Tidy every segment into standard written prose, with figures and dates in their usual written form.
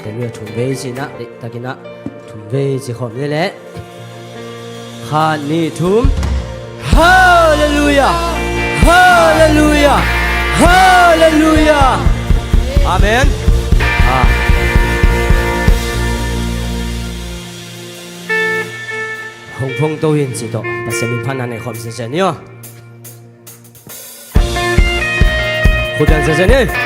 แต่เรือถุนเวจินะดิตะกินะถุนเวจิขอบนี่แหละฮานี่ทุมฮาเลลูยาฮาเลลูยาฮาเลลูยาอาเมนหงพงโตยินจิโตปัสมิพันนันในความเสียใจเนี่ยพูดกันเสียใจเนี่ย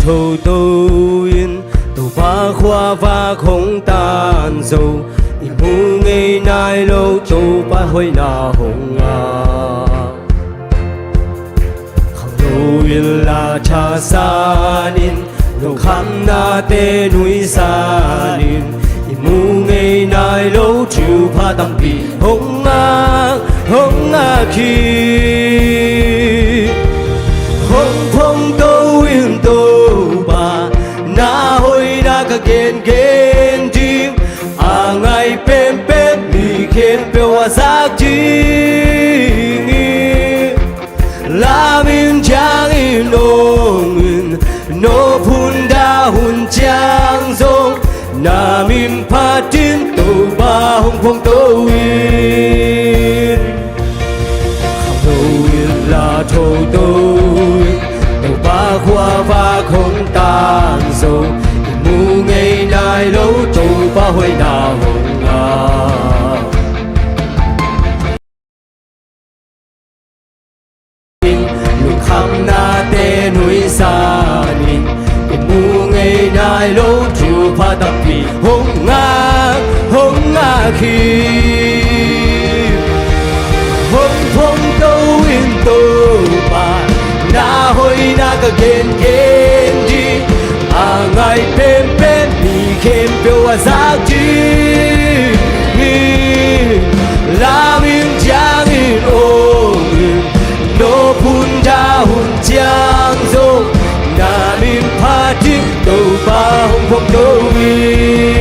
thâu tô yên tàu ba khoa và không tan dầu in mu ngày nay lâu tàu ba hơi na hồng khang lâu yên là cha sa nín lâu khăm na tê núi sa nín in mu ngày nay lâu chịu pha tâm bị hồng khi hồng phong tô yên tô na hoi na ka gen tim a ngai pem mi khen pe wa sa chi la min chang in no phun da hun chang zong na min pa tin to ba hong phong to in khang to in la to ba khoa và không tan dầu mu ngày nay lâu trâu ba hơi na hồng lục khăm na tê núi sa nín mu ngày nay lâu chịu pha tập vì hồng khi hồng phong câu in tô ba na hoi na ka gen di a ngai pem mi khem pe wa sa chi la min chang in no pun da hun chang zo na min pa ti to ba hong phong to win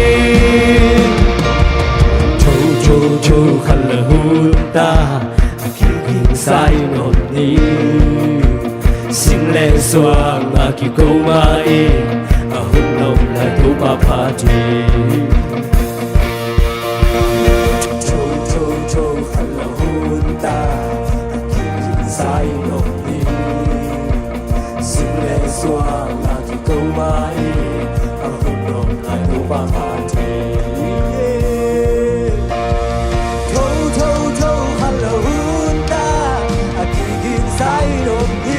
cho khăn là hun ta khi sai non ni xin lên xoang a ki câu mai a hun nông lại tu pa pa ti cho khăn là hun ta a ki sai nông ni xin lên xoang a ki câu mai a hun nông lại tu pa pa ti khăn là hun ta a ki sai nông ni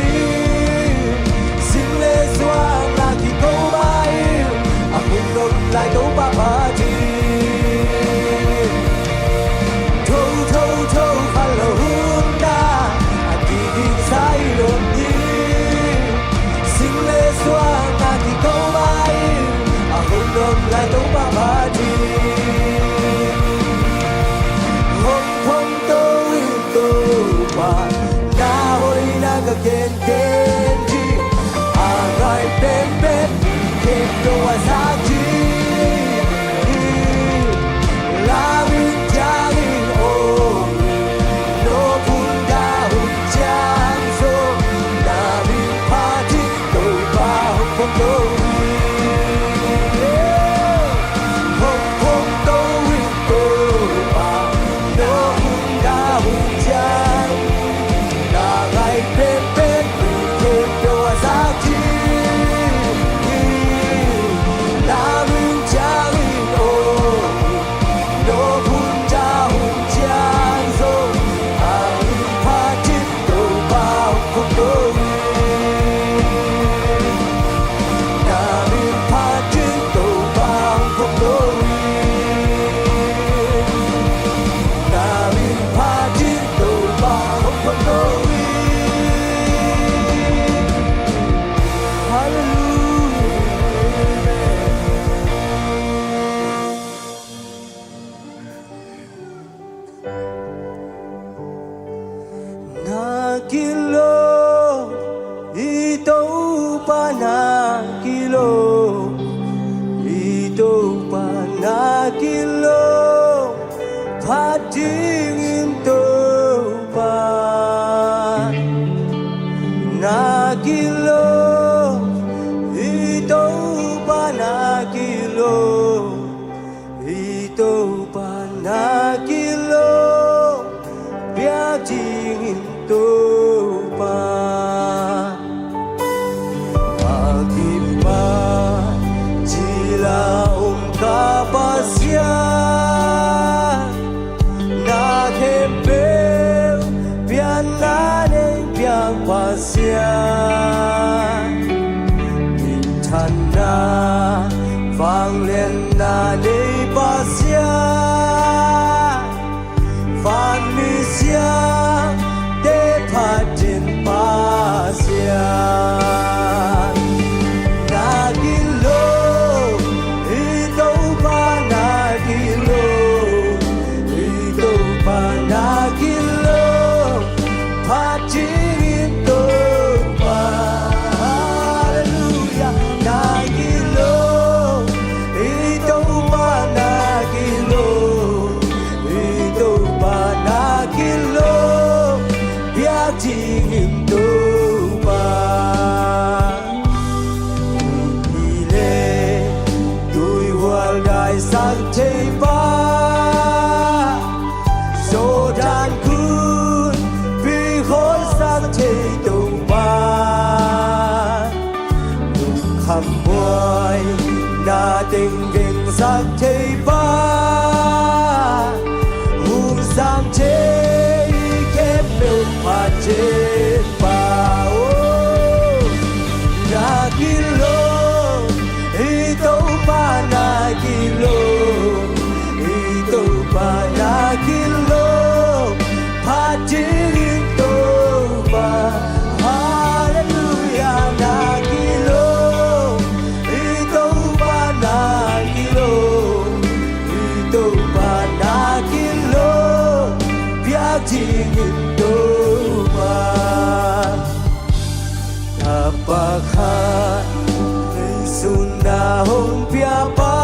lại đấu ba ba chi thâu khăn là hun ta kỳ sai đồn đi xin lê xoa ta kỳ câu mai hun đồn lại đấu ba ba chi hồng phong tô ba na hoi na ka gen chi ngai pem khem do wa sa chi patingin toba nagilo ito ba nagilo ito ba nagilo patingin toba akiba jila kapasya pasya Intana vang lên na đi pasya Phan mi sia để phát triển pasya Nagilo ito ba nagilo ito ba nagilo phát triển tingin toba ile tui hual gai sang thei ba so dan kun bi khol sang thei toba kham boy na tình vinh sang thei ba hum sang thei Pachen pao nagilo ito pa nagilo ito pa nagilo pachen ito pa hallelujah nagilo ito pa nagilo ito pa nagilo biagin Apakah sunahong piapa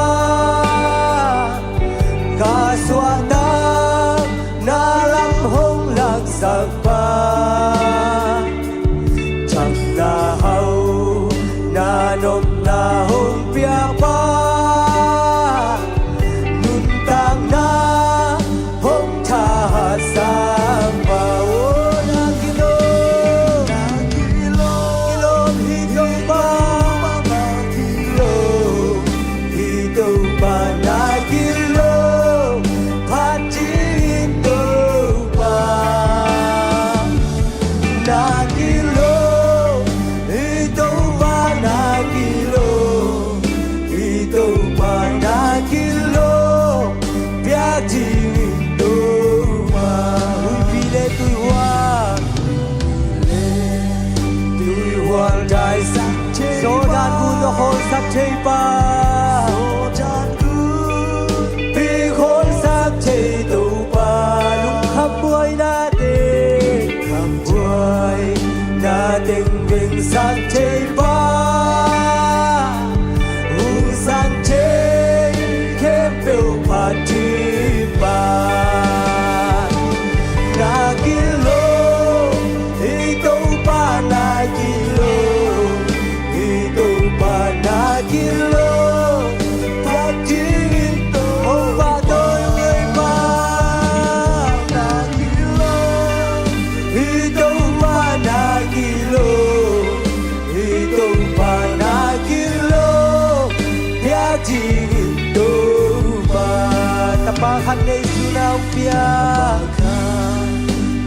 kaswata nalam hong lagsak pa chẳng na hau na nộp na hong piapa nun tang na hong tha sa pa số đàn cu cho khôn sắc chơi ba vì khôn sắc chơi tụ ba lúc khắp buổi na tình vinh sắc chơi ba hùng sắc chơi khép biểu phạt chi ba na kilo ito pa na kilo kilo phát triển tôi và tôi người ba na kilo ito pa na kilo ito pa na kilo phát triển tôi ba tapakan ng sunaw pia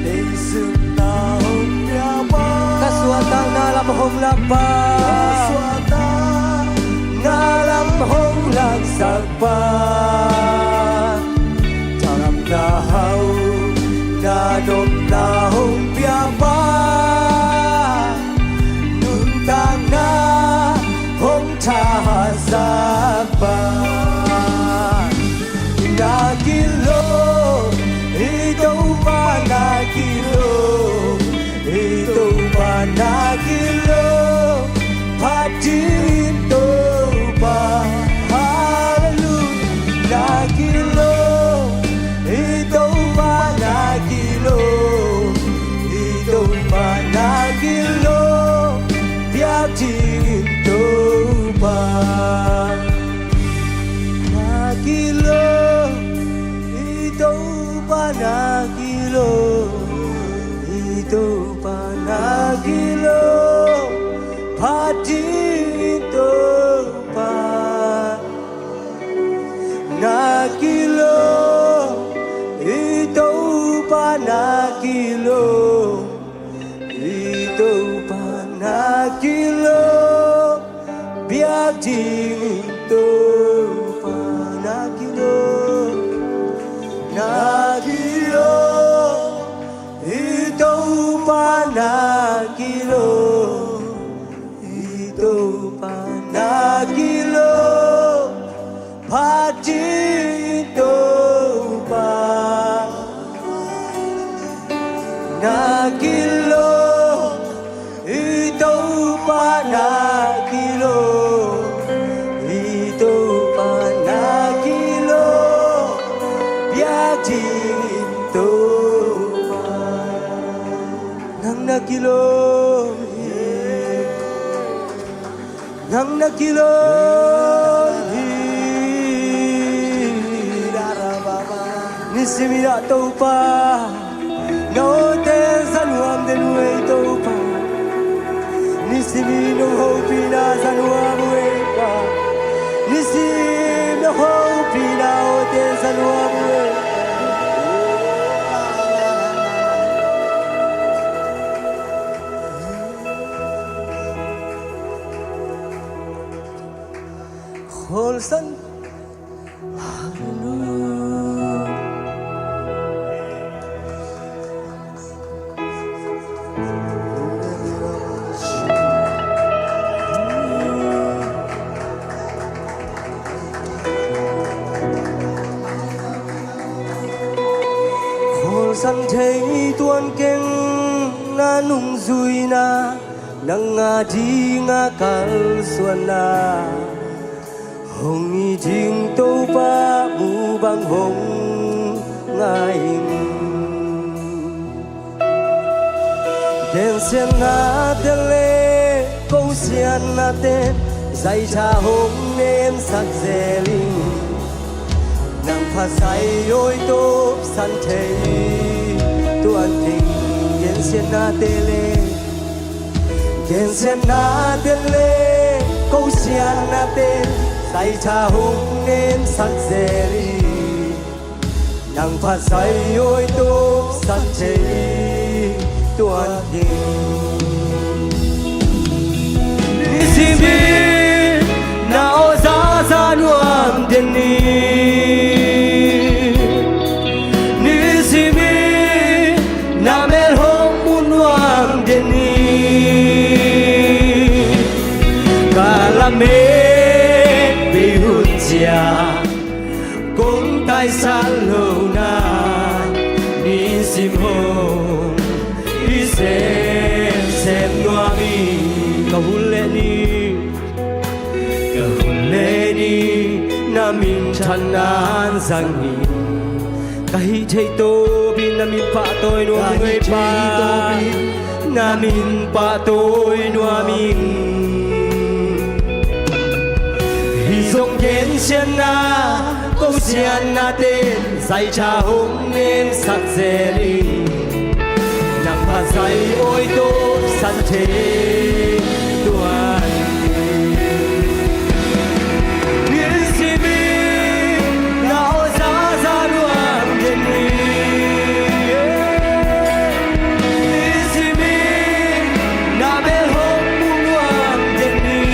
ng sunaw pia ba kaswatang nalam hong lapa nalam hong lagsak pa charap na hau na dom na hong pia pa nun tang na hong tha sak pa na kilo ito pa na kilo ito pa na kilo patin hallelujah na kilo ito panagilo ito panagilo patito panagilo ito panagilo ito panagilo biag dito panagilo nagilo ito panagilo ito panagilo pati ito panagilo ito panagilo ito panagilo biag dito nang nagilo nang nagilo nisimila to pa no te sanuam de nuwe to pa nisimi no hopi na sanuam we pa nisim no hopi na o te sanuam we Holsan Holsan thấy tuôn keng na nung dùi na nang nga di nga kal xuân na hồng y ting tô pa mu bang hồng ngai đèn xiên na tên lê câu xiên na tên dây cha hồng nên sắc dè linh nàng pha say ôi tô san thấy tuan tình đèn xiên na tên lê đèn xiên na tên lê câu xiên na tên say cha hùng nên sắc dè li nàng pha say ôi tô sắc chê tuan tình nisimi nao za za nuam den ni nisimi na mel hong mun nuam den ni kalame cũng tại sao lâu nay đi sim home đi xem noa mi cầu lệ đi na min thân an giang ni kahit hay to bin na min pa toy noa người pa na min pa toy noa min dòng kiến xiên na câu xiên na tên dạy cha hùng nên sắc dè li nàng pha dạy ôi tô san thế tuan nisimi nao za za nuam den ni nisimi na bel hong mu nuam den ni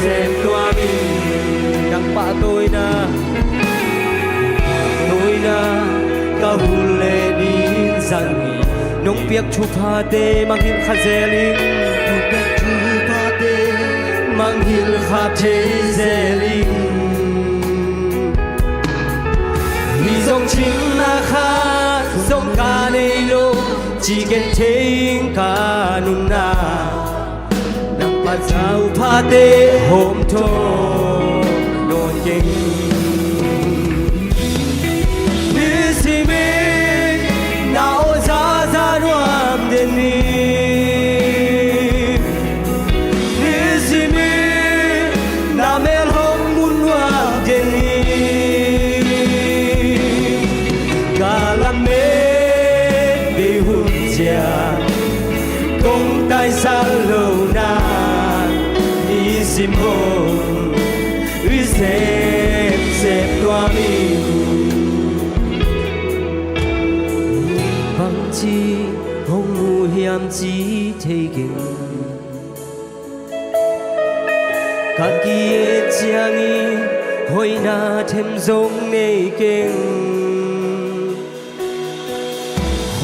xem toa mi nang pa tôi na ka hule din sang mi nong piak chu pha te mang hil kha zelin nong piak chu pha te mang hil kha te zelin mi dong ching na kha dong ka nei lo chỉ gen thing ka nun na Phật giáo pha tế hôm thô nôn kinh chàng công tay xa lâu na đi sim hồn ư xem đoan bằng chi hồng mù hiểm chi thấy kinh các kia chàng y hồi na thêm giống này kinh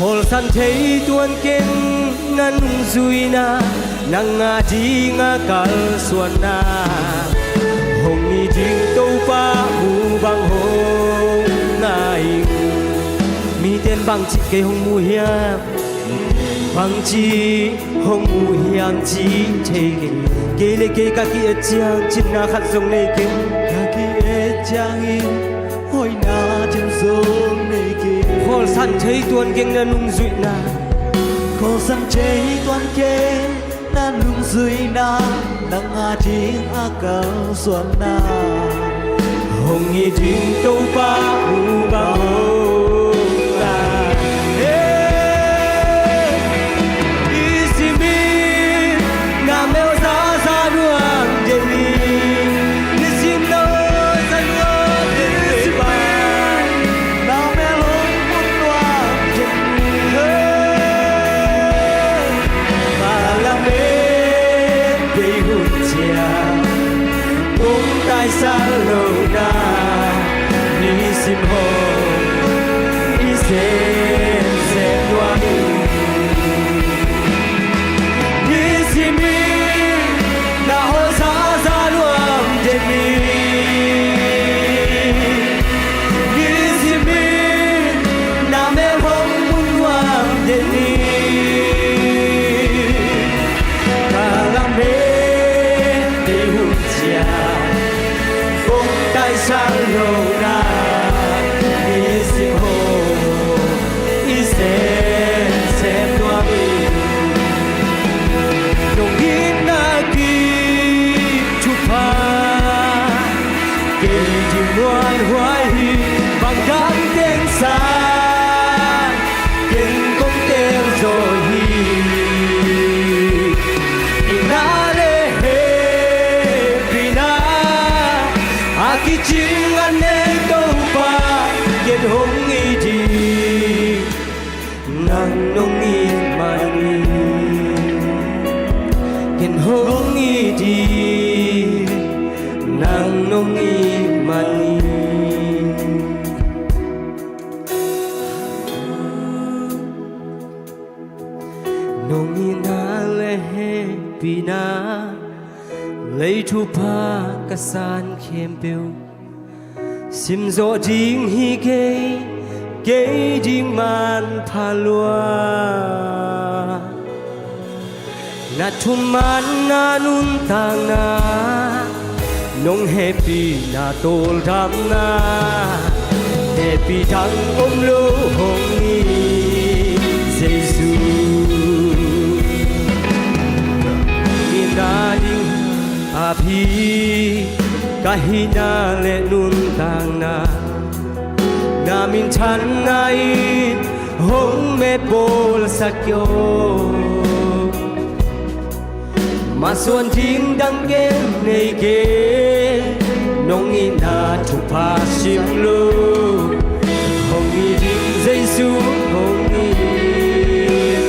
hồ san thấy tuôn kinh ngăn duy na nang nga di nga kal suan na hong ni ding tâu pa u bang hong nai mi tên bang chi cây hong mu hiam bang chi hong mu hiam chi thei ke le ke ka ki chiang chin na khat song nei ke ka ki chiang in hoi na chin song nei ke hol san thei tuan keng na nung zui na hol san thei tuan keng na nung zui na nang nga ding a kal suan na hong ni ding tâu pa u bang hong na xa lâu na đi sim hồn đi xem đoan đi sim na hồ xa xa luôn trên đi sim na mê hông muốn hoàng trên cả làm mê đi hụt cha xa lâu na đi sim hồn đi xem đoan nông in na ki chụp pha kể chim ngoan hoài bằng đám tiếng xa tiếng công tiếng rồi chinh anh em đâu pa kiệt hông nghi đi nàng nông nghi mà nghi kiệt hông nghi đi nàng nông nghi mà nghi nông nghi na lê pina lấy thu pa cả san khem bêu sim zo ding hi ke ding man pha lua na thum man na nun tang na nong happy na tol dham na happy thang om lo hong ni jesu ni na ding a phi kahina le nun tang na namin chan nai hong me bol sakyo ma suan ting dang ge nei ge nong ina thu pa sim lu hong ni ding jesu hong ni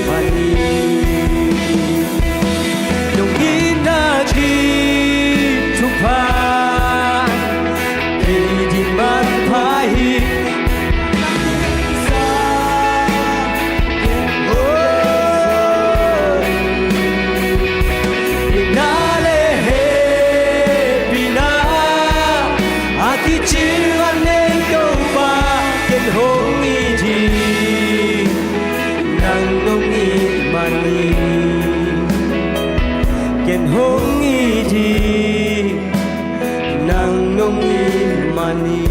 pani nong ina ki thu pa hong nghi đi nàng nông nghi mani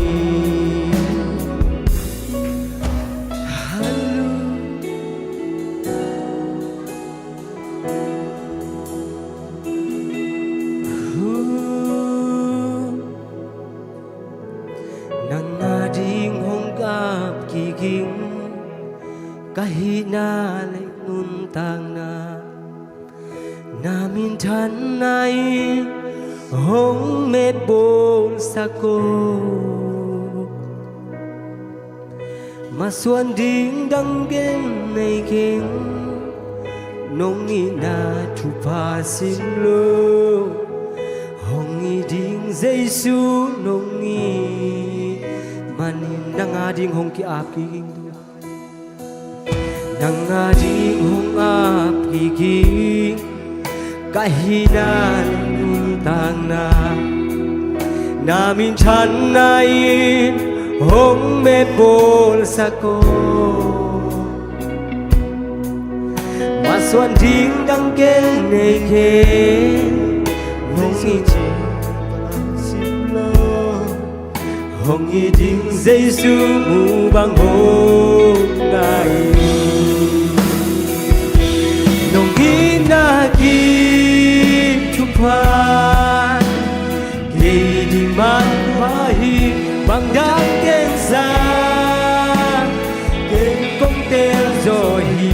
nàng nga ding hong gap ki ging kahina le nun tang na namin than nai hong me bol sako mà xuân đinh đăng gen này keng nông nghi na thu pa sim lo hong nghi ding Giêsu nông nghi manin nang ading hong ki ap ki ging du nang ading hong ap ki ging kahina nun tang na namin chan nai hong me bol sako mà xuân đinh đăng gen này keng nông nghi hong nghi ding Giêsu mu bang hong ngai nong nghi na ki thu pa ki ding man ma hi bang dang ken sa ken kong tel zo hi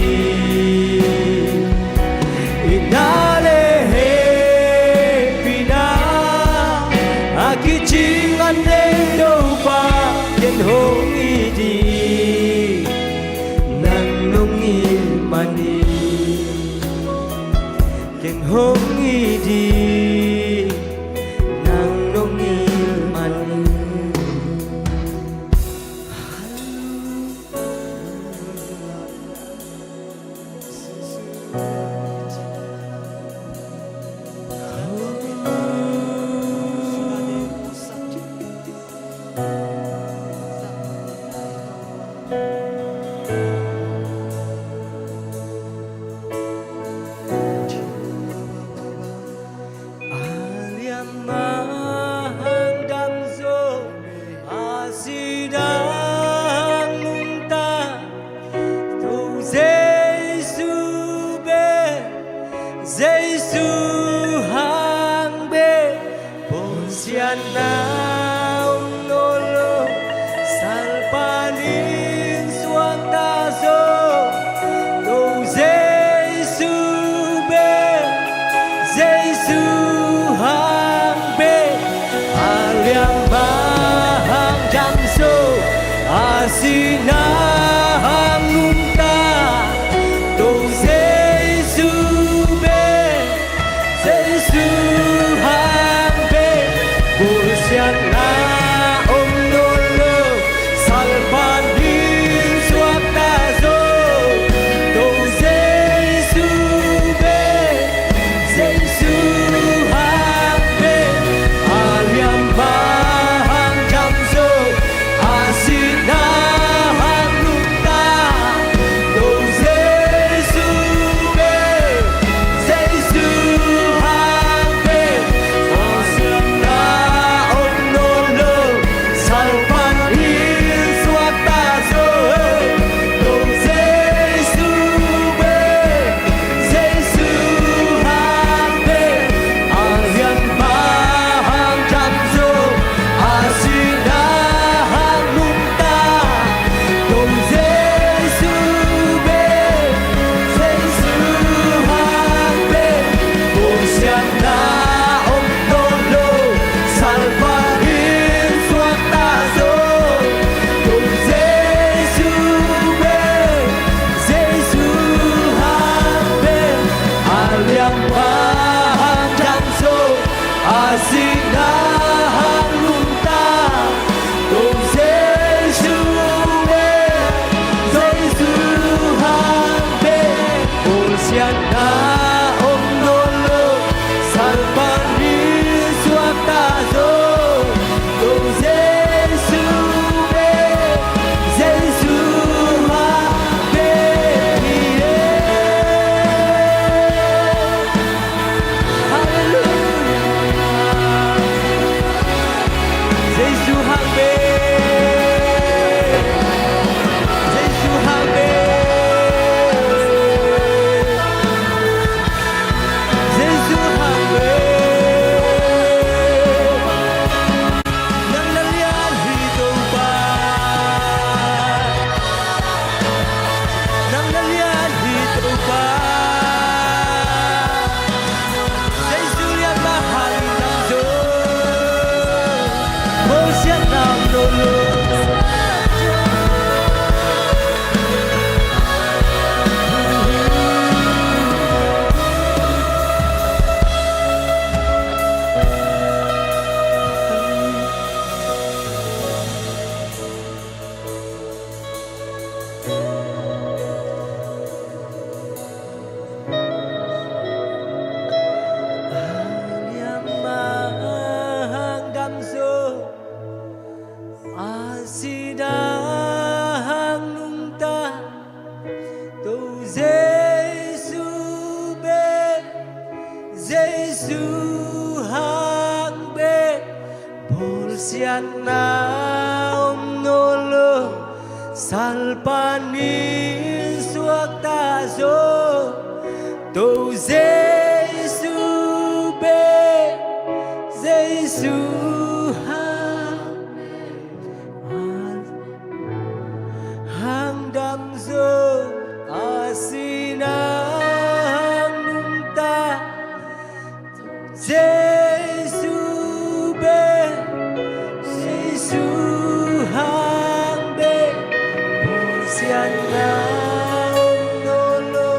inale he pina akiching ane do pa ken hong i di nang nong i mani ken hong i di nang nong i mani tu Giêsu bên Giêsu hàng bên bol sian naom nolo salpanin suak tazo tu Giêsu bên Giêsu hàng đam dơ asina hàng nung ta Giêsu bên Giêsu hàng bên bol sian naom nolo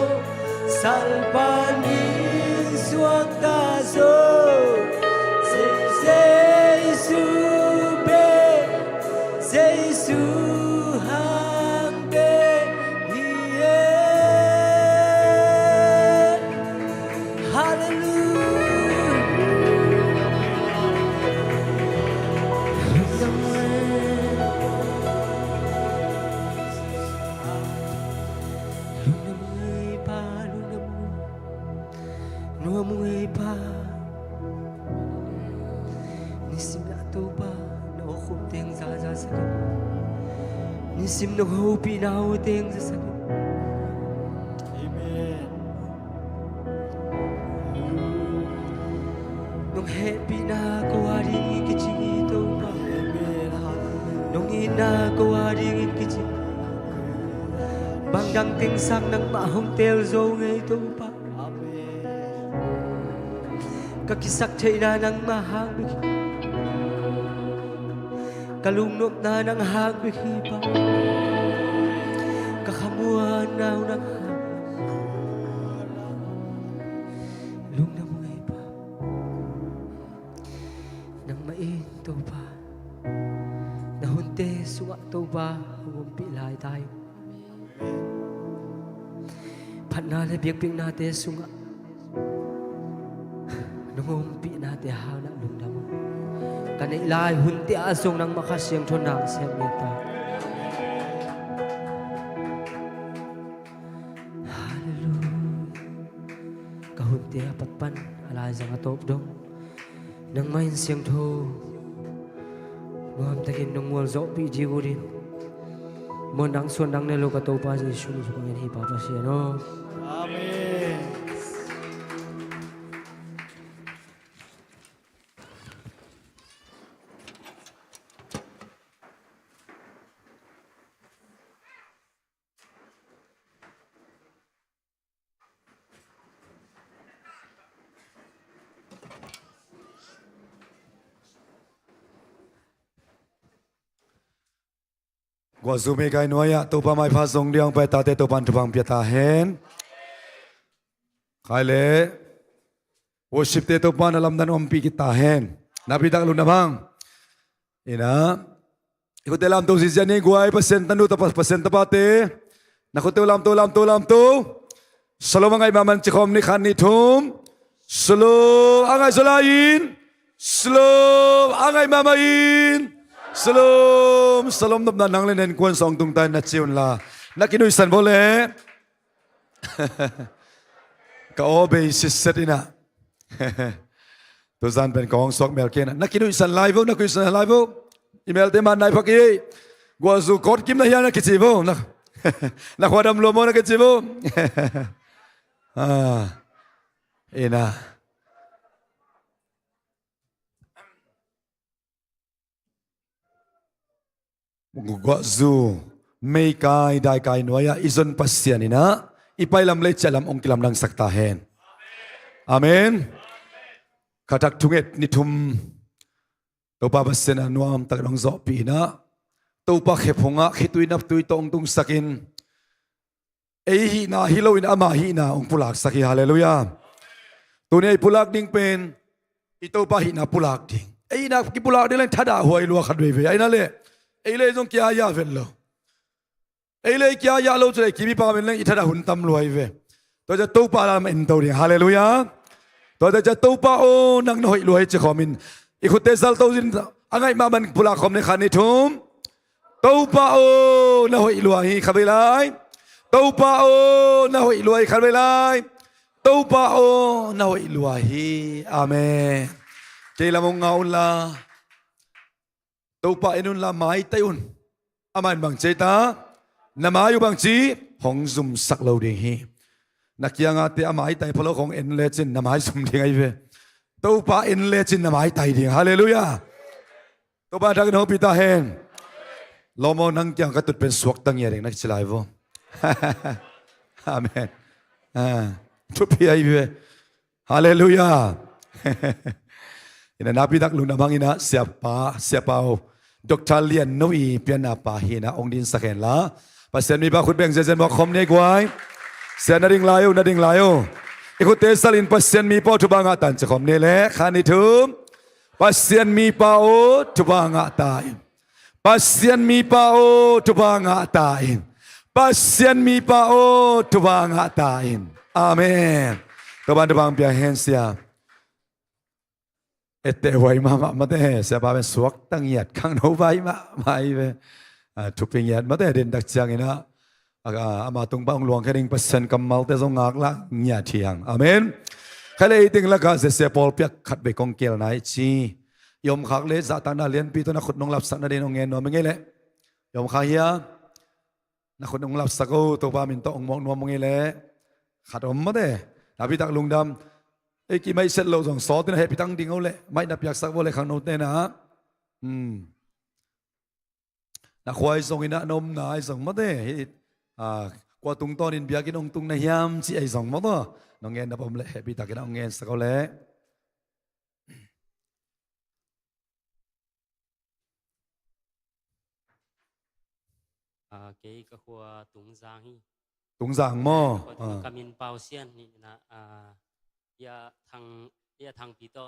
salpanin suak tazo Giêsu bên Giêsu hàng bên Nua mui pa nisim na to pa na okum teng za za sa nisim no hopi na ho teng za sa amen nung happy na ko aring kiching to pa amen nung ina ko aring kiching bang dang ting sang nang mahong tel zo ngay to pa kakisak chay na ng mahang kalungnot na ng hagbiki pa kakamuhan na ng lung na mga iba nang mainto pa nahunte suwa to ba humumpilahay tayo panalay biyagping natin sunga nungumpi natin hana lungda mo kanailay hunti asong ng makasiyang tunang siyang ito hallelujah kahunti apatpan alay sa katop dong nang main siyang to nuham takin nung wal zo pi jigo rin mo nang sunang nilo katopa sa isu sa pangin hipapa siya no amen gua zume kai noya to pa mai pha song diang pa ta te to pan thupang pya ta hen khai le worship te to pa na lam dan om pi ki ta hen na pi tak lu na bang ina iko te lam to si jani guai percent tanu ta percent ta pa te na ko te lam to shalom angai maman chikhom ni khan ni thum shalom angai solain shalom angai mamain Shalom, shalom nop na nang lenen kwan song tung tan na chiun la. Nakinu isan bole. Ka obe siset ina. To zan ben kong sok mel ken. Nakinu isan live na ku isan live. Email te man nai paki. Gwa zu kot kim na hian na kichibo. Na khwadam lo mo na kichibo. Ina. Gua zu may kai dai kai noya izon pasyan ina ipailam le chalam ong kilam nang saktahen amen katak tunget nitum to pa basen anuam tagrong zo pi na to pa khephonga khitui nap tui tong tung sakin ei na hiloin ama hi na ong pulak saki hallelujah tunai pulak ding pen ito pa hi na pulak ding ei na ki pulak ding lang thada huai lu khadwe ve ai na le ei le jong kya ya vel lo ei le kya ya lo chai ki bi pa men lang ithada hun tam luai ve to ja to pa la men to ri hallelujah to ja to pa o nang noi luai che khomin i khute sal to jin angai ma ban pula khom ne khan ni thum to pa o na hoi luai khabilai tàu pa o na hoi luai khát về lại tàu pa o na hoi luai hi amen kể là mong ngau la tàu pa inun la mai tay un aman bằng chế ta na mai bằng chí hong zoom sắc lâu đi hiนักยังอาเตอมาไอไตพลของเอ็นเลจินนามายสุมดิ่งไอเวตัวป้าเอ็นเลจินนามายไตดิ่งฮาเลลูยาตัวป้าทักโนปิตาเฮนลมอนังยังกระตุดเป็นสวกตั้งเยดิ่งนักชิลายวอาเมนทุบพี่ไอเวฮาเลลูยาอินนาพิทักลุงนาบังอินะเสียป้าดรเลียนโนอีเปียนาปาฮีนะองค์ดินสักเห็นละปัสเซนมีบาขุดเบงเจเจนบอกคอมเนกไว้Saya nading layo. Ikut tesalin pasien mi pau tubanga tan cekom nile khani thum. Pasien mi pau tubanga tain. Pasien mi pau tubanga tain. Pasien mi pau tubanga tain. Amen. Tubang pia hensia. Ete wai mama mate siapa ben suak tangiat kang no wai ma mai be. Tupingiat mate den dak chiang ina. Ama tung bang luang kering pesen kamal te zong ngak la nya thiang amen khale ting la ka se pol piak khat be kong kel nai chi yom khak le za ta na lian pi to na khut nong lap sak na de nong ngen no menge le yom kha hia na khut nong lap sak o to ba min to ong mong no menge le khat om ma de na pi tak lung dam e ki mai set lo zong so te na he pi tang ding o le mai na piak sak bo le khang no te na na khwai zong ina nom na ai zong ma de qua tung to nên bia cái ông tung này hiam chị ấy dòng mất đó nó nghe nó bấm lệ bị ta cái nó nghe sao lẽ cái khoa tung giang mò kamin pau xian ni na ya thằng pi to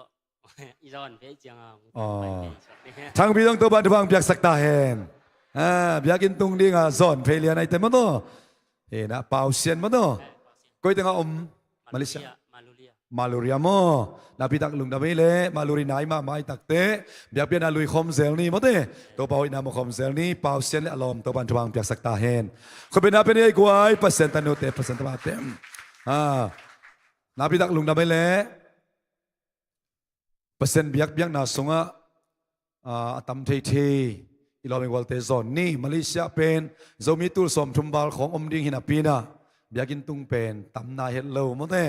iron pe chang thằng pi tong to ban bang biak sakta hen biak in tung ding zon pe lian ai te mo to na pau xian mo to koi teng Malaysia Maluria mo na pi tak lung da le Maluri nai ma mai tak te biak pian alui khom zel ni mo te to pau ina mo khom zel ni pau xian le alom to ban bang biak sakta hen ko be na pe ni guai percent ta no te percent ta te na pi tak lung da le percent biak na sunga atam thei iloming walte zon ni Malaysia pen zomi tul som thumbal khong omding hinapina biakin tung pen tamna hello mo te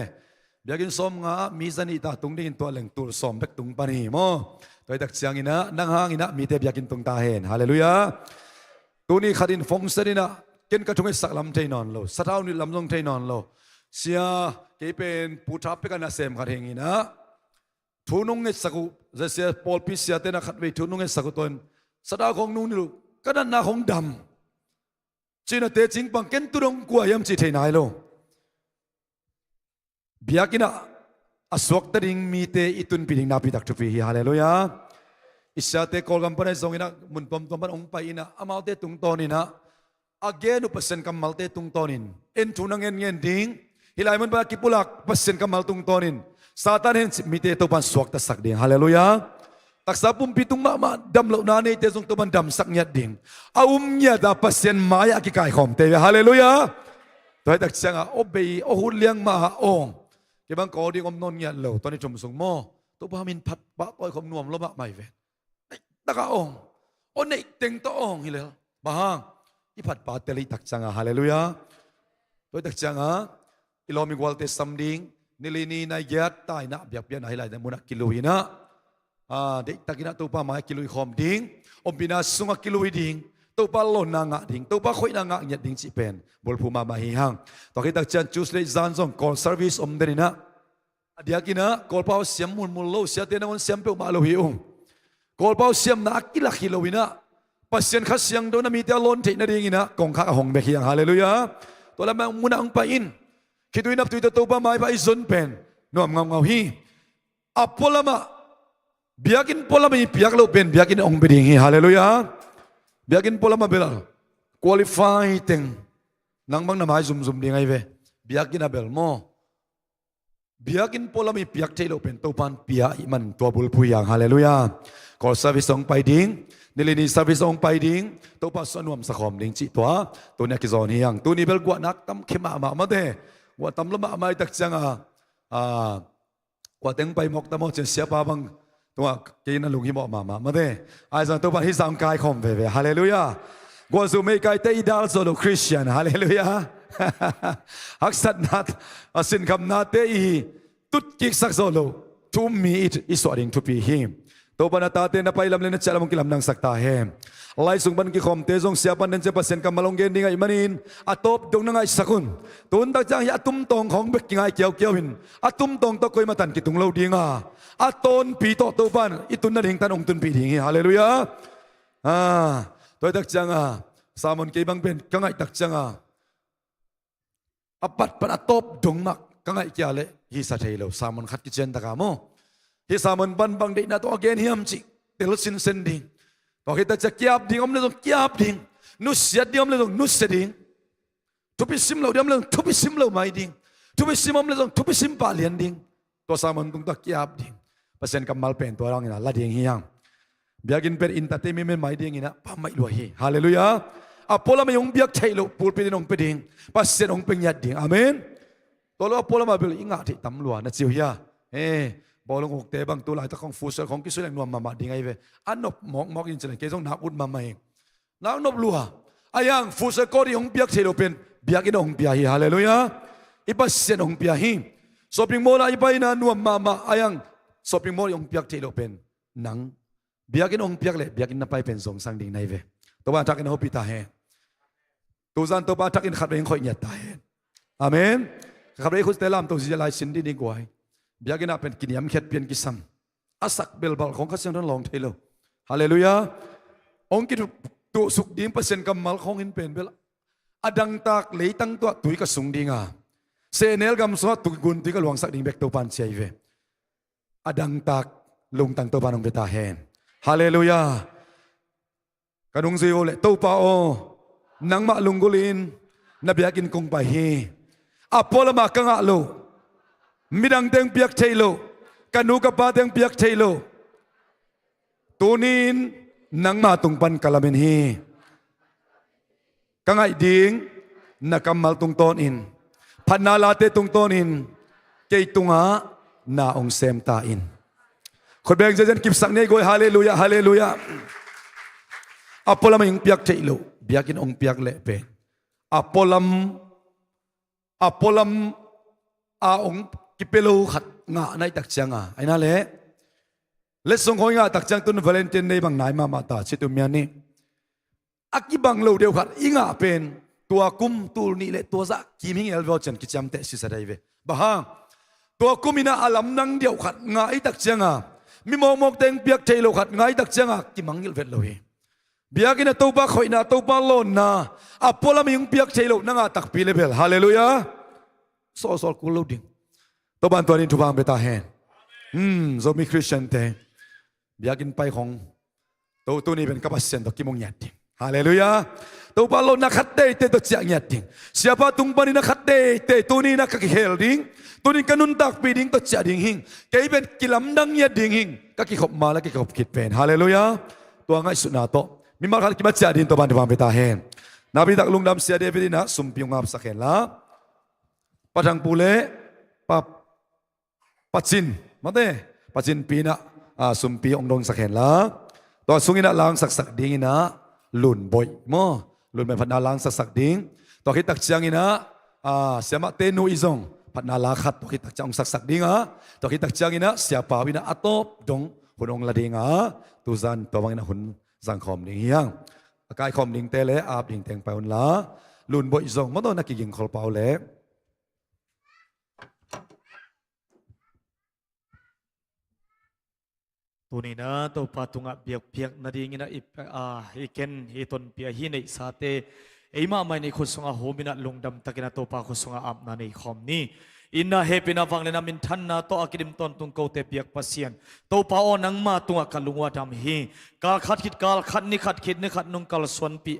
biakin som nga mizani ta tung ding to leng tul som bek tung pani mo toy tak chiang ina nang hang ina mi te biakin tung ta hen hallelujah tuni khatin phong serina ken ka thungai saklam thei non lo satau ni lamjong thei non lo sia ke pen puthap pe kana sem kha hengina thunung nge saku jasia pol pi sia te na khatwei thunung nge saku ton sada khong nu ni lu kadan na khong dam china te ching pang ken turong kwa yam chi thei nai lo biakina aswak tading mi te itun piling na pi tak thupi hi hallelujah isya te kol company zongina mun pom tom ong pa ina amau te tung tonina again upasen kamal te tung tonin en thunang en ding hilai mun ba kipulak pasen kamal tung tonin satan hen mi te to pan swak ta sak ding hallelujah taksa pum pitung ma dam lo na nei te zong to ban dam sak nyat ding nya da pasien maya ki kai khom te hallelujah toy tak changa obei o hun liang ma ong ke bang ko ding om non nyat lo to ni chom sung mo to ba min phat ba toy khom nuam lo ba mai ve ta ka ong o nei teng to ong hi le ba hang i phat pa te li tak changa hallelujah toy tak changa ilomi walte samding nilini na yat tai na biak pian hai lai na muna kiluina de takina to pa mai kilui khom ding ompina sunga kilui ding to pa lon na nga ding to pa khoi na nga nyat ding chi pen bol phu ma ma hi hang to ki tak chan choose le zan zong call service om derina adiakina call pa siam mul lo sia te na on siam pe ma lo hi call pa siam na akila khilowina pasien kha siang do na mi te lon the na ding ina kong kha hong be hiang hallelujah to la ma muna ang pa in kitui nap tu to pa mai pa izon pen nom ngau hi apolama biakin pola mi piak lo pen biakin ong beding hi hallelujah biakin pola ma belal qualify teng nang bang na mai zum ding ai ve biakin abel mo biakin pola mi piak thei lo pen to pan pia i man to bul phu yang hallelujah call service ong pai ding นิลินีสวิสองไปดิ้งตัวปัสสนวมสะขอมดิ้งจิตัวเนี่ยกิจอนเฮียงตัวนี้เบลกว่านักตั้มเข้มามาเดว่าตั้มละมาตักจังกว่าเต็งไปมกตั้มจะเสียปาบังตัวกินนั่นลุงหิมอมาเดไอ้สันตัวปันฮิสามกายคอมเวฮาเลลูยากว่าซูไม่กายเตอีดาลโซโลคริสเตียนฮาเลลูยาฮักสัตนัดสินคำนัดเตอีตุดกิกสักโซโลทุมมีอิสวาริงทุปีฮิมตัวปนตาเตนไปลำเลนเจลมกิลำนังสักตาเฮมไล่สุงบันกิคอมเตจงเสียปันเดนเจปัสเซนกัมมาลงเกนดิงไอมันินอัตบดงนังไอสักุนตุนตักจังยาตุ้มตองของเบกกิงไอเกี่ยวหินอัตุ้มตองตะกอยมาตันกิตุงเลาดิงอ่ะอัตนปีโตตัวปันอิตุนนั่นเองตันองตุนปีดิงฮาเลลูยาตัวตักจังสามนเกบังเป็นกังไอตักจังอปัดปัดอัตบดงมักกังไอเกี่ยวเลยฮิสัตเฮโลสามนขัดกิเจนตะกามโมฮิสามันบันบังเดน่าตัวเกนฮิมจิเตลสินเซนดิงตัวkitaจะkiap ding om le dong kiap ding nus siat ding om le dong nus seding tupi sim lo diam le dong tupi sim lo mai ding tupi sim om le dong tupi sim palian ding to saman tung tak kiap ding pasen kamal pen to orang ina la ding hiang biagin per entertainment mai ding ina pa mai lo hi haleluya apola mai ong biak thai lo pul pe ding pe ding pasen ong peng yat ding amen to lo apola ma bil inga thi tam lo na chiu yaบอลงหกเตะบางตัวหลายตะของฟูเซอร์ของกิสุแรงนวมมาดีไงเว้ยอันนบมอกอินเจริญเกจงนักอุดมาเองนักนบลัวอายังฟูเซอร์ก็ดีของเบียกเทโลเป็นเบียกินองเบียฮีฮาเลลูยาอีปัสเซนองเบียฮีสปริงโมลาอีไปนานวมมาอายังสปริงโมลองเบียกเทโลเป็นนังเบียกินองเบียกเลยเบียกินนับไปเป็นสงสังดิ่งในเว้ยตัวบ้านทักอินฮอปิตาเฮตัวจันตัวบ้านทักอินขัดเองคอยเหยียดตายอาเมนขับเองคุณเตลามตัวสิจะไล่สินดีกว่าเบียกินาเป็นกินยำเข็ดเปลี่ยนกิซัมอาศักเบลบอลของข้าเสียงนั้นลองเทโลฮาเลลูยาองค์กิตัวสุขดีเปอร์เซ็นต์กำมัลของอินเป็นเบลอดังตากเลยตั้งตัวตุยกระสุงดีงาเซเนลกำสวัสตุกุนตุยกระหลวงสักดิ่งเบกตัวปันเชียเวอดังตากลงตั้งตัวปันองเบตาเฮนฮาเลลูยากระดุงซิโอเลตัวปาโอนังมาลุงกุลินนเบียกินคงไปเฮอพอลมากังอะโลมิดังเต็งเปียกเทโลกันูกับปาเต็งเปียกเทโลตัวนี้นังมาตุงปันกะลาเมนฮีกังไอดิงนักกำมัลตุงต้นอินพันนาลาเตตุงต้นอินเกยตุงอานาองเซมตาอินคนเบงเจนกิบสักเนยโกยฮาเลลูยาฮาเลลูยาอพอลามยังเปียกเทโลเปียกินองเปียกเละเป็นอพอลามอาองกิเปโลขัดงาในตักจังไอ้นั่นแหละเลสงของงาตักจังตุนวาเลนตินในบางนายมาตาชิตุเมียนี่อากิบังโลเดียวขัดอิงาเป็นตัวกุมตูนี่แหละตัวซักกิมิงเอลวอจันกิจำเตสิสได้เวบ้าตัวกุมินาอาลัมนังเดียวขัดงาไอ้ตักจังมีมองเต็งเปียกเทโลขัดงาไอ้ตักจังกิมังเอลเวลโลเฮเบียกินตัวบ้าข่อยนาตัวบ้าโลนนาอพอลามิงเปียกเทโลนังอาตักปีเลเวลฮาเลลูยาโซกุลดิงตัวบ้านตัวนี้ทุบางเบตาเฮนโซมีคริสเตียนเตเบียกินไปของตัวนี้เป็นกัปเซนตัวกิมงยัดดิฮาเลลูยาตัวบ้านเรานักขัดเตะตัวเจียงยัดดิsiapa tung baniนักขัดเตะตัวนี้นักกิเฮลดิงตัวนี้กันุนตักปีดิงตัวเจียดิงหิงแกเป็นกิลำดังยัดดิงหิงก็กิขบมาแล้วกิขบคิดเป็นฮาเลลูยาตัวง่ายสุดนาโตมีมาขัดกิมาเจียดิงตัวบ้านทุบางเบตาเฮนนาบิตักลุงดำเสียเดวิดินะสุมพิงงาบสักเฮนละปะทังปูเล่ปัจจินมาเต้ปัจจินปีนะสุมปีองดงสักเห็นละตัวสุงินะล้างสักดิ้งนะหลุนบ่อยมั้งหลุนเป็นพันนาล้างสักดิ้งตัวคิดตักเชียงนะเสียมาเตนูอีซงพันนาลาขัดตัวคิดตักเชียงสักดิ้งตัวคิดตักเชียงนะเสียป่าวินะอัตบดงหุ่นองละดิ้งตุจันตัววังนะหุ่นสังคมดิ้งยังกายคอมดิ้งเตะเลยอาบดิ้งเตงไปหุ่นละหลุนบ่อยซงมาตัวนักกิงคอลเปาเลยตัวนี้นะตัวปาตุงะเบียกนาดีงี้นะอีเกนอีตนเปียฮีในสาเตไอมาไม่ในคนสงะโฮมินะลงดำตะกินะตัวปาคนสงะอับนาในคอมนี้อินนาเฮปินาฟังเลนามินทันนาตัวอากิดิมตอนตุงโกเตเปียกปัสเซียนตัวปาอนังมาตุงะกัลุงวาดำฮีก กาลขัดคิดกาลขัดนิขัดคิดนิขัดนุ่งกาลสวนปี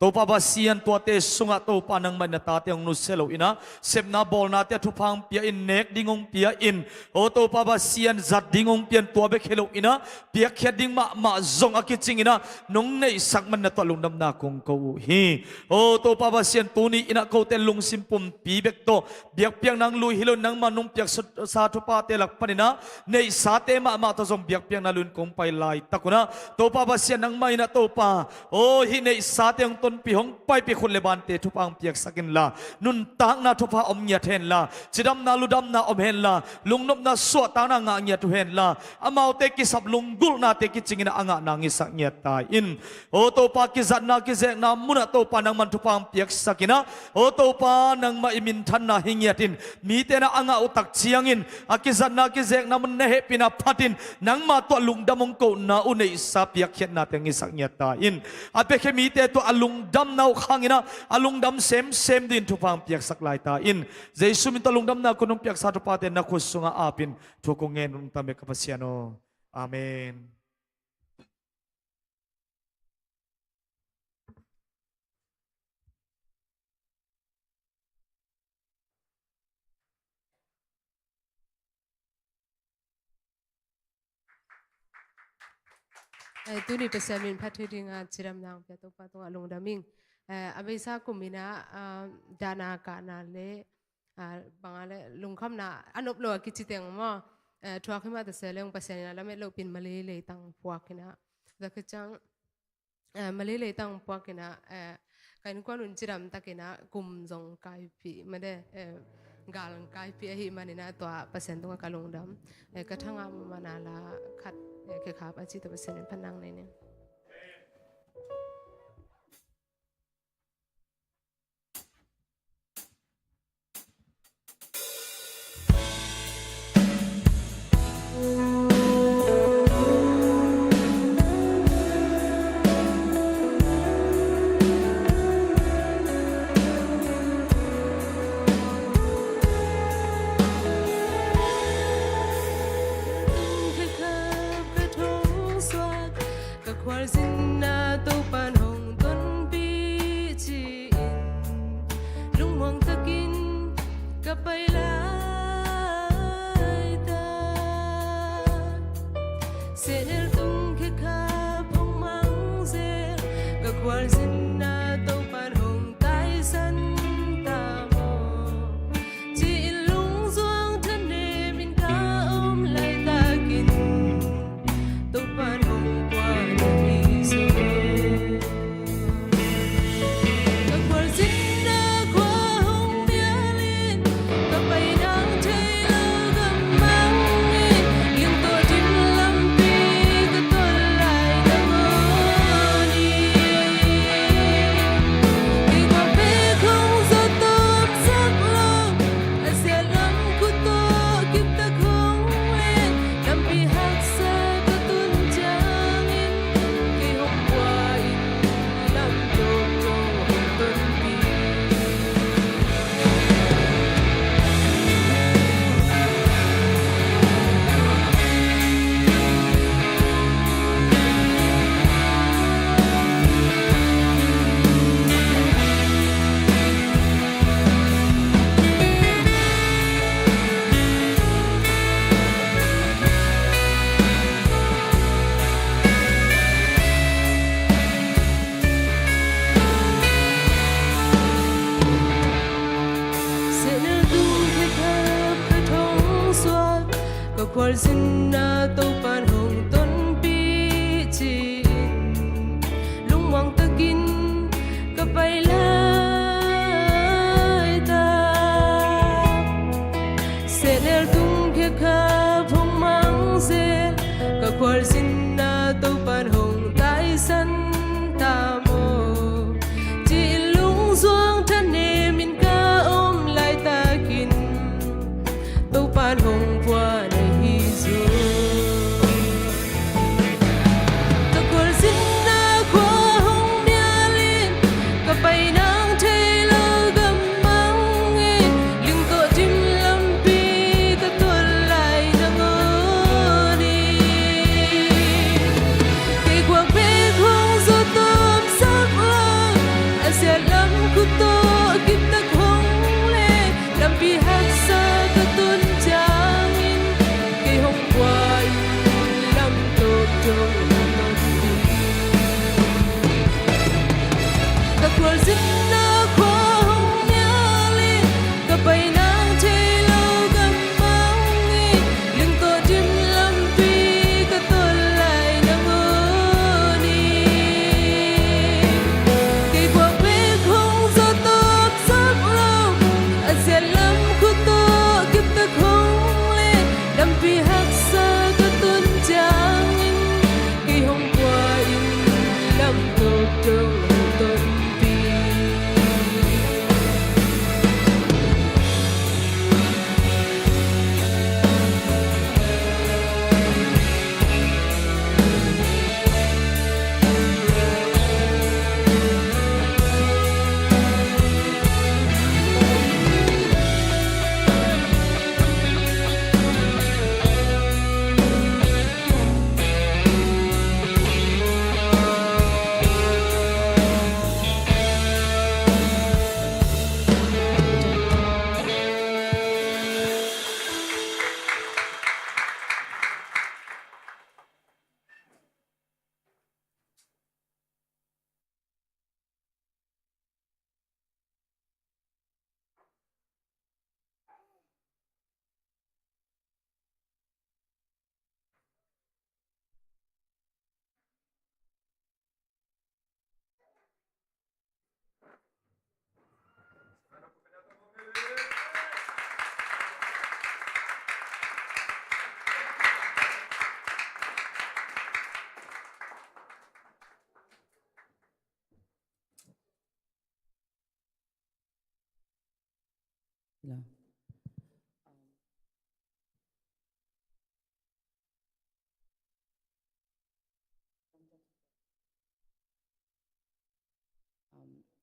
ตัวปาบาเซียนตัวเตสุงะตัวปานังมันตาเตียงนุเซโลอินะเซบนาบอลนาเตทุพังเปียอินเนกดิงงเปียอินโอตัวปาบาเซียนจัดดิงงเปียนตัวเบเคโลอินะเปียเขียดิงมาจงอากิจิงอินะนุ่งในสักมันตัวลุงดำนาคงกูฮีโอตัวปาบาเซียนตัวนี้อินะเขาเตลุงซิมปุ่มปีเบกโตเบียกเปียงนางลุยฮิโลนังมานุ่งเปียกสาธุปาเตลักปนินะในสาเตมาตัวจงเบียกเปียงนาลุนคงไปลายตะกุนะตัวปาบาเซียนนังไม่นะตัวปาโอ้ฮิในสาเตงต้นปีหงไปปีคนเลบานเตทุพังเปียกสักินลานุนตางนาทุพาอมเงียเทนลาจิดำนาลุดำนาอมเฮนลาลุงนบนาสวดตางนางเงียทุเฮนลาอามาเตกิสับลุงกุลนาเตกิจิงนะอ่างนางอิสักเงียตายอินโอตัวปากิจัดนากิเจนามุนะตัวปานังมันทุพังเปียกสักินะโอตัวปานังมาอิมินทันนาหิงเงียตินมีเตนะอ่างอุตักเชียงอินอากิจัดนากิเจนามันเนเหปินาพัดินนังมาตัวลุงดำมงโกนาอุเนอิสาเปียกเขียนนาเตงิสักเงียตายอินอาเปเคมีเตตัวอลุงดำนาขังอินะอลุงดำเซมดินทุพังเปียกสักลายตาอินเจสุมิตลุงดำนาคนนุ่มเปียกสาธุปาเตนักขุดสุงอาปินทุกงเงินนุ่มตามเบกปัสยาโนอาเมนตุนีเป็นเซมินพัฒนิงาจิรำนางเปียตุปะตงอลงดามิงอเบซากุมินะดานากานาเลบางอะไรลุงคำนาอันอบโลกิจิเตงมาทัวร์ขึ้นมาแต่เสลงปัสยาแล้วไม่เราเป็นมาเลยตั้งพวกนะแล้วก็จังมาเลยตั้งพวกนะการกวนอุนจิรำตะกินะกุมจงกายปีไม่ได้กาลกายปีหิมันนี่นะตัวปัสยาตงกาลงดำกระทั่งมานาลาขัดแค่ขาปัจจิตปัสยาพนังในนี้ Sinna tau pan hong ton pi chin lung wang takin ka pai lai ta senel tung khe kha phong mang se ka kwal sinna tau pan hong tai san ta mo chi lung zuang than ne min ka om lai ta kin tau pan hong kwa Quang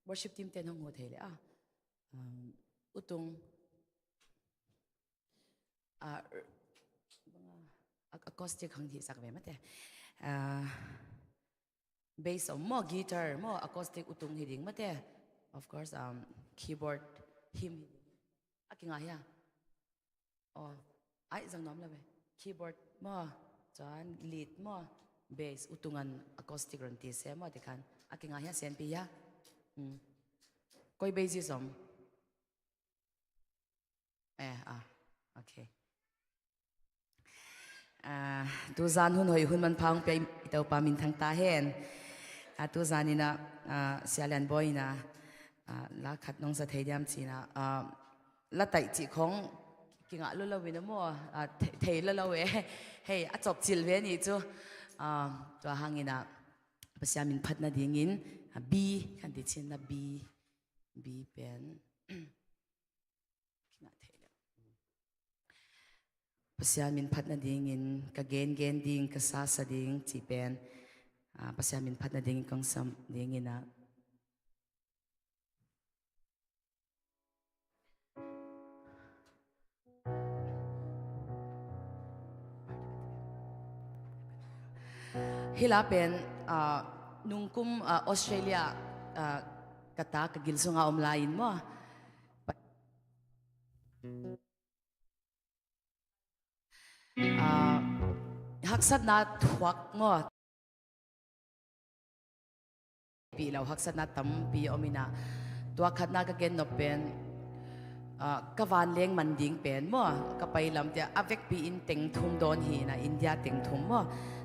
worship team ten hong ho thei le utung acoustic hang thi sak ve mate bass mo guitar mo acoustic utung hi ding mate of course keyboard him akinga ya ai jang nom la ve keyboard mo chan lead mo bass utungan acoustic ron ti se mo te khan akinga ya sen pi ya koi bass som okay tu zan hun hoi hun man phang pe itau pa min thang ta hen tu zanina sialan boy na la khat nong sa theidiam china la tai chi khong kinga lo lo win mo thei lo lo we hey a chop chil ve ni chu to hangina pasya min phat na dingin b kan ti chin na b pen pasya min phat na dingin ka gen ding ka sa ding chi pen pasya min phat na ding kong sam dingina hila pen nungkum Australia kata kagil sunga lain mo haksat na thuak ngo pi lo haksat na tam pi omina tua khat na ka gen no pen ka van leng man ding pen mo ka pai lam tia avek pi in teng thum don hi na India teng thum mo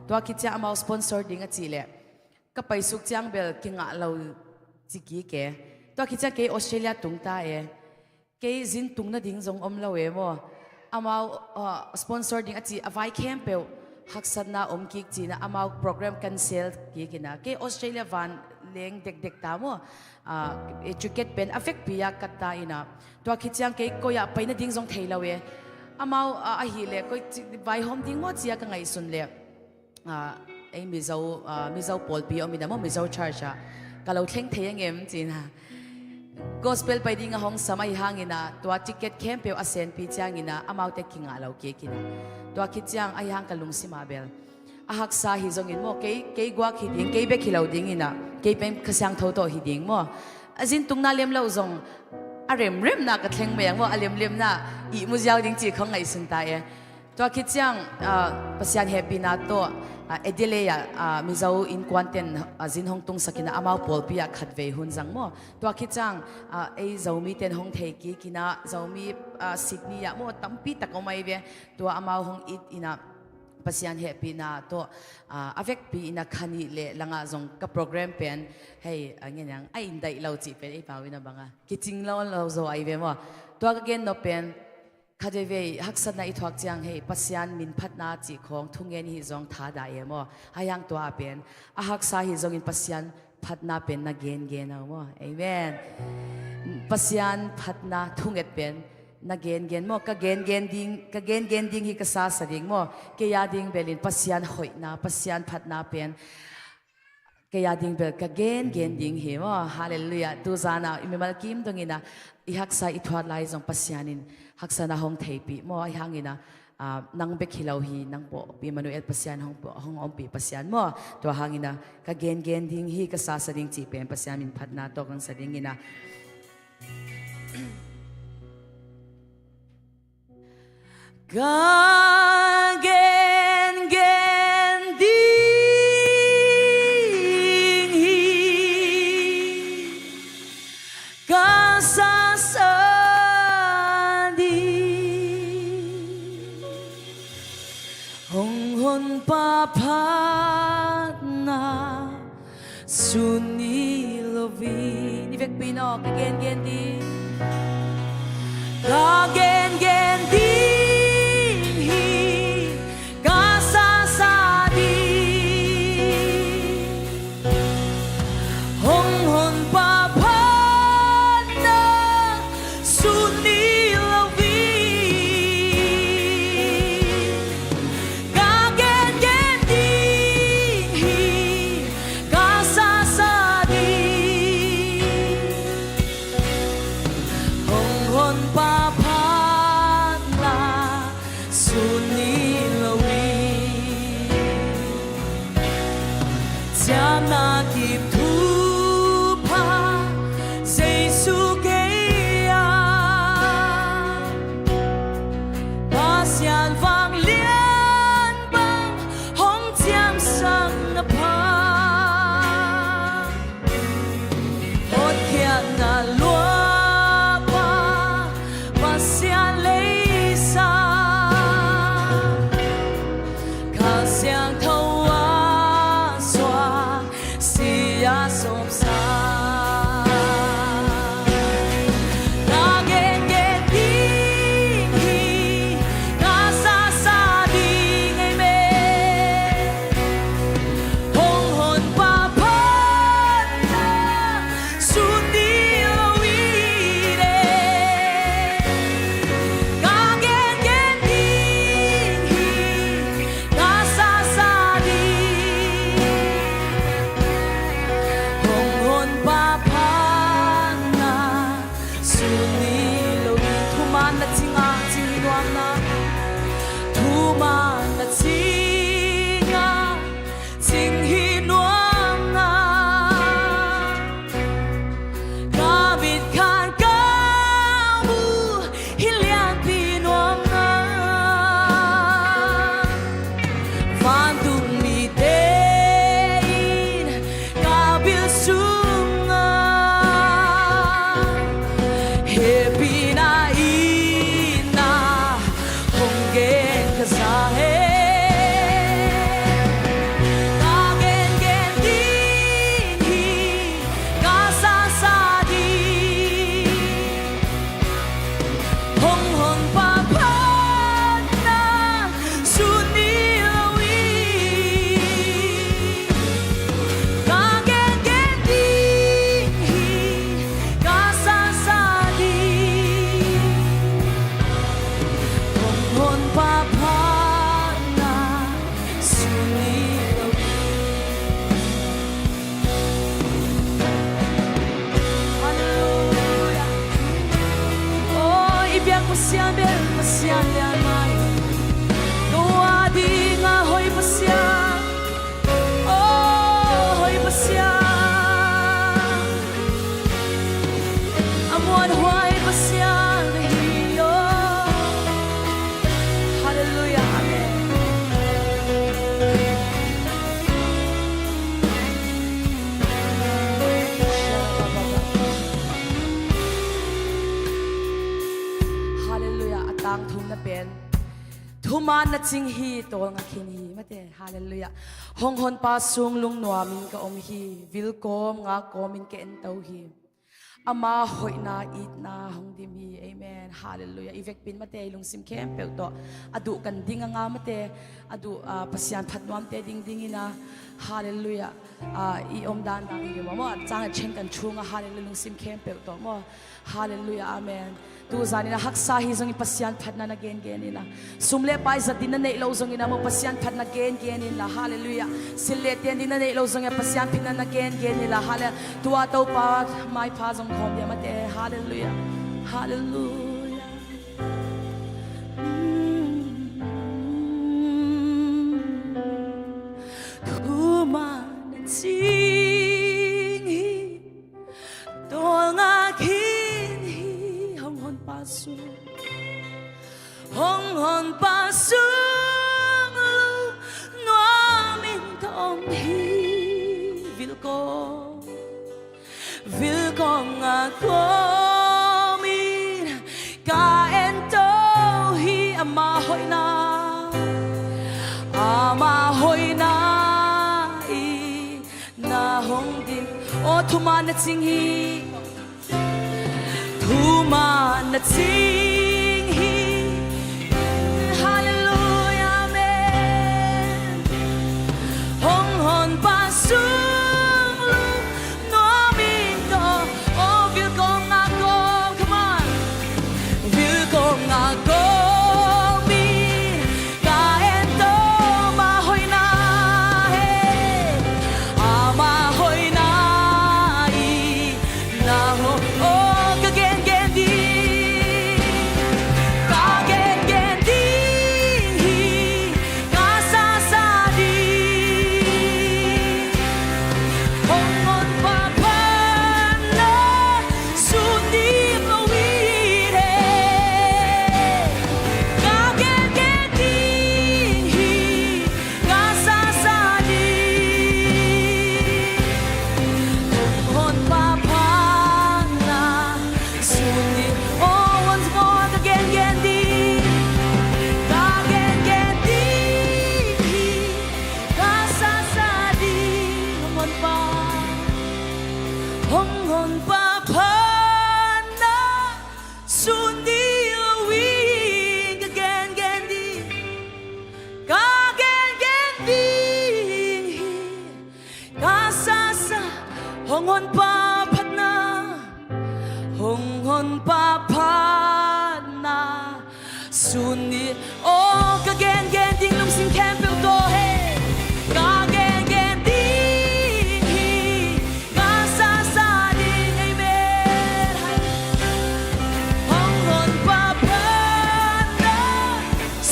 tua ki cha mau sponsor ding a chi le ka pai suk chang bel kinga lo chi ki ke tua ki cha ke Australia tung ta ke zin tung na ding zong om lo mo amau sponsor ding a chi avai camp pe haksat na ki chi na amau program cancel ki kina ke Australia van leng dek ta mo educate pen affect pia kata ina to khichang ke ko ya paina ding jong thei lawe amau a hi le ko vai home ding mo chia ka ngai sun le ai mi zau pol pi omina mo mi zau charge ka lo thleng thei ngem china gospel pai ding hong samai hangina to ticket camp pe asen pi changina amau te kinga lo ke kina to khichang ai hang ka lung sima bel ahak sa hi zong in mo ke gwa khi ding ke be khilau ding ina ke pem khasang tho to hi ding mo azin tungna lem lo zong arem na ka thleng me mo alem na I mu jiao ding chi khong ngai sun ta to khichang pasian happy na to Edelea mizau in kwanten azin hong tung sakina amau pol pia khat ve hun jang mo to khichang ei zomi ten hong thei ki kina zomi Sydney ya mo tampi takomai ve to amau hong it ina pasian happy na to avek pi ina khani le langa zong ka program pen hey angenang ai indai lo chi pen ei pawina banga kiching lo zo ai ve mo to again no pen khadeve haksat na ithwak chiang hei pasian min phat na chi khong thungen hi zong tha da mo hayang to a pen a haksa hi zong in pasian phat na pen na gen na mo amen pasian phat na thunget pen na gen mo ka gen ding hi ka sa ding mo ke ya ding belin pasian hoi na pasian phat na pen ke ya ding bel ka gen ding hi mo hallelujah tu zana imimal kim dongina I haksa ithwat lai zong pasianin haksa na hong theipi mo ai hangina nang be khilau hi nang po pi manuel pasian hong om pi pasian mo to hangina ka gen ding hi ka sa ding chi pen pasian min phat na to kang sa ding ina ka gen ding hi ka sa hon pa phat na suni lovi ni vek pino ka gen di ka gen di hi ka sa di hon pa phat na suni lovi xian lấy xa cả xiang thâu á xoa xì á sộp xa Thuman na ching hi to nga khin hi mate hallelujah hong hon pa sung lung noa min ka om hi vil kom nga komin ke en tau hi ama hoina it na hong dim hi amen hallelujah ivek pin mate lung sim kem pe to adu kan ding nga mate adu pasian phat nuam te ding ding ina hallelujah I om dan dang hi mo chang chen kan chunga hallelujah lung sim kem pe to mo hallelujah amen tu zani na haksa hi zong pasian phat na gen gen ina sumle pai za din na nei lo zong ina mo pasian phat na gen gen ina hallelujah sille ten din na nei lo zong ya pasian phin na gen gen ina hallelujah tua to pa mai pa zong khom ya mate hallelujah hallelujah tu man ching hi to nga pasu hong hon pasu noa min tom hi vil ko nga ko min ka en to hi ama hoi na I na hong din o thuman na ching hi Thuman na ching hi hallelujah amen hong hon pa sung lu no min to oh vil ko nga ko come on vil ko nga ko mi ka en to ma hoi na hey ma hoi na I na ho sunni o ka gen gen ding lung sin kem pel to he ka gen gen ding hi ka sa sa ding ai me hong hon pa pa na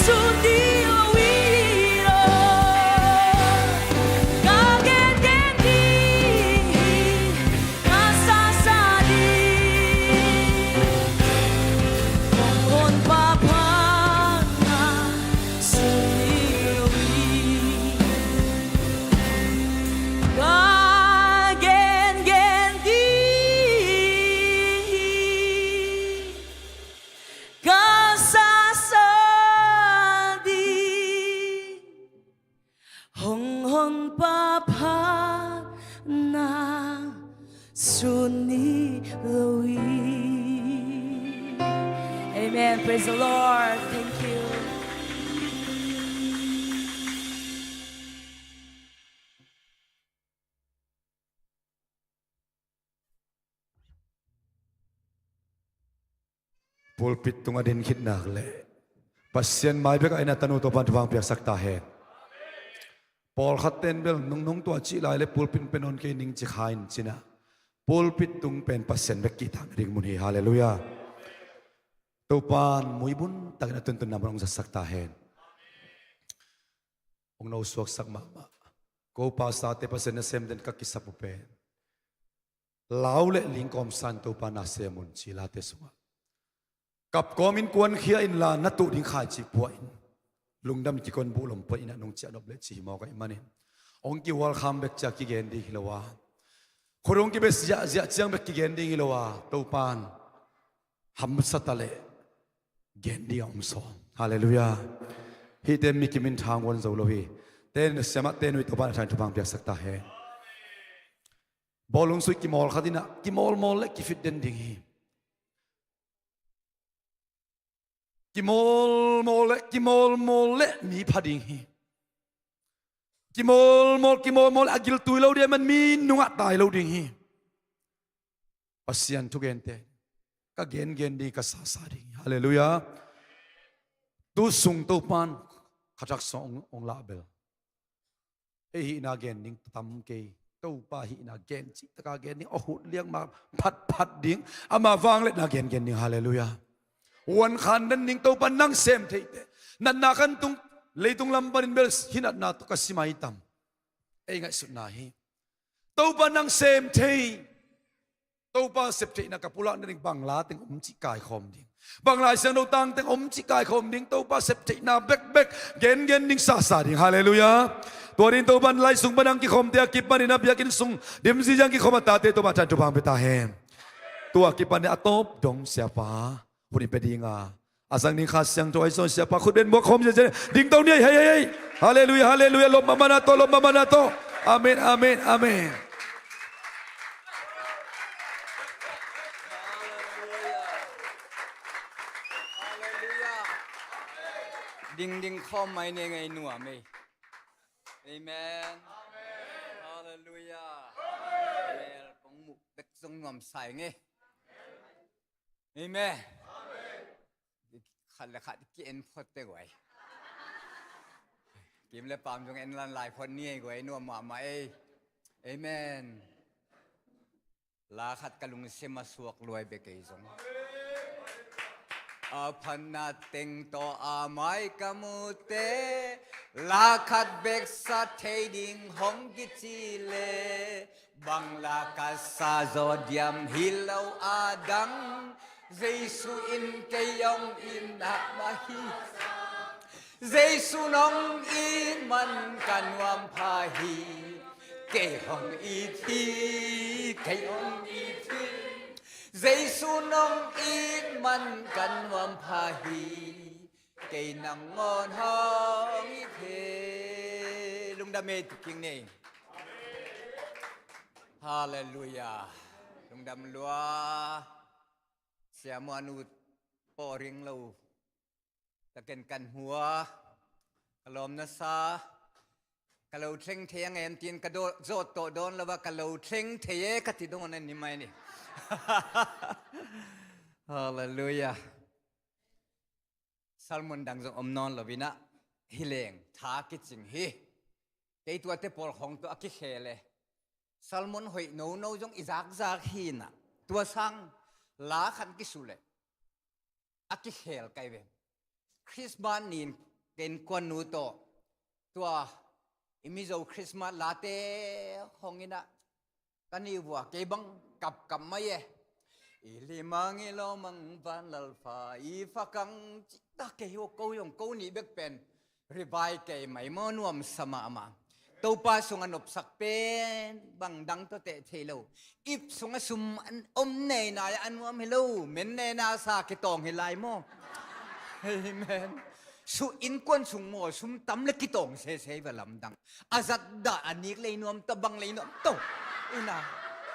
sunni o wi ro ka gen gen ding hi ka sa sa ding hon pa pa na sunni o wi ka gen gen ding ka sa sa ding hong hong pa pa na sunni wi. Amen. Praise the Lord. Thank you. pulpit tunga din khit nak le pasien mai bek aina tanu to pan thwang piak sakta he Paul khaten bel nung nung to chi lai le pulpit penon ke ning chi khain china pulpit tung pen pasien bek ki thang ring mun hi hallelujah to pan muibun tak na tun tun nam rong sakta he ong no suak sak ma ko pa sa te pasien na sem den ka kisapu pe laule lingkom san to pa na semun chi la te sungaกับกอมินกวนเขียอินลานัตุดิงขายจีปวยลุงดำจีคนบุลมปวยนะนงเจนอบเลจีมอกันมันเององค์กิวอลคัมเบกจากกิเกนดีฮิลวาคนองค์กิเบสยาเจียงเบกกิเกนดีฮิลวาตูปานฮัมสัตเลเกนดีองสองฮาเลลูยาฮีเต็มมีกิมินทางวันโซโลฮีเต้นเสมัตเต้นวิตบานทางทุบังเปียกสักตาเฮบอลลงสุยกิมอลขัดินะกิมอลมอลเล็กกิฟิดเดนดิงฮีกิโมลเละมีพัดิงฮีกิโมลอากิลตุยเราเดียมันมีนุงตายเราดิงฮีปัสยันทุกเกนเตก็เกนดีก็สาสาดิงฮาเลลูยาตูสุงตูปานขจักสองลาเบลเอฮีนาเกนดิงตั้มเกย์ตูปาฮีนาเกนจิตกาเกนดิงโอ้โหเลี้ยงมาพัดดิงอามาฟังเล็นาเกนดิงฮาเลลูยาวันขันนั้นนิ่งตัวปันนั่งเซมเทย์นั่นนากันตุงเลยตุงลำบันเบลส์หินัดนาตุกสิมาอิตัมเองไงสุดนาฮีตัวปันนั่งเซมเทย์ตัวปันเซมเทย์นักกับปุระนั่งบังลาตึงจิกายคอมดิ่งบังลาเสียงเราตังตึงจิกายคอมดิ่งตัวปันเซมเทย์นาเบกเกนดิ่งซาดิ่งฮาเลลูยาตัวนี้ตัวปันไล่สุงบันนั่งกิคอมเตียกิปันนี่นับยากินสุงดิมซีจังกิคอมตาเตตัวปันจันทุบังเปตาเฮมตัวกิปันนี่อัตบดงเสียป้าผู้นี้เป็นดีงาอาสังนี้ข้าเสียงตัวไอ้ส่วนเสียปากคุณเป็นบวกคมเจดิ่งตรงนี้เฮ้ยฮาเลลูยาลมมานาโตอาเมนDing kom mai ne ngai nuwa me. Amen. Hallelujah. Amen. Pong muk bek song ngom sai nge. Amen. Khat la khat ki en phot te goi. Kim le pam jong en lan lai phon nie goi nuwa ma mai. Amen. La khat kalung sema suak luai be ke jong. Apana ting to amai kamute lakhat bek sa thading hong gichile bangla ka sa zodiam hilau adang Jesu in kayong in mahi Jesu nong in man kanwam pahi kayong iti Jesu nong in man kanwam pahi kay nang ngon hong ite lung dame tiking ne Hallelujah lung dam lua siya mo anu poring lo taken kan hua kalom na sa kalau tring theyang em tin ka do zot to don lawa kalau tring theye ka ti don ni mai ni Hallelujah ซัลมอนดังจงอมนอนลวินะฮิเลงท้ากิจิงฮีเกตัวเตปอลของตัวกิเคเลซัลมอนหอยโนโนจงอิซักซักฮีนะตัวสังลาขันกิสุเลอากิเคลไกเวคริสต์มาสนินเป็นกวนนูโตตัวอิมิโซคริสต์มาสลาเตของอินะกันนี่วัวเกบังกับไม่เยอิลิมังอิโลมังวันลัลฟาอีฟักังจิตาเกยโอโกยงโกนี่เบกเป็นรีบายเกยไม่มอนวมสมามาตัวป้าสงอนบสักเป็นบังดังตัวเตะเทโลอิบสงสุมอันอมเนนายอันวมเฮโลเมนเนนาซาเกตองเฮลายโมเฮเมนสุอินกวนสุงโมสุมตำเล็กกิตองเซเซเวลำดังอาจัดดาอันนี้เลยนวมตะบังเลยนวมโตอินา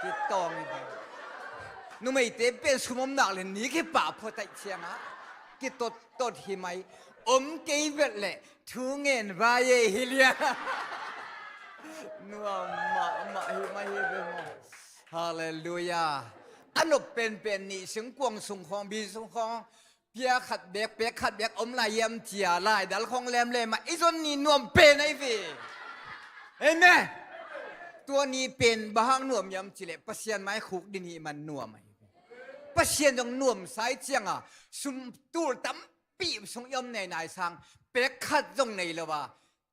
กิตองนี่นุ่มไอเตเป็นสุมมนักเลยนี่แค่ป่าพอใจเชียงอ่ะกิตตดหิมัยอมเกยเวลเล่ทุงเงินวายเฮเลียนัวมาฮิมาฮิเบมฮาเลลูยาอันนบเป็นนี่สิงกวงสุงของบีสุงของเปียขัดเบกเปียขัดเบกอมลายยำเจียลายดัลของแหลมเลยมาไอ้ส่วนนี้นวมเป็นไอ้พี่เห็นไหมตัวนี้เป็นบางนวมยำจิเลปัสยันไม้ขุกดินหีมันนวมไอ้ปัสยันต้องนวมสายเจียงอ่ะสุมตูตั้มปีบสงยำในนายสังเปียขัดตรงไหนละวะ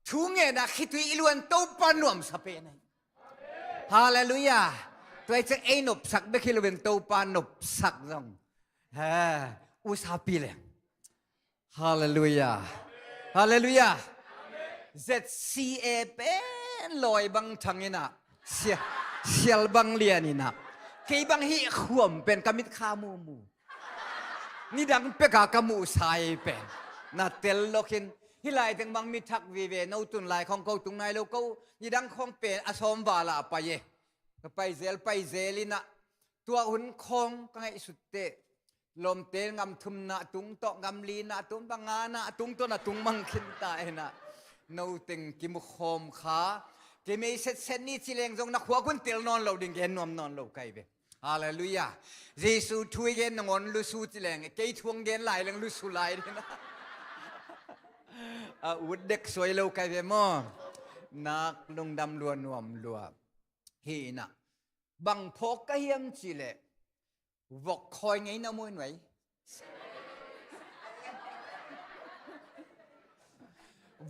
ทุงเงินนะคิดว่าอีล้วนโตปานวมสเปนฮาเลลูยาตัวไอ้เจ้าไอ้หนบสักเบคิโลเวนโตปานบสักตรงฮะอุสาปีเลยฮาเลลูยาฮาเลลูยา ZCA เป็นลอยบังทางนี้นะเสียลบังเลียนี่นะเกยบังฮีขวมเป็นกามิดขามูนี่ดังเปกากามูสายเป็นนาเตลโลกินฮิไลถึงบางมิทักวีเวนเอาตุนลายของเขาตุงนายโลกูยี่ดังของเป็นอสมวาลาไปเยไปเซลินะตัวหุ่นคงก็ให้สุดเตลมเตงำทุมนะตุงโตงำลีนะตุงบังงานะตุงตัวนะตุงมังคินตาเอนะนูติงกิมุคมขาเกมีเซนนี่จิเลงจงนักหัวคุณเตลนอนเราดิ่งเกนนวมนอนเราไกลเบฮาเลลูยาเยซูช่วยเกนงอนลุสูจิเลงเกยทวงเกนไหลเรื่องลุสูไหลเลยนะอุดเด็กสวยเราไกลเบมอนักลงดำลัวนวมลัวฮีนะบังพกก็เฮียมจิเลวกคอยไงนะมวยหน่วย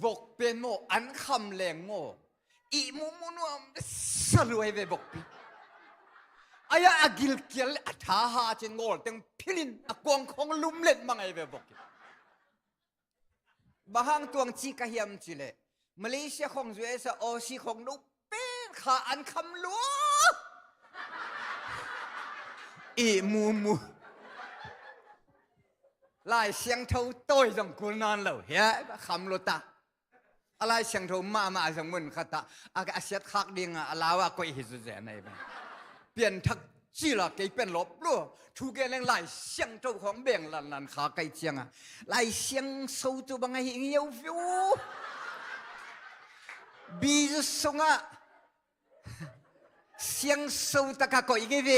วกเป็นโมอันคำแรงโมอีมุมนวมสลวยเวบกปีอายะอากิลเกียลอัฐาหาเจงอลเต็งพิลินอากวงของลุมเล็ดมังไอเวบกบางตัวจีกะเฮียมจิเลมาเลเซียของยูเอสโอซีของนุเป็นขาอันคำลัวอีมูลายเสียงเท่าต้อยจังกุนานเหล่าเฮียคำลัวตาอะไรเสียงเท่ามาจังมุนขตาอากาศเสียดคักดิ่งอะลาวะก็อิสุเจนไอเบเปลี่ยนทักจีละเกยเป็นลบลัวทุกอย่างลายเสียงเท่าของเบ่งลันขาไกลเจียงอะลายเสียงสู้ตัวบางไงเหี้ยวฟิวบีจุสงะเสียงสู้ตะกะก็อีกเว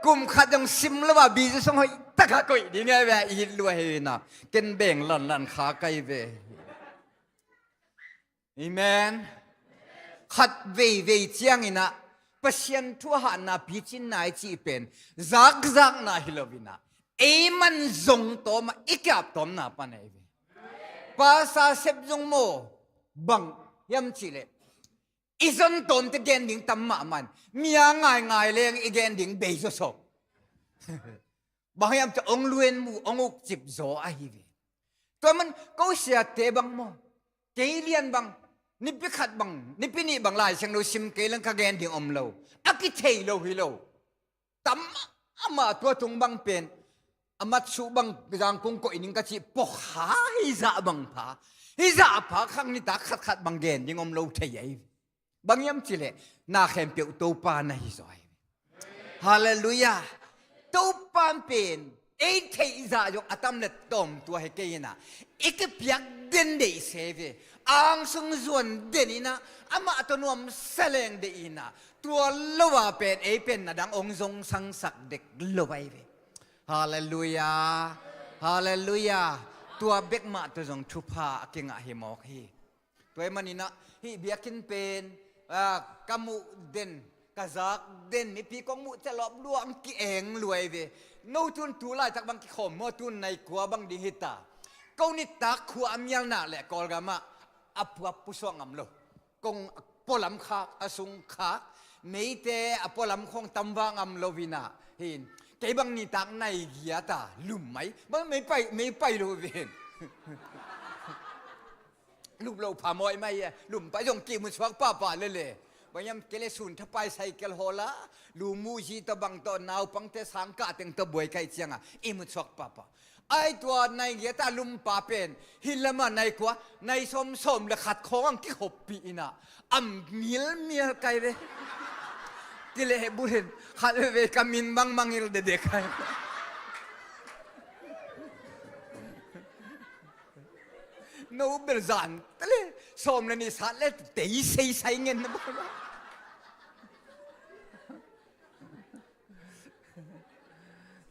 กุมขัดยังซิมแล้วว่าบีจุสงะตะกะก็อีกดีไงเวอีรวยนะเกินเบ่งลันขาไกลเวอาเมนขัดเวเจียงอินะเปเชียนทั่วหานาพิจินนายจีเป็นจักนาฮิโลวินะเอมันจงโตมาอีกแบบตอมนาปานเอเวภาษาเซบจงโมบังยำจิเลอีจนตนตะเกนดิ่งตัมมามันมีง่ายเลยอีเกนดิ่งเบยโซบางยำจะองลวนมูองอุกจิบโซอาฮิเวตัวมันก็เสียเตบังโมเกลียนบังนิพิขัดบังนิพินีบังลายเชียงเราซิมเกลังกะเกนดิ่งอมเราอากิเทโลฮิโลตัมอามาตัวตรงบังเป็นอามาชูบังจางกงก็อินิงกะจิปกหาฮิซาบังผาฮิซาผาข้างนี้ตาขัดบังเกนดิ่งอมเราเทียบางยามจิเลนาเข้มเปียวตัวปานนะฮิซอยฮาเลลูยาตัวปานเป็นเอเทอิซายกอัตมเล็ดตอมตัวให้เกยนะอีกเปียกเด่นเดเซเวอังสงส่วนเด่นนะอามาตัวนวมเสลงเดนะตัวลวาเป็นเอเป็นนะดังองค์ทรงสังสักเด็กลวายเว ฮาเลลูยาฮาเลลูยาตัวเบกมาตัวจงทุพาเก่งอะเฮมอกฮีตัวมันนี่นะฮีเบียกินเป็นกามุเด่นกะซักเด่นมีพี่กองมุจะลอบลวงกี่เองรวยเวนูทุนทุลายจากบางกี่ขมมอทุนในกัวบางดิฮิตากงนิตักขวามยังน่ะแหละกอลกามะอับวับปุสวงอัมโลกงปอลำคักอสุงคักไม่แต่อปอลำคงตำวางอัมโลวินาเห็นแกบางนิตักในเกียตาลุ่มไหมมันไม่ไปโลเวนลูกเราพามอยไม่หลุมไปจงกีมุสวักป้าเลยบางยามเกลสุนทไปใส่เกลโฮละลูมูจีตะบังตอนนาวปังเตสังกาเต็งตะบวยไก่เจียงอิมุสวักป้าไอตัวในเกียตาลุมป้าเป็นฮิลมาในกัวในสมและขัดของที่ขบปีน่ะมีลไก่เวกิเลบุเรนขัดเวกามินบังมังอิลเด็กไก่นูเบลซันตะเลสมเลนิสัตเลเตยใส่เงินนะบ้า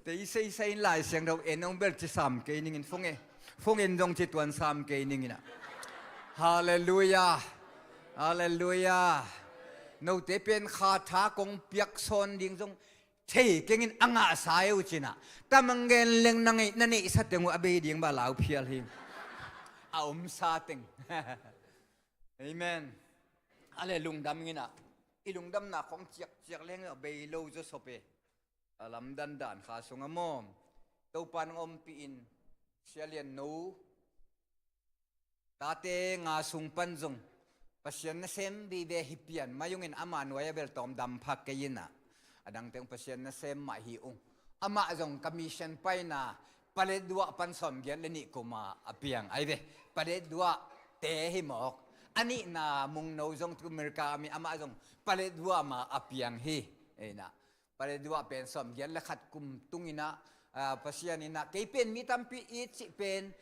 เตยใส่หลายเสียงเราเอ็นองเบลจะสามเกนิงินฟงเอ็นจงจิตวันสามเกนิงินะฮาเลลูยาฮาเลลูยานูเตเป็นคาถากงเปียกซอนดิ่งจงเทเก่งอังอาสายอุจินะแต่มังเงินเลี้ยงนั่นสัตว์เดงว่าอเบดิ่งบ่าลาวเพียลหิมอาซาติงเอเมนอะไรลุงดำงี้นะอีลุงดำน่ะของเจียกเลี้ยงเบยโลจะสเปลำดันขาสงมอมตัวปันอมปีนเสียเลียนนูตาเตงาสุงปันจงปัศยนเซมบีเบฮิเปียนมายุงินอามาหน่วยเบลตอมดำพักกินน่ะดังเต็งปัศยนเซมมาฮิองอามาจงคอมมิชชั่นไปน่ะPaledua pansom gian leni kuma apiang aive paledua te himok ani na mung no jong tu merka mi ama jong paledua ma apiang hi ena paledua pensom gian la khat kum tungina pasianina ke pen mi tampi ichi pen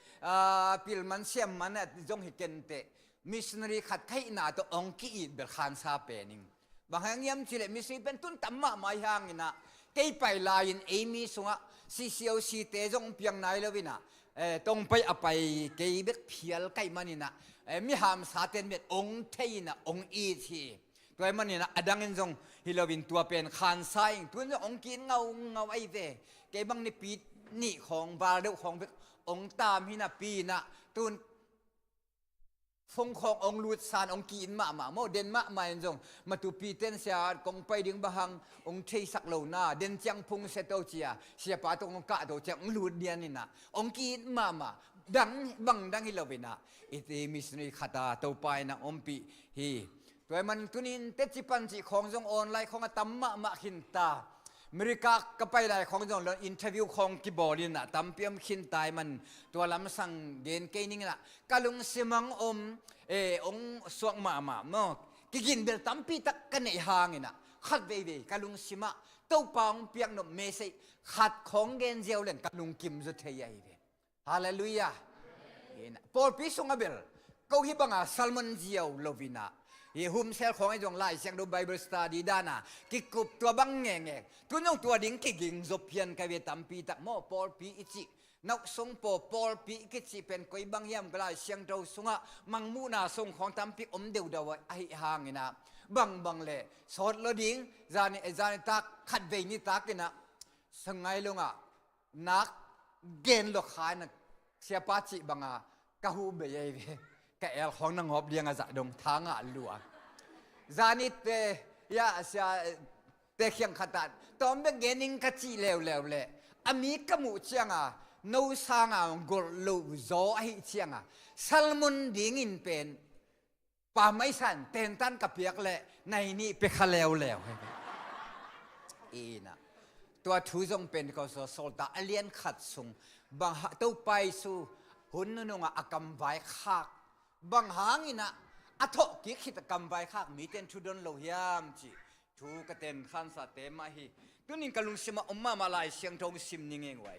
pilman siam mana jong hikente missionary khat khai na to ongki it bel khan sa pening bahang yam chile missionary pen tun tamma mai hangina ke pai lain amy sunga CCOC เตจงเพียงไหนแล้ววินะตรงไปอภัยเกยเบ็ดเพียลไก่มันนี่นะมีหามสาเตนเบ็ดองเทีนะองอีทีตัวมันนี่นะอดังเงินจงฮิลวินตัวเป็นคานไซตัวนี้องกินเงาไอเวเกยบังนี่ปีนี่ของบาเดของเบ็ดองตามฮินะปีนะตุนฟงขององลูดซานองกีนมาโมเดนมาจงมาตุปีเตนเสียกงไปดึงบะฮังองเทสักเหล่านาเดนจังพุงเซโตเจียเสียปาตงกะโตเจียองลูดเดียนี่นะองกีนมาดังบังดังฮิลวินะอิติมิสนีขตาโตไปนะอมปีฮีตัวมันตุนินเตจิปันจิของจงออนไลน์ของตัมมาขินตาอเมริกาก็ไปได้ของจงเราอินเทอร์วิวของกิบอลินนะตั้มเปียมขินตายมันตัวลำสั่งเกณฑ์เกนิ่งละกาลุงสิมังองสวงมาเมื่อกินเบลตั้มปีตักกันในหางนะขัดเวกาลุงสิมาเต้าปองเปียงนมเมสขัดของเกณฑ์เจียวเล่นกาลุงกิมจุดเทียเวฮาเลลูยาพอปีสงเบลเขาฮิบังอาซัลมอนเจียวโลวินาเฮุมเซลของไอ้จงไล่เสียงดูไบเบิลสตาดีด้านะกิกุบตัวบังเงงตัวน้องตัวดิ้งกิกิงจบเพียนกับเวตัมปีตักโมปอลปีอิจินักสงปอลปีกิจิเป็นกอยบังยามกลายเสียงเราสงะมังมูนาสงของตัมปีอมเดียวดาวไอ้หางนะบังเล่สดละดิ้งจานี่ตักขัดเวนี่ตักนะสังไงลงอ่ะนักเกณฑ์ลูกค้านะเสียป้าจิบังอ่ะกะฮูเบยเวแกเอลของนางหอบเลี้ยงอาจจะดงทางอ่ะลัวจานิเตยาเสียเตเขียงขัดตอนเบงเกนิงกัจีเลวเลยอามีกมูเชียงอ่ะนูสางอ่ะกอลลูโซไอเชียงอ่ะซัลมุนดิ้งอินเป็นป่าไม้สันเต็นตันกับเปียกเลยในนี่ไปขะเลวอีน่ะตัวทูจงเป็นก็โซลตาเลียนขัดส่งบางตัวไปสู่หุ่นนุ่งอ่ะกำไว้ขากบางหางอินะอัฐกิขิตกรรมไว้ข้างมีเต็นชุดนโลหิมจีทูกเต็นขันสะเตมาฮีตัวนี้กลุงสิมามาลายเสียงทงซิมนิ่งเองไว้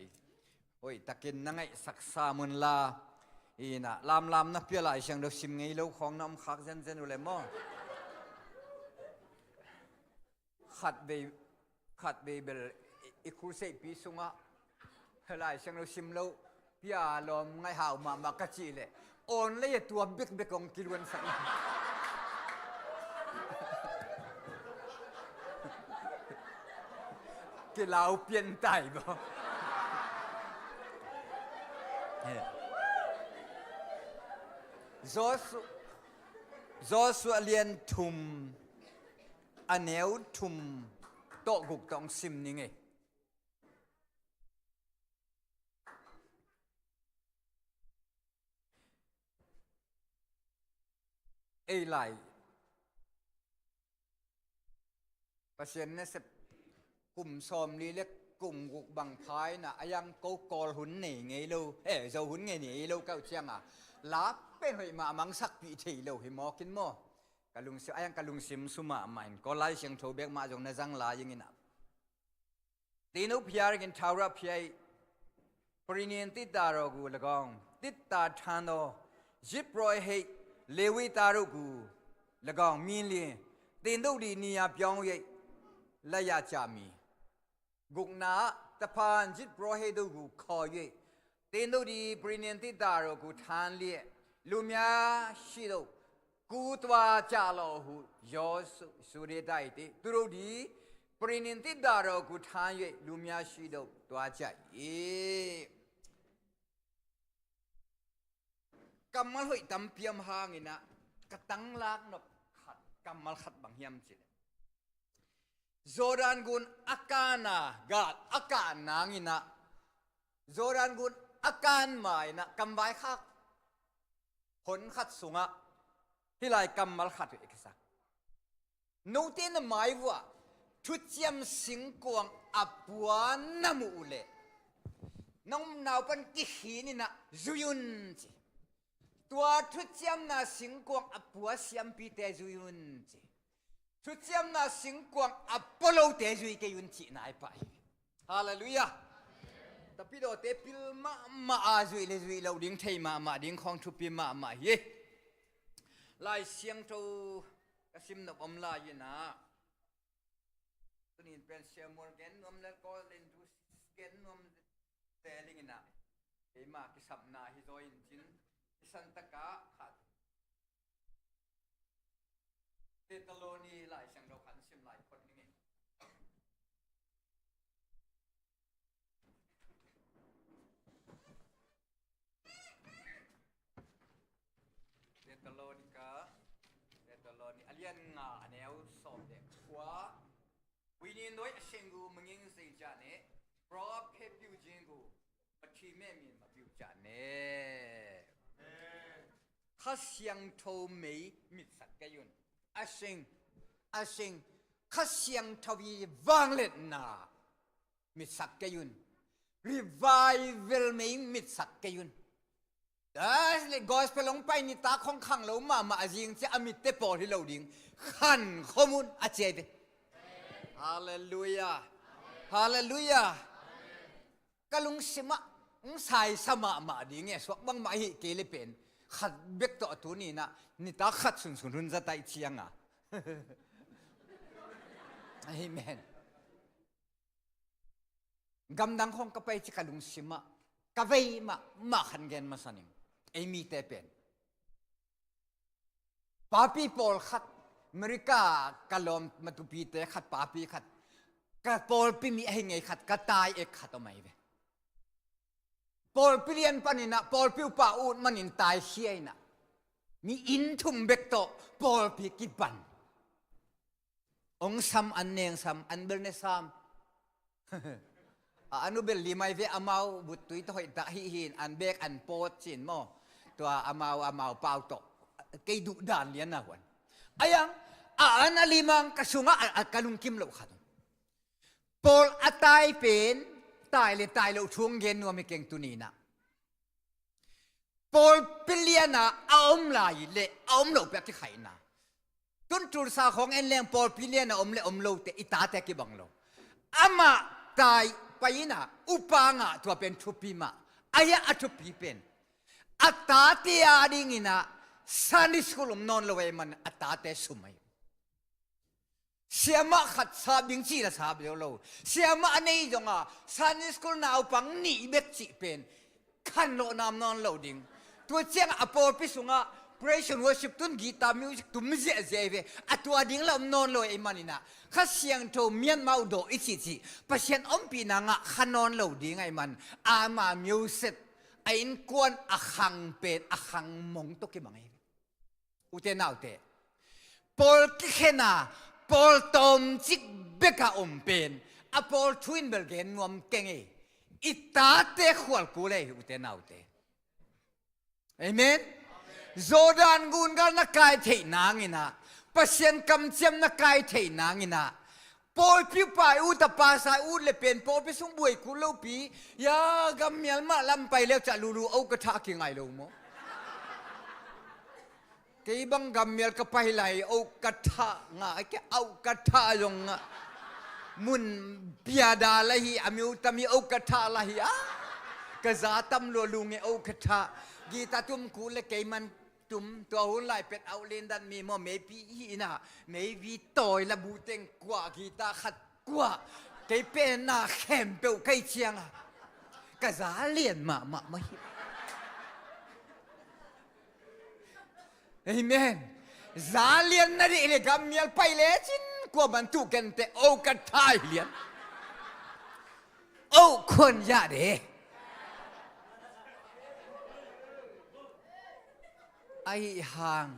โอ้ยตะกินนั่งไงสักษามุนลาอีน่ะลามนับเปียลายเสียงเราซิมไงเราของน้ำขักเซนอุเลมอขัดเบเบลอีคูเซปีสุงะ หลายเสียงเราซิมเราพี่อาลมไงหาวมามากระจีเลยโอนเลยตัวเบกเบกของกิลวนสังกิลาวเปลี่ยนไตบ่โซสุเลียนทุมอันเนวทุมโตกุกตองซิมนี่ไงไอ้ไหลประเสริฐเนี่ยกลุ่มซอมลีเล็กกลุ่มกุกบังพายน่ะยังกูกอลหุ่นหนีไงลูเจ้าหุ่นไงหนีลูเก้าเชียงอ่ะลับเป็นหอยมามังสักปีที่ลูหิมอกินมอกะลุงเสียยังกะลุงซิมสุมามันก็ไล่เสียงโทเบกมาจงในจังลายังไงนะตีนุพยาร์กินทาวราพยายปรินินติตาโรกูละกองติตาทานโนจิปรอยให้เลวิตาโรกูละกองมีเลียตีนุดีนียาเปียงยัยละยาจามีกุกนาตะพานจิตโปรเฮดูกูคอยเต็นดูดีปริญญาติดารกูทานเลียลุมยาชิโดกูตัวจาโลหูยอสุเรไดติตุรุดีปริญญาติดารกูทานเยลุมยาชิโดตัวใจกำมัลหอยตำเปียมหางินะกระตังลากนกขัดกำมัลขัดบางยามจิเลZoran gun akana gad akan nangina Zoran gun akan mai na kambai khak hon khat sunga hilai kammal khat eksa Notin mai wa thuchiam singkwang apuan namu ule Nong naw pan ki hini na zuyun chi Tua thuchiam na singkwang apua siam pi te zuyun chiทุกเจ้าน่าสิงกวางอัปโปโลเตจุยเกยุนจีนายไปฮาเลลูยาแต่พี่โดเตปิลมาอาจุยเลจุยเราดิ้งเทมาดิ้งของทุปีมาเย่ลายเสียงทูกระซิมนกอมลายนะตัวนี้เป็นเสียงมอร์แกนนมแล้วก็เล่นดูสแกนนมเตลิงนะเฮ้มาคิสับนาฮิโซอินจินสันตะกะขัดเตตโลนีหลายเสียงเราขันซิมหลายคนนี่เตตโลนิกาเตตโลนีอเลียนงาแนวสอบเด็กขวาวินินด้วยเสียงกูมึงยังสิจานเน่เพราะเพบยูจิงกูปฏิเมมินมาบิวจานเน่ข้าเสียงโทไม่มิดสักกยุนอาชิงข้าเสียงทวีวังเล็ดนามิดสักเกยุน revival ไม่มิดสักเกยุนแต่เลย gospel ลงไปนี่ตาของขังเรามาจริงจะอมิตเตปอที่เราดิ้งขันข้อมูลอาเจดฮาเลลูยาฮาเลลูยากะลุงสิมะสายสมาดิ้งเนี่ยสวกบังมาฮิเกลิเป็นขัดเบกตัวตัวนี้นะนี่ตาขัดสุนรุนจะไตเชียงอ่ะเอเมนกำดังของกระไปจิกลุงสิมะกะเวมาขันเกนมาสันิงเอมีเตเป็นปาปีปอลขัดอเมริกากะลอมมาตุปีเตขัดปาปีขัดกะปอลปีมีเฮงไงขัดกะตายเอกขัดเอาไหมเวปอลพิเลียนปันนี่นะปอลพิวป่าอูดมันนินตายเชียนะมีอินทุมเบกโตปอลพิกิปันองซัมอันเนงซัมอันเบลเนซัมอันนู้เบลลีไม่เวอามาบุตรตุยตัวตาหินอันเบกอันโปดจินโมตัวอามาเปล่าตกเกยดุดานเลียนนะวันอายังอันอลิมังกระสุงะกะลุงกิมโลขัดปอลอัตายเป็นตายเลยตายเราช่วงเย็นนัวไม่เก่งตัวนี้นะปอลพิเลียนะเอาลายเละเอาโลแบบที่ไข่นะตุนจุลสาของเอ็นแรงปอลพิเลียนะอมโลเตอิตาเตกิบังโลอามาตายไปนะอุปางะตัวเป็นทุปีมาอายะอัทุปีเป็นอัตตาเตียดิ้งินะสันนิสกุลมนอนโลเวมันอัตตาเตสุมัย เสียมาขัดสาบิงจีละสาบเดียวเราเสียมาอันนี้จงซันนิสกุลนาวปังนี่เบ็ดจีเป็นขันโลนามนอนเราดิ่งตัวเจ้าอปอลพิสุงPraise worship ตุนกีตาร์มิวสิกตุมเจเจเวอัตัวดิ่งเรานอนเราไอ้มันนี่นะข้าเสียงโทเมียนมาอุดอิจิจิปัจเจนอมปีนังขันนอนเราดิ่งไอ้มันอามามิวสิกไอ้อินกวนอัขังเป็นอัขังมงตุกิบังไอ้อุเทนเอาเตปอลกิเขนาปอลตอมจิกเบกาอมเป็นอปอลทวินเบลเกนงวมเก่งไอ้อิตาเตขวลกูเลยอุเทนเอาเตเอเมนโจดานกุนกันนักไก่เทนางอินะปัจเจนกำเจมนักไก่เทนางอินะปอลพิวไปอุตปาสายอุดเลเป็นปอลพิสุงบุยกุลปียากำเมียลมาลำไปแล้วจะลูเอากระทะกิงไงลูโมกีบังกำเมียลก็ไปไหลเอากระทะงะไอ้แกเอากระทะยงมุนเบียดาละฮีอามิวตามีเอากระทะละฮีกะซาตัมลัวลุงเอเอากระทะกีตาตุมกูเลเกมันตุมตัวหุ่นไหลเป็ดเอาเลนดันมีมอเมปีอีนะเมวีต่อยละบูเต็งกว่ากีตาขัดกว่าเกเป็นหน้าเข้มเปียวไกเชียงกะซาเลียนมาเอเมนซาเลียนนั่นเองกำเมียลไปเลยจินกว่าบรรทุกกันแต่โอกระทายเลียนโอ้คนยาเดไอห่าง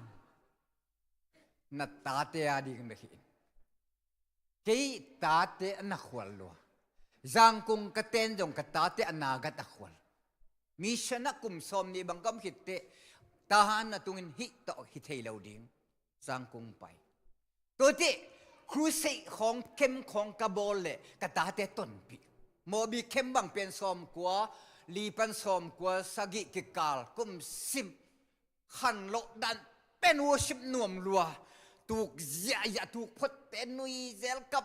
นัดตาเตอดีกันไปกี่ตาเตอนักขวัญลัวจังกุงกระเตนจงกระตาเตอนากัตขวัญมีชนะกุมสมนี่บังกำคิดเตทหารน่ะตุงินฮิตต่อฮิตให้เราดิ่งสังกุงไปตัวที่ครูสิของเข้มของกระโบลเลยกระตาเตต้นปีโมบีเข้มบังเป็นสมกว่าลีปันสมกว่าสกิกิกาลกุมซิมขันโลดันเป็นวชิบนวมลัวถูกยาถูกพดเป็นนุยเซลกับ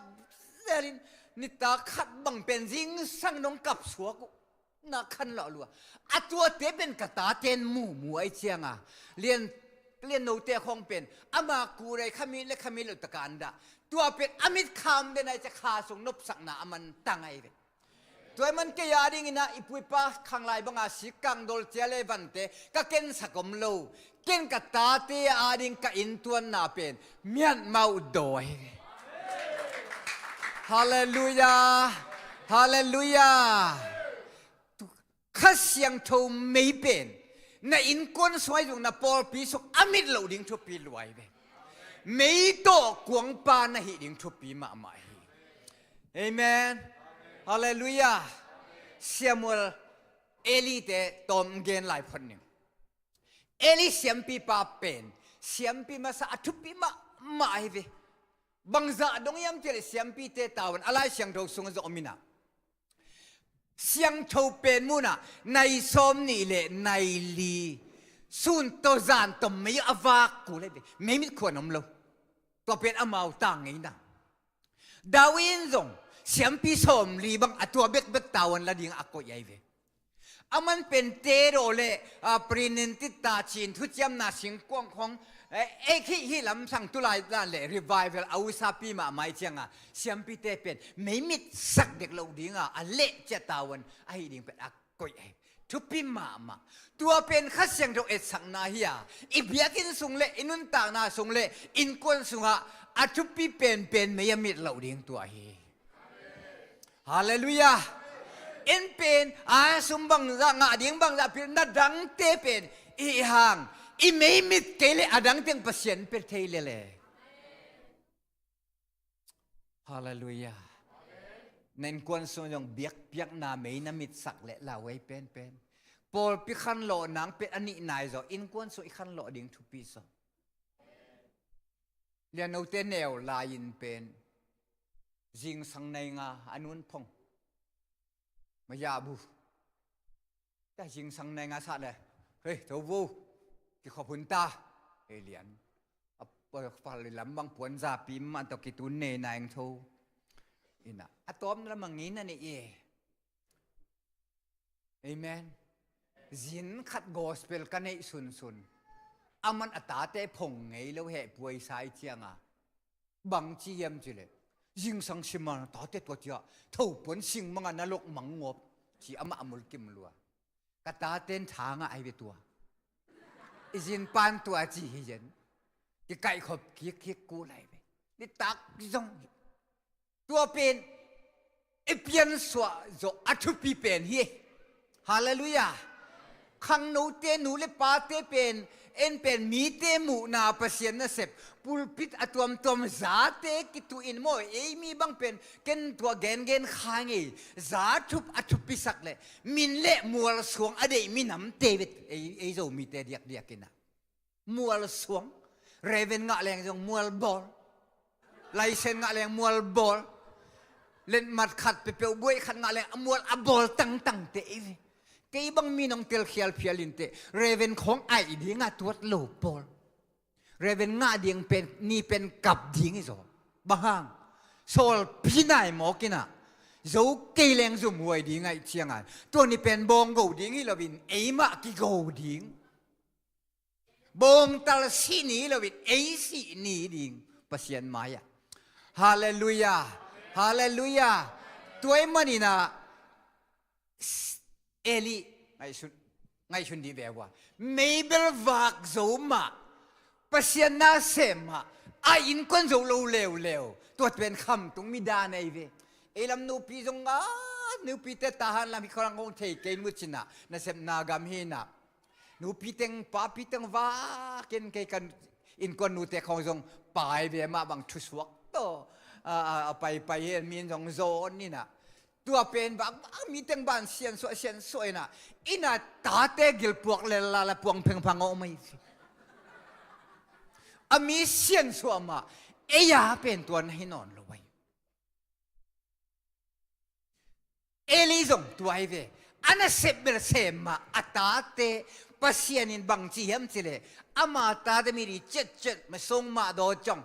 เซลินนิตาขัดบังเป็นจิงสังนงกับสัวกุนักขันหล่อลัวอัตัวเตเป็นกระตาเตนมูไอเชียงเรียนโนเตคงเป็นอามากูไรขมิและขมิลุตการดาตัวเป็นอมิตคำเดนไอจะขาส่งนบสักนามันตั้งไอเลยตัวมันก็ยาดิ่งนะอิปุยป้าขังไลบังอาศิกังโดลเจเลวันเตก็เก่งสักมโลเก่งกับตาเตอาดิ่งก็อินตัวนาเป็นเมียนมาอุดอยฮาเลลูยาฮาเลลูยาข้าเสียงโทไม่เป็นในอินกวนสวยอยู่นะปอลปีสุกอมิดเหล่าดิ่งทุบปีรวยเป็นไม่โตกวงปานะหิดิ่งทุบปีมาใหม่เอเมนฮาเลลูยาเสียมัวเอลีเตตอมเกนหลายคนหนึ่งเอลีเสียมปีปาเป็นเสียมปีมาสะทุบปีมาไอเวบังซาดงยามเจริเสียมปีเตตาวันอะไรเสียงโทสุงจะอมินาเสียงโทเป็นมูนะในสมนี่เลยในลีสุนโตจานตไม่อวากกูเลยไม่มีคนนมโลตัวเป็นอมาวต่างไงนะดาวินซงเสียงปีสมลีบังอัตัวเบกตาวันละดิ่งอักก็ใหญ่เวอามันเป็นเตโรเลปรินินติตาชินทุจยมนาสิงกวงของเอกฮิลำสังตุลายด้านเลยรีไวเวลอาวุธปีมาไม่เจียงเสียงปีเตเป็นไม่มีสักเด็กเราดิ่งอันเละเจตาวันไอ้ดิ่งเป็นอักก็ใหญ่ทุกปีมาตัวเป็นข้าเสียงเราเอ็ดสังนาฮิยาอีเบียกินสุงเละอินุนตางนาสุงเละอินกวนสุงะอัทุกปีเป็นไม่ยมิดเราดิ่งตัวเฮฮาเลลูยาอินเป็นสมบังจะงาดิ่งบังจะเป็นนัดดังเตเป็นอีห่างอีไม่มิดเกลอดังเตียงเปอร์เซ็นต์เป็นเทเลเลยฮาเลลูยาในกวนส่วนอย่างเบียกนาไม่นามิดสักเละลาไว้เป็นปอลพิขันโลนังเป็นอันนี้นายจ้ะอินกวนส่วนอีขันโลดิ่งทุกปีจ้ะเรียนเอาเตเนลลายินเป็นจิงสังในงาอันนู้นพงมายาบูแต่จิงสังในงาสัตว์เลยเฮ้ยเจ้าบูที่ขอบคุณตาเอเลียนเปิดฟังเลยลำบางปวนซาปีมันตกิตุนเนนายงทูอินะอะตอมแล้วมังงี้นั่นเองเอเมนจินขัดกอสเปลกันให้สุนอามันอัตตาเตพงไงแล้วเหตุป่วยสายเจียง บังจีเยมจิเลยิงสังชิมันต่อเตตัวเจ้าเท่าปนสิงมังนรกมังงบจีอามาอมุลกิมลัวกตาเต้นทางไอเวตัวอิจินปานตัวจีเย็นที่ไก่ขบเคียกกูไหลไปนี่ตักจงตัวเป็นเอเปียนสวะโจอัตุปีเป็นเฮฮาเลลูยาขังนูเตนูเลปาเตเป็นเอ็นเป็นมีเตมูนาเปเซียนนะเสพปุลปิดอตัวมตัวมซาเตกิตุอินโมเอมีบังเป็นเกนตัวเกนข้างเอซาทุบอัตุปิสักเลยมินเละมัวสวงอเดมินำเตวิตเอโจมีเตเดียกกินนะมัวสวงเรเวนงะแรงจงมัวบอลไลเซนงะแรงมัวบอลเล่นมัดขัดไปเปียวบวยขัดงะแรงมัวบอลตั้งเตวิกีบังมีน้องเตลเขียลเพียลินเตเรเวนของไอดีงาตัวโลปอลเรเวนงาเดียงเป็นนี่เป็นกับดิ้งไอ้โซบางโซลพี่นายหมอกินะโจเกลงจุ่มหวยดิ้งไอเชียงอ่ะตัวนี้เป็นบงกูดิ้งให้เราบินเอมากิกูดิ้งบงตาลสีนี้เราบินเอสีนี้ดิ้งปัสยันมายาฮาเลลูยาฮาเลลูยาตัวเอ็มนี่นะเอลีไงชุนดีแบบว่าเมเบลวักโจมาปัสยานาเซมาไออินคนโจเลวตัวเป็นคำตรงมิดาในเวเอลัมนูปีจงอ่ะนูปีเตตาหันลำพิครังคงเทเกนมุชินะนั่นเซมนากามเฮนะนูปีเต็งป้าปีเต็งว่าเกนเกกันอินคนนูเตคงจงไปเวมาบางทุสวกโตไปเห็นมีนจงโซนนี่นะตัวเป็นบางมีเต็งบ้านเสียนสวยนะอินาตาเตกิลพวกเลลาพวงเพ่งพังเอาไม่อามีเสียนสวมาเอียเป็นตัวให้นอนลอยเอลิซงตัวไอเวอันนั้นเสพเบลเซมาอัตาเตปัสยานินบังจีเฮมสิเลอามาตาเตมีริเจ็ดมาส่งมาโดจง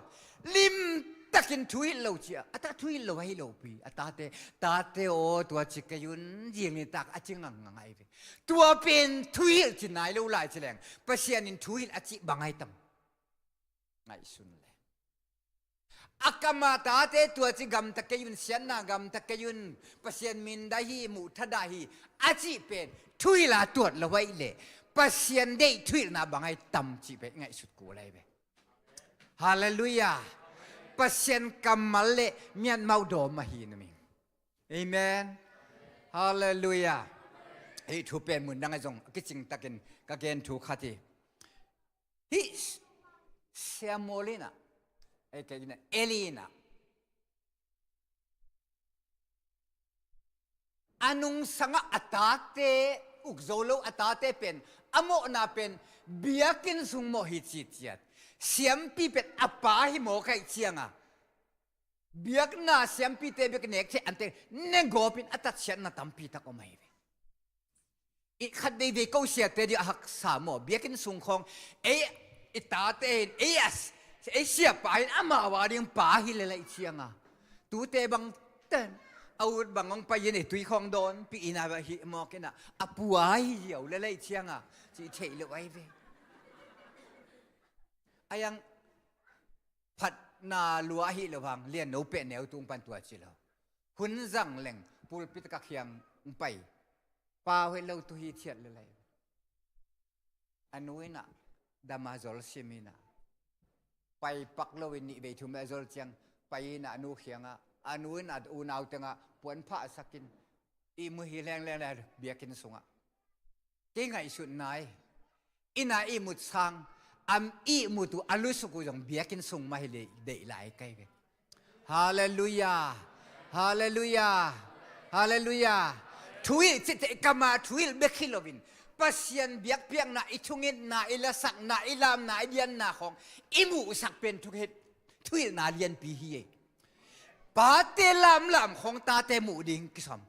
ลิมตะกินทุยเหลวเจียอัตาทุยเหลวให้เหลวปีอัตาเตโอตัวจิกยุนยิงนี่ตักอจิงังไงเวตัวเป็นทุยจินายเหลวไหลเฉลงปัสยานินทุยอจิบังไงตั้มไงสุนเลยอักมาตาเตตัวจิกำตะกยุนเสียนนากำตะกยุนปัสยานมินได้ฮีมุทได้ฮีอจิเป็นทุยลาตัวละไว้เลยปัสยานได้ทุยนาบังไงตั้มจิเป็นไงสุดกูเลยเวฮาเลลูยาปัสยันกำมัลเลมีอันมาดอมาฮีนมิงเอเมนฮาเลลูยาไอ้ทุเป็นมุนดังไอ้จงกิจิงตะกินกะเกนทุขัดที่ฮิเซียโมลินาไอ้แกกินเอลีนาอันุงสังอัตาเตอุกโซโลอัตาเตเป็นอโมนาเป็นเบียกินสุงโมฮิจิตยัดเสียมปีเป็ดอปาหิโมไก่เชียงอ่ะเบียกน่าเสียมปีเตเบียกเนกเชอันเตเนงโกปินอัตัดเชียนน่ะตั้มปีตะก็ไม่เวอีขัดเดย์ก็เสียเตดีหักสามโมเบียกินสุงของอิตาเตนเเสียไปอามาวาดิงปาหิเลไลเชียงอ่ะตูเตบังเต้นเอาบังงไปยินตุยของโดนปีนาบะหิโมกินะอปัวหิเหี่ยวเลไลเชียงอ่ะจีเฉยเลยไว้เวยังผัดนาลัวหิเลวังเลียนโนเป็ดแนวตุงปันตัวจิเลหุ่นจังแหล่งปูปิตกะเคียงไปป่าเฮลตุฮีเทียดเลยอันนู้นน่ะดามาจอลซิมินะไปปักโลวินิเบทุมจอลเจียงไปน่ะนูเขียงอ่ะอันนู้นน่ะอูนาวเตงอ่ะปวนผ้าสักินอีมือหิแรงเบียกินสงอ่ะเก่งไงสุดนายอินาอีมุดซังอัมอีมุตุอัลุสุกุจงเบียกินส่งมาให้เดย์หลายไกลเวฮาเลลูยาฮาเลลูยาฮาเลลูยาทุยจิตกามาทุยเบคิโลวินปัสยันเบียกเพียงนาอิทุงินนาอิลสักนาอิลามนาอิเดียนนาของอิมูสักเป็นทุกเหตุทุยนาเลียนปีฮีปาเตลามของตาเตมูดิงกิสัม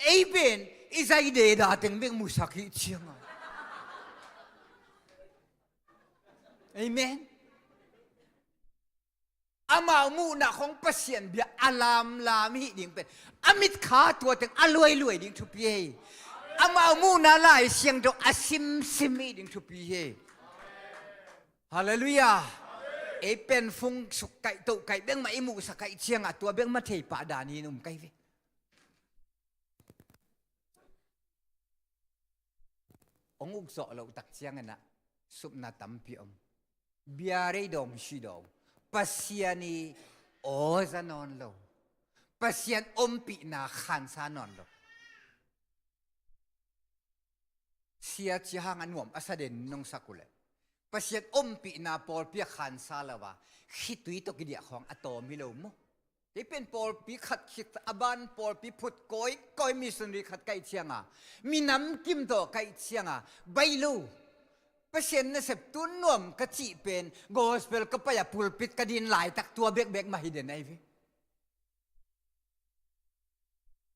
ไอเป็นอิใจเดดาเต็งเบงมุสักฮิเชียงเอเมนอามามูนาของปัสยันเบียอลามลามิดิ่งเป็นอามิดขาตัวเต็งอรวยดิ่งทุปีอามามูนาลายเสียงดอกอาซิมดิ่งทุปีฮาเลลูยา เอเป็นฟุงสุกไก่ตุไก่เบ้งมาอิมูสไก่เชียงอ่ะตัวเบ้งมาเทปาดานีนุ่มไก่เวองอุกโซเราตักเชียงกันนะสุบนาตัมพิอมเบียร์ดอมชิดอปัสยานีโอซานอนโลปัสยานอมปีนาขันซานอนโลเสียจีหางอันหวมอาสเดนนงสักุเลปัสยานอมปีนาปอลเปียขันซาลาวะคิดตุยตกิเดียของอะตอมิโลมที่เป็นปอลปีขัดคิดอบันปอลปีพุดก้อยมิสนรีขัดไก่เชียงอ่ะมีน้ำกิมโตไก่เชียงอ่ะใบลูปัสยานนเสพตุนนวมกะจีเป็นโกสเปลก็ไปอย่าพูลปิดกระดินหลายตักตัวเบกมาฮิเดนไอวิ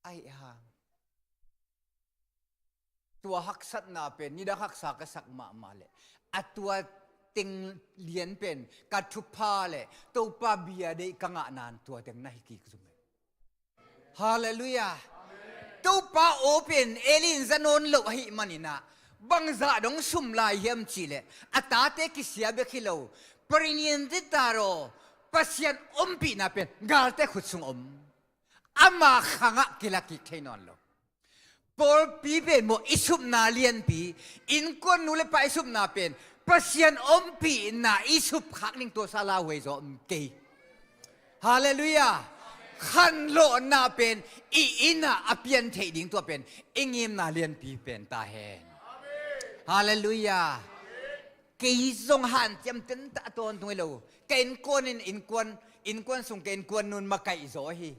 ไอห่างตัวหักสัตนาเป็นนี่ดาหักสากสักมาเลยอัตตัวติงเลียนเป็นกัดทุพาเลยตัวปาเบียได้กังนานตัวเต็งนาฮิกิกซุมฮาเลลูยาตัวปาโอเป็นเอลินซานนโลหิมันินะบังซาดงซุมลายเฮียมจิเลอัตตาเตกิเสียเบคิโลปริญญาติตารอปัสยันอมปีนาเป็นกาลเตขุดซุงอมอามาขังะกิลักิเทนอนโลปอลปีเป็นโมอิสุมนาเลียนปีอินกวนนูเลปอิสุมนาเป็นปัสยันอมปีนาอิสุบขักนิ่งตัวซาลาเวโซอมเกย์ฮาเลลูยาขันโลนาเป็นอีนาอเปียนเทดิ่งตัวเป็นอิงิมนาเลียนปีเป็นตาแหนฮาเลลูยาเกย์ทรงหันจำเต็นตะตอนตัวเราเกย์กวนอินกวนส่งเกย์กวนนุนมาไก่โซฮี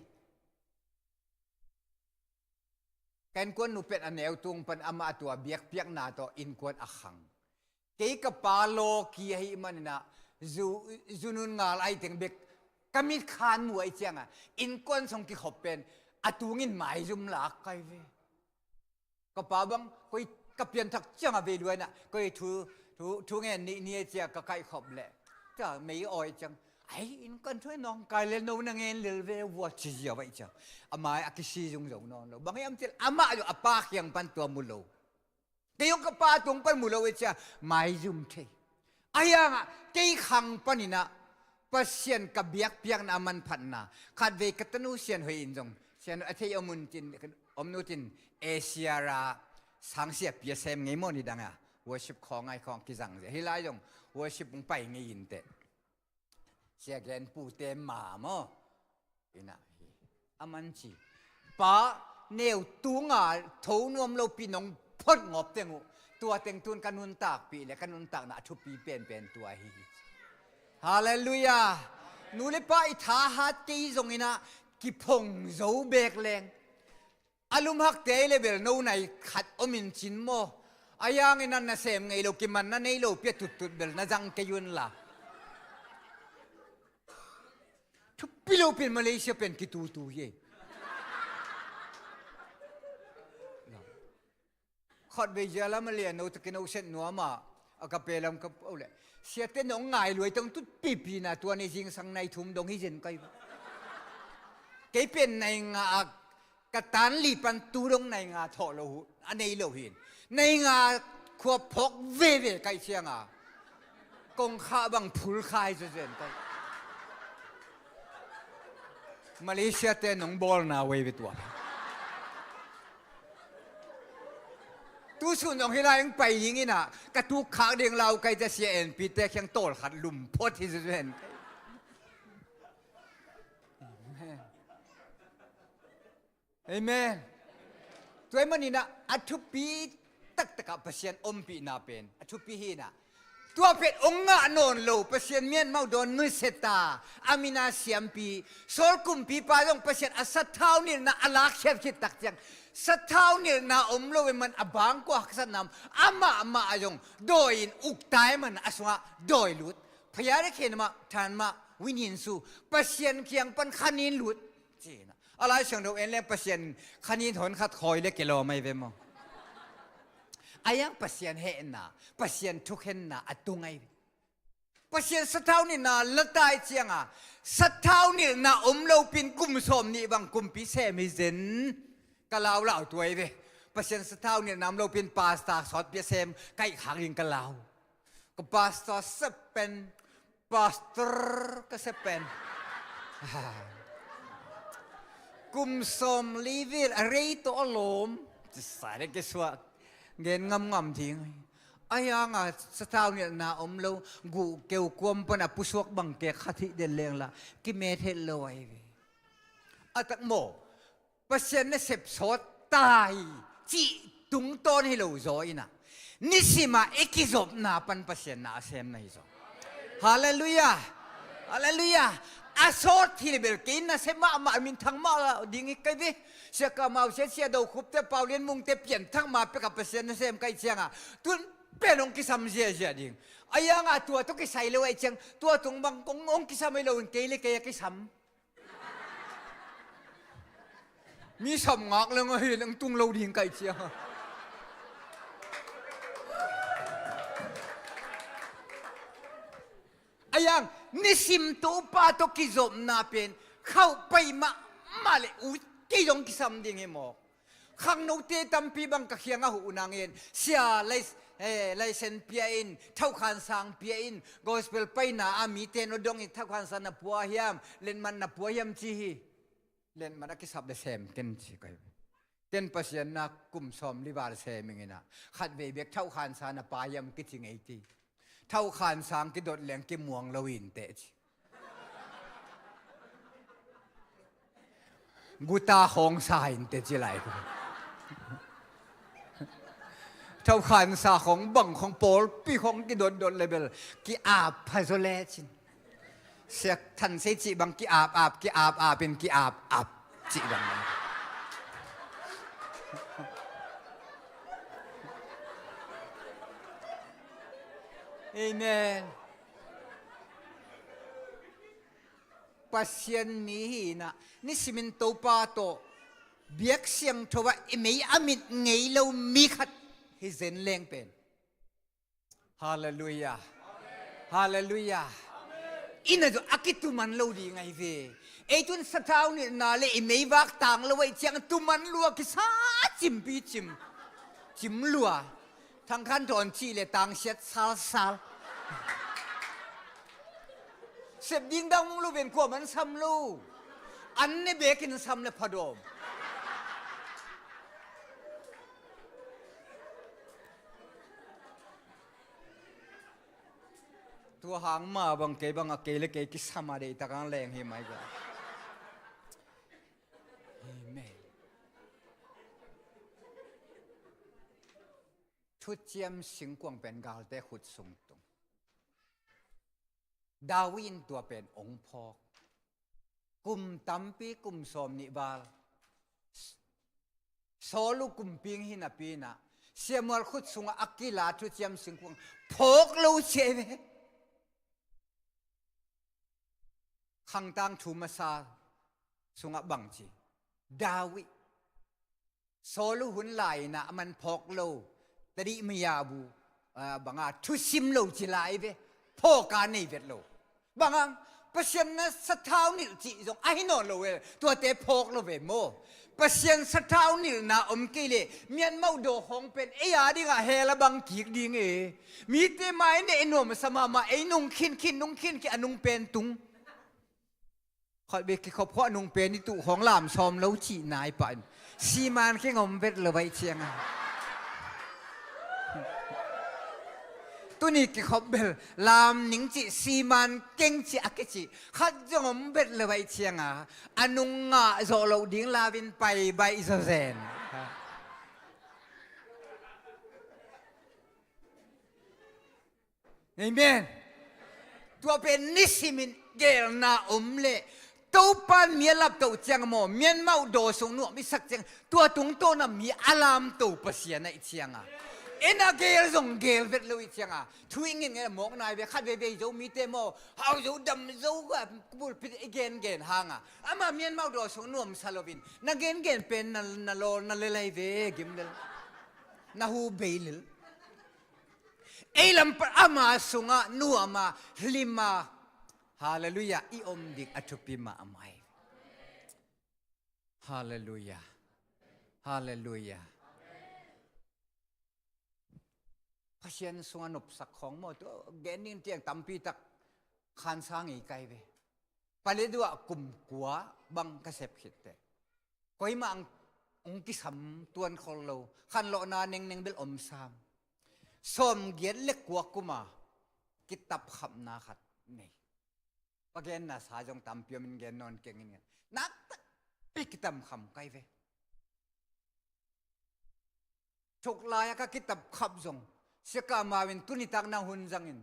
แกนกวนนูเป็นอันแนวตุงเป็นอามาตัวเบียกเปียกนาตัวอินกวนอักขังเกี่ยกับปาโลกีให้มันนะจูนุนงาไอถึงเบกกมิดขานมวยเจียงอ่ะอินกวนส่งที่ขบเป็นอตุงินหมายจุมหลักไกเวก็ป้าบังก็กับเปลี่ยนทักเจียงอ่ะไปด้วยนะก็ทุเงินนี่เจียก็ไกขบแหละจะไม่อ่อยจังไอ้อินกันช่วยน้องกายเลยน้องนั่งเงินเลยเว่าจีเจียวไปจ้ะอามาอักษีจงจงนอนเราบางอย่างที่อามาอยู่อาปากยังปันตัวมุโลเกี่ยวกับปาตรงปันมุโลเวจ้ะไม่จุ่มเทไอ้ยังอ่ะเกี่ยขังปันนี่นะปัสยันกับเบียกเปียกนามันพันนาขัดเวกตันูเซียนหอยอินจงเซียนอาทิยอมุนจินอมนุจินเอเชียราสังเสียเปียเซมไงโมนี่ดังอ่ะworship ของไอของกิจังเสียฮิไลจง worship มึงไปไงยินเตเสียแกนปูเต็มหมาโมอินะอามันจีป้าเนวตัวงาทูนวมเราปีนงพดงบเต็งตัวเต็งตุนกันุนตากปีและกันุนตากนะทุปีเป็นตัวฮีฮาเลลูยานูเลป้าอิทาฮัตตีจงอินะกิพงโซเบกแรงอารมณ์ฮักเตเลเบลโนในขัดอมินจินโมอายังอินันนะเสมไงโลกิมันนั่นไงโลเปียตุดเบลนะจังเกยุนละทุกปีโลเป็นมาเลเซียเป็นกิตูเย่ขอดเบียร์แล้วมาเรียนโนตกินเอาเส้นนัวมาเอากระเปลมกับเอาเลยเสียเต้นน้องง่ายรวยต้องทุกปีนะตัวในจริงสังในทุ่มดงให้เจนก็เกยเป็นในงากระตันลีปันตูดงในงาทอโลหูอันนี้เราเห็นในงาขวบพกเว่ไกเชียงกงข้าบังพูลคายจะเจนก็มาเลเซียเต้นน้องบอลนาเว่ไปตัวตู้สุนของเฮลายังไปยิงนี่นะกระทุกขาเดียงเราใครจะเสียเอ็นปีเตอร์แข่งโต้ขัดลุ่มพดที่จะเห็นเอเมนตัวมันนี่นะอัทุปีตักตะกับเปอร์เซ็นต์อมปีนาเป็นอัทุปีฮีนะตัวเป็นองค์งะนนโลเปอร์เซ็นต์เมียนมาโดนมือเสตาอามินาเสียมปีโซลกุมปีปาต้องเปอร์เซ็นต์อัศเท้านี่นะอลากเชฟคิดตักจังสัทธาวนี่นาอมโลเวมันอบางกว่าสันนำอามาอายงโดยอุกตายมันอสวะโดยลุดพยาได้เขียนมาทานมาวิญญาณสูเปอร์เซ็นต์เคียงปันขันินลุดจีนะอะไรเชิงเราเอ็นเล่เปอร์เซ็นต์ขันินถอนขัดคอยเล็กกิโลไม่เวมอายังเปอร์เซ็นต์เห็นนะเปอร์เซ็นต์ทุกเห็นนะอัตุงไงเปอร์เซ็นต์สัทธาวนี่นาละตายเจียงสัทธาวนี่นาอมโลปินกุมสมนี่บางกุมพิเศษไม่เซนกะลาวเล่าตัวเองเปอร์เซ็นต์สัทธาวนี่นำเราเป็นปาสตาสอดเปียเซมใกล้ขังยิงกะลาวก็ปาสตาสเป็นป pastor ka sa pen kum som livil array to alom sare ke swa gen ngam thing aya nga sa tao ni na omlo gu keu kwam pa na puswak bang ke khathi den leng la ki met het lo ai atak mo pasien na sep sot tai chi tung ton hi lo zo ina nisima ekizop na pan pasien na asem na hizo hallelujah hallelujah asot hilbel kin na sema ma min thang ma dingi kai vi sia ka mau sia do khup te paulien mung te pian thang ma pe ka pasien na sem kai chianga tun penong kisam sia ding ayang tua to ki sai lo ai chiang tua tung bang kong ong kisam lo in ke le ke kisam mi sam ngak le ngai nang tung lo ding kai chiang ayang nisim to pa to kizom na pen khau pai ma le u ki yong kisam ding he mo khang no te tampi bang ka khianga hu unangin sia lai sen pia in thau khan sang pia in gospel pai na ami te no dong in thau khan san na puwa hiam len man na puwa hiam chi hi len man ki sab de sem ten chi kai ten pasien na kum som li bar se mingina khat ve bek thau khan san na pa yam ki ching ei ti thau khan sang ki dot leng ki muang lawin te chi guta hong sa in te chi lai thau khan saของบังของปอลปีของกิดดเลเบลกิอาบพาโซเลชินเสียทันเซจิบังกิอาบกิอาบเป็นกิอาบจิบังเอเมนปัสยันนี้นะนี่สิมินโตปาโตเบียกเสียงทว่าไม่อามิดไงเรามีขัดให้เซนแรงเป็นฮาเลลูยาฮาเลลูยาอินะตัวอากิตุมันเราดีไงเวไอ้ตุนสะท้าวนี่นาเลไม่วักต่างเราไว้เชียงตุมันลัวกิซาจิมปีจิมลัวทั้งขั้นตอนชีเลต่างเช็ดซาลเสพยิงดังมึงรู้เป็นกว่ามันซ้ำลูอันนี้เบกินซ้ำเลยพอดมตัวหางมาบางเกบางเกลเกกิสามาเดตะกันแรงเฮไม่ก็เฮเมทุดเจียมสิงกวงเป็นกาลแต่ขุดสูงตรงดาวินตัวเป็นองค์พ่อกุมตัมปีกุมสมนิบาลโซลูกุมปิงหินาปีนะเสียมวลขุดสูงอักกิลาทุดเจียมสิงกวงพกลูเชเวขังตังทูมาซาสุงบังจีดาวิโซลูหุนไหลนะมันพกโลแต่ดิมียาบูบางอาทุซิมโลจีไลเวพ่อการนี่เวทโลบางอังเปอร์เซ็นต์นะสะท้าวนิลจีจงไอ้นอนโลเวตัวเตะพกโลเวโมเปอร์เซ็นต์สะท้าวนิลนะอมกิเลเมียนเมาโดหงเป็นไอ้ยาดิงะเฮละบังกีกดิงมีเตไม้เนี่ยไอ้หนุ่มสมาไอ้นุ่งขินนุ่งขินกี่อนุงเป็นตุงขอเบกขอบพ่อนุ่งเป็นนี่ตุของหลามซอมแล้วจีนายปันซีมานแค่งอมเวทเลยไว้เชียงตัวนี้ก็ขอบเบลลามนิงจีซีมันเก่งจีอักจีขัดจงอมเบ็ดเลยไว้เชียงอนุงะโซโลดิ้งลาวินไปใบอิสเซนเอเมนตัวเป็นนิสิมินเกลนาอมเล่ตัวปันมีลับตัวเจียงโมเมียนเมาโดสงนัวมิสักเจียงตัวตุงโตน่ะมีอารามตัวเปเสียในเชียงเอ็นเกลส่งเกลเวทลุยเชียงทุยเงี้ยมองนายเวขัดเวเจ้ามีเตโมเฮาเจ้าดำเจ้าก็พูดพิดเกนหางอามาเมียนเมาโดสงนัวมซาโลวินนักเกนเป็นนัลโลนัลเลไลเวกิมเดลนาฮูเบลลไอ้ลำปะอามาสุงะนัวมาลิมาฮาเลลูยาอีอมดิกอัตุปิมาอมัยฮาเลลูยาฮาเลลูยาพระเชียนสวนนบสักของหมดตัวเกนินเตียงตัมปีตัก คันสร้างอีกไกลไปไปเลยด้วยกลุ่มกัวบังกระเสพขิดแต่ก็ให้มาองค์กิสัมตัวนคนเราขันโลนาเน่งเบลอมซามสมเกียรติเล็กกัวกุมากิตับขับนาขัดนี่ปะเกนน่ะสาจงตามเปียมินเกนนอนเก่งเงี้ยนักไปกิตับขับไกลไปทุกลายก็กิตับขับจงเสกามาเป็นตุนิตักนาหุนจังอิน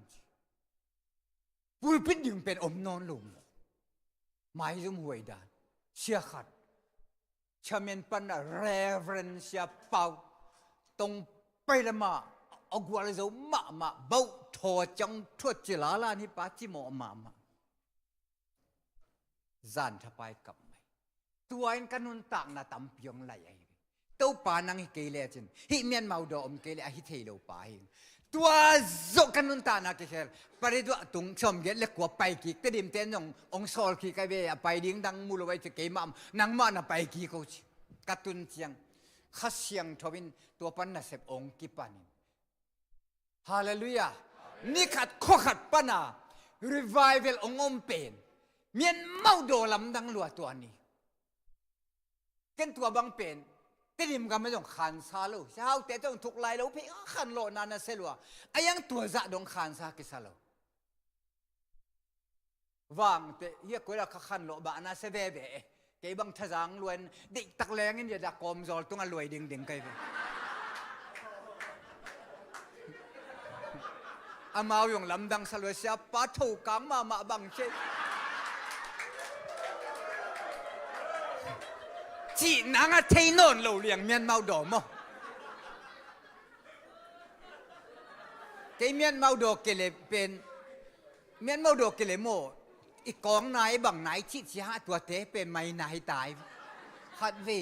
ปุยปิดยิงเป็นอมนอนลุมไม่ยุ่งหวยดานเสียขัดชาเมนปันเรเวรนเสียเป่าตรงไปละมาเอากว่าเลยจะมาเบาทอจังทั่วจิลาลานี่ป้าจิโมมาจานทับไปกับไม่ตัวเองกันนุนต่างน่ะตำเปียงไหลไอ้ตัวปานังฮิเกเลจินฮิเมียนมาอุดอมเกเลฮิเทโลปาหิงตัวจกกันนุนต่างน่ะเกลปริตัวตุงชมเกลเล็กกว่าไปกีกระดิ่มเต้นองโซลกีกไปไปดิ้งดังมูลไว้จะเกมัมนังมาน่ะไปกีกูชิกัตุนเชียงข้าเสียงทวินตัวปันน่ะเสพองกิปานินฮาเลลูยานี่ขัดข้อขัดปนา revival องอมเป็นเมียนเมาโดลำดังลัวตัวนี้เกันตัวบังเป็นที่ดิมกันไม่ต้องขันซาลูเช้าแต่ต้องถูกไล่แล้วพี่ขันโลนานะเซลัวไอ้ยังตัวจะดงขันซากิซาลูวางแต่เฮียกูเราขันโลบานาเซเบเบเก็บังทะจังลวนเด็กตักแรงนี่จะกอมจอลต้องอรวยดิ่งๆไกลไปอามาอยู่ลำดังสลวยเสียป้าถูกกังมาบังเชจีนังอะเทนอนเราเลี้ยงเมียนเมาดอมเกเมียนเมาดอเกเลเป็นเมียนเมาดอเกเลโมอีกกองนายบังนายที่หาตัวเตะเป็นไม่นายตายขัดวี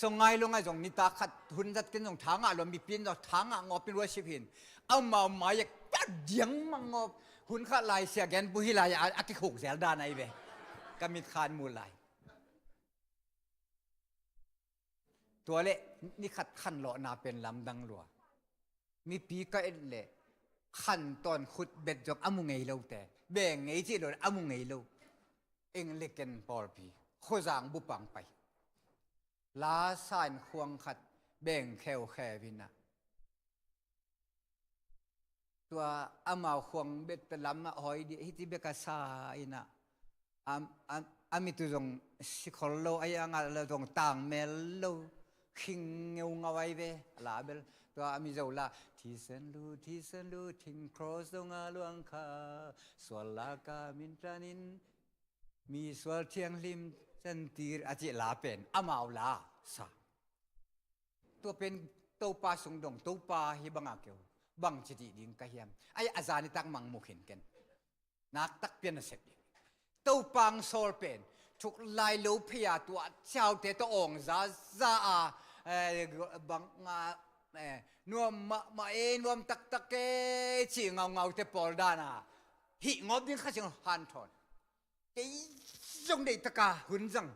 ส่งไงลงไงส่งนิตาขัดทุนจัดกันส่งทางอ่ะเรามีปีนเราทางอ่ะงอเป็นวัชิพินเอามาหมายจัดเดียงมังงอบหุ่นข้าลายเสียแกนบุหิลายอากิขกเสียดานไอเบกามิดคานมูลายตัวเละนี่ขัดขันหล่อนาเป็นลำดังหลัวมีปีก็เอ็ดเละขันตอนขุดเบ็ดจกอามุงไงเล่าแต่แบ่งไงที่โดนอามุงไงเล่าเอ็งเล็กกันปอลปีโคจางบุปังไปลาสานควงขัดแบ่งแควแควินะตัวอามาควงเบ็ดเป็นลำมาหอยดีที่เบกาซาอินะอามิตุจงสิขอโลอายังอะไรจงต่างเมลโลคิงเงาเงาไว้เวลาเบลตัวอามิโจลาที่เซนลูทิ้งครอสตรงอาลวงคาสวลลากามินตรานินมีสวลเทียงลิมเซนตีร์อาจิลาเป็นอามาลาสาตัวเป็นตัวปลาสงดงตัวปลาฮิบังอาเกียวบังจิตดิ่งกะเฮียมไอ้อาจารย์นี่ตักมังมุขเห็นกันนักตักเปลี่ยนเสร็จตัวปังโซลเป็นทุกลายลูพิยาตัวเจ้าเตตองซาบังนัวมานัวตักเกจีเงาเตปอลดานาหิงอบดิ้งข้าจึงฮันทอนเกยจงได้ตะกาหุ่นจัง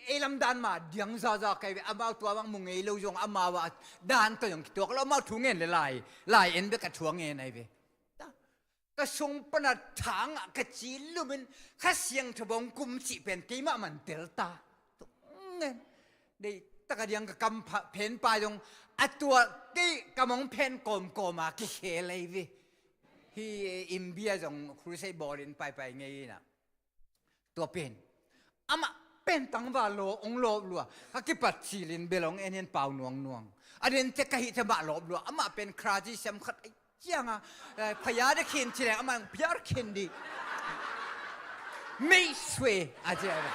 เอลัมดานมาเดียงซาใครอามาตัวบังมุงเอลูจงอามาว่าดานตัวอย่างตัวเรามาถุงเงินเลยลายเอ็นเบกถุงเงินไอเบก็ทรงปนัดทางกระจีลุมันข้าเสียงทบงกุมจีเป็นกีมามันเดลต้าเงินได้ตะกะยังกับกำเพนปลายตรงอัตัวที่กำมองเพนกลมมากิเคเลยวิที่อิมเบียจงครูไซบอลินไปไงน่ะตัวเป็นอามาเป็นตั้งว่าโลองโลบลัวฮักกิปัดชีลินเบลองเอ็นเป่าหน่วงอันนี้จะกะหิจะบะโลบลัวอามาเป็นคราจิเซมขัดยังอ่ะพยาได้เขียนทีแรกมันพยาเขียนดีไม่สวยอาจารย์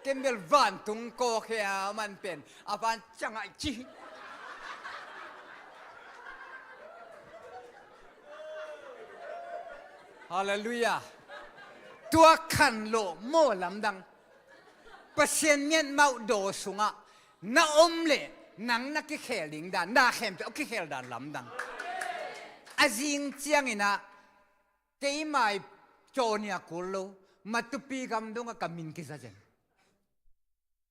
เกมเบลวันตุงโกเขียมันเป็นอาบันจังไอจีฮาเลลูยาตัวขันโลโมลำดังเปอร์เซ็นต์เมียนเมาโดสุงะน้าอมเล่นังนักเขลิงดานนาเข้มจะเอาเขลดานลำดังอาจิงเจียงอินะเกยไม่โจเนียกุลมาตุปีกำดงกับมินกิซาเจน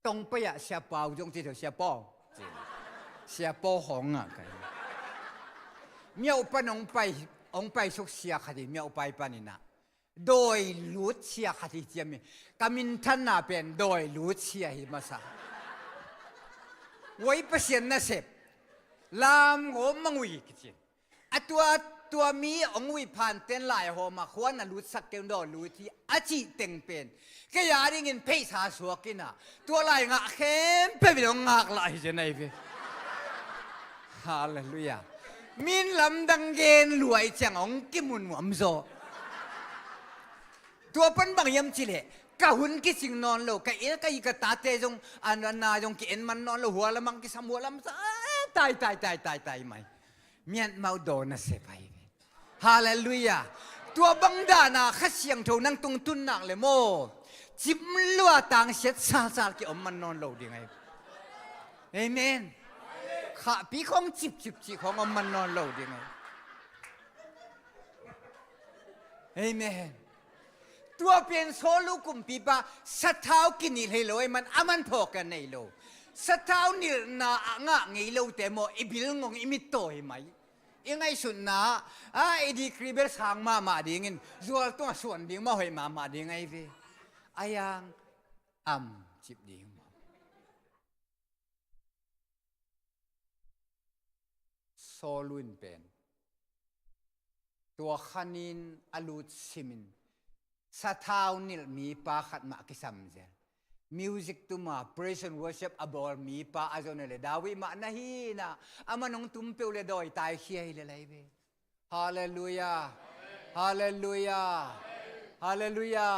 ตรงไปอะเสียเปาจงที่เถอะเสียเปาเสียเปาหงอ่ะกันเมียวปนงไป องไปสุกเสียคดีเมียอุปปานินะโดยลุดเสียคดีเจียมีกามินท่านน่าเป็นโดยลุดเสียหิมาซาไว้ประเสียนนะเสพลามโงมังวิกิจิอัตัวมีองวิผ่านเต้นหลายหัวมาขวานลุดสักเกมดอลุดที่อาจิเต็งเป็นแกอยากได้เงินเพย์สาสวกินะตัวลายงะเข้มไปเป็นงากลายจะไหนเว้ฮาเลลูยามินลำดังเกนรวยจังองกิมุนหวมโซตัวปันบางยำจิเลกะหุ่นกิสิงนอนโลกะเอกะอีกะตาเตจงอันนาจงกิเอ็นมันนอนโลหัวละมังกิสามหัวละมันตายไหมเมียนเมาโดนเสไปฮาเลลูยาตัวบังดานาขัดเสียงโทนังตุงตุนนักเลยโมจิมลัวต่างเสียซากิอมมันนอนโลดีไงเอเมนข้าปีของจิบของอมมันนอนโลดีไงเอเมนตัวเป็นโซลูกุมปีปะสะเท้ากินนี่เลยเลยมันอามันพอกันในโลสะเท้านี่นาอ่างไงโลแต่โมอิบิลงงอิมิโตยไหมยังไงสุดนะไอ้ดีครีเบลสางมาดีเงินส่วนตัวส่วนดีมาหอยมาดีไงพี่ไอ้ยังจิบดีมาโซลุนเป็นตัวขันินอลูซิมินสะเท้านี่มีปาขัดมากิสัมเจมิวสิกตุมา praise and worship อบอลมีปาอาจารย์เลยดาวิมานะฮีนะอามันองตุมเปียวเลยดอยตายเขี้ยเลยเลยเว้ฮาเลลูยาฮาเลลูยาฮาเลลูยา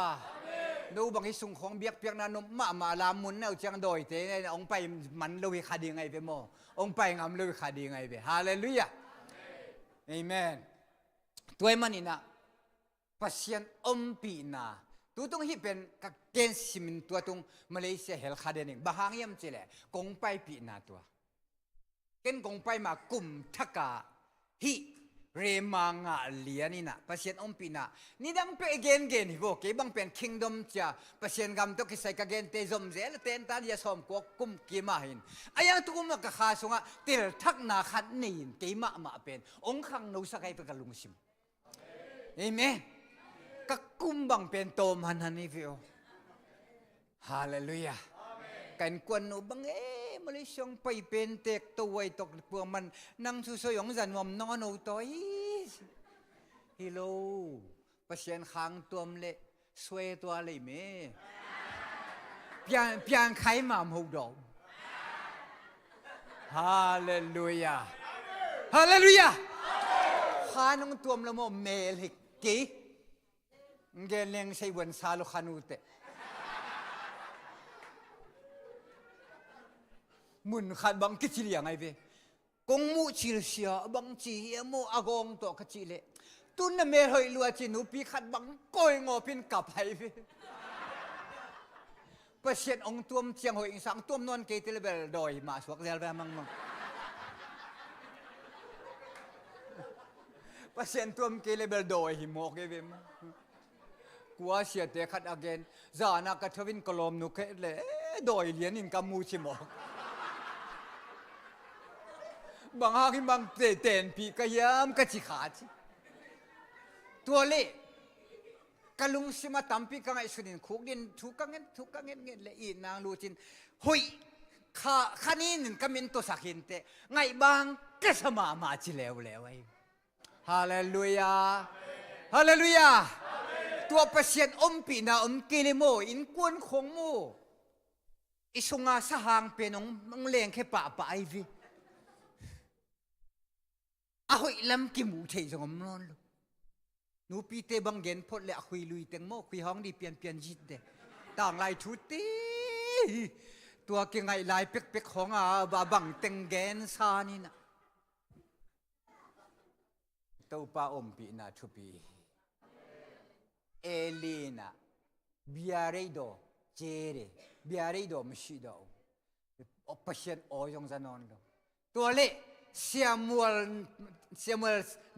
ดูบางทีส่งของเบียกเปียกนั้นมาลามุนเนี่ยจังดอยเต้เนี่ยองไปมันเลยขาดีไงเว้โมองไปงามเลยขาดีไงเว้ฮาเลลูยาเอเมนตัวมันนี่นะปัสยันปีนาตัวตรงที่เป็นกักเกณฑ์สิมินตัวตรงมาเลเซียเฮลคาเดนิงบางอย่างเจเลกงไปปีนาตัวเกณฑ์กงไปมากุมทักกะฮิเรมางาเลียนี่นะปัสยันปีนานี่ดังเป็นเกณฑ์ฮิโบเก็บังเป็นคิงดอมจ้าปัสยันกำตัวกิใส่กักเกณฑ์เตจอมเจลเตนตาเดียสอมกวกุมกีมาหินไอ้ยังตุกุมกับข้าสงะเตลทักนาขัดนี่กีมาเป็นองค์ขังนูสักไอเป็นกลุงซิมเอเมนกักุมบังเป็นโตมันฮันนี่ฟิโอฮาเลลูยากันกวนนูบังมาเลยช่องไปเป็นเต็กตัวไว้ตกพวกมันนั่งสู้ๆยองจันวมนอนเอาตัวฮิโลปัสยันค้างตัวมเละสวยตัวอะไรเมเพียงใครมาหูดอกฮาเลลูยาฮาเลลูยาข้าน้องตัวมละโมเมลิกกี้เกลียงใช้วันซาลุขานูเตมุนขัดบังกิจเลียงไงเวกงมูชิลเสียบังจีเอโมอากงตัวกิจเลตุนน่ะเมย์หอยลัวจินูปีขัดบังก้อยงอพินกับไฮเวเปอร์เซ็นต์องตัวมเชียงหอยอิงสังตัวมนอนเกติเลเบลดอยมาสวกเซลเวมังเปอร์เซ็นต์ตัวมเกเลเบลดอยหิมอกเกเวมกัวเสียเตะขัดอเกนจานักทวินกลมนุกเล่ดอยเลียนอินกามูชิมอกบางฮักบางเตนปีกยามกะจิขาดตัวเล่กะลุงสิมาตั้มปีกังไอสุนินคุกดินทุกกังเงินเละอีนางลูจินหุยข้านี่นินกะมินตัวสักหินเตไงบางกะสมาจิเลวไอ้ฮาเลลูยาฮาเลลูยาตัวเปอร์เซ็นต์ปีนากิเลโมอินกวนคงโมอิสุงาสหางเป็นองเลงแค่ปะไอวีอาหุยลำกิมูเทจงอมนอนลูนูปีเตบังเกนพดเละคุยลุยเต็งโมคุยห้องดีเปลี่ยนจิตเดต่างลายชุดตีตัวเก่งไงลายเป็กของบาบังเต็งเกนซานี่นะตัวป้าปีนาทุปีเอลีนาเบียร์เรโดเจเรเบียร์เรโดไม่ใช่ดอกอปเชนโอยงจะนอนลูตัวเล่เสียมัว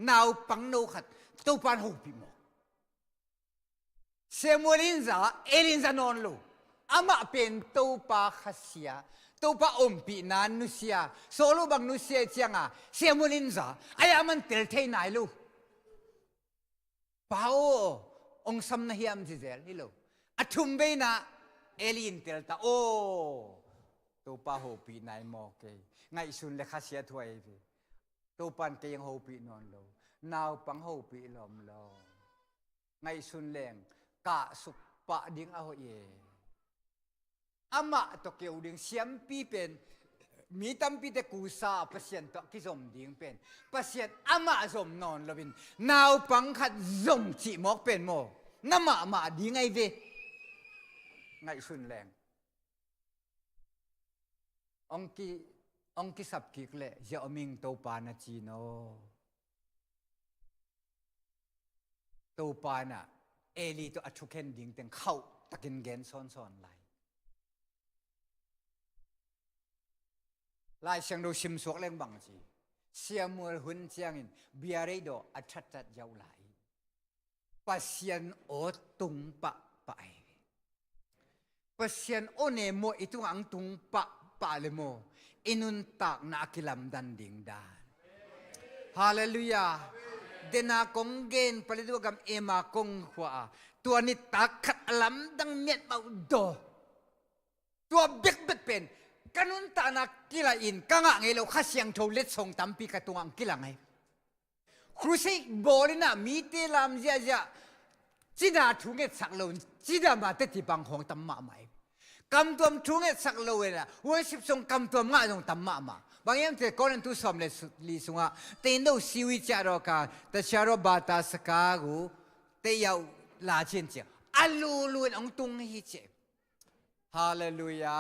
นาวปังนูขัดตัวปานหูปีโมเสียมัวลินซาเอลินซานอนลูอามาเป็นตัวปาขัดเสียตัวปาปีนานุเสียโซลูบังนุเสียเจียงเสียมัวลินซาไอ้อามันเตลเทนายลู เป้าองสำนักยามจิเจลฮิโลอัทุมเบนะเอลินเตลตาโอตัวป้าโฮปีนายมอเกไงสุนเลขาเสียถวยไปตัวปันเกยังโฮปีนอนโลนาวปังโฮปีลอมโลไงสุนแรงกะสุปะดิ้งเอาเยอามาตกเกี่ยวดิ้งเสียมปีเป็นมีตั้มปีแต่กูซาเปอร์เซ็นต์ตกที่สมดิ้งเป็นเปอร์เซ็นต์อามาสมนอนลบินนาวปังขัดสมจีมอกเป็นโมน้ำมาดิ้งไงเวไงสุนแรงองกีสับกิกเลยจะอมิงโตปานาจีโนโตปานะเอลีตัวอัชุเคนดิ้งเต็งเข้าตะกินเกนซ้อนไหลลายเสียงดูชิมสวกเล่งบังจีเสียมัวหุ่นเจียงอินเบียร์โดอัชัดยาวไหลปัสยันโอตุงปะไปปัสยันโอเนโมอิตุงังตุงปะเลโมอินุนตักนักกิลามดันดิ่งดานฮาเลลูยาเดนากงเกนปริดวกรรมเอมากงขวาตัวนี้ตักขัดลำดังเมียดเบาโดตัวเบ็กเป็นกันนุนตานักกิลาอินกังไงเราข้าเสียงโทเล็ดส่งตามปีกตัวอังกิลาไงครูสิบอลน่ะมีเตลามเจียจีน่าทุ่งเอ็ดสักโลจีน่ามาเตติบังของตั้มมาไหมกำตัวทุ่งเอ็ดสักโลน่ะวันสิบสองกำตัวง่ายตรงตั้มมาบางอย่างเจก่อนทุสมเลลิสุงะเต็นดูสิวิจารกาแต่ชารบาตาสกากูเตียวลาเจนเจียอัลลูลูนองตุงฮิเจฮาเลลูยา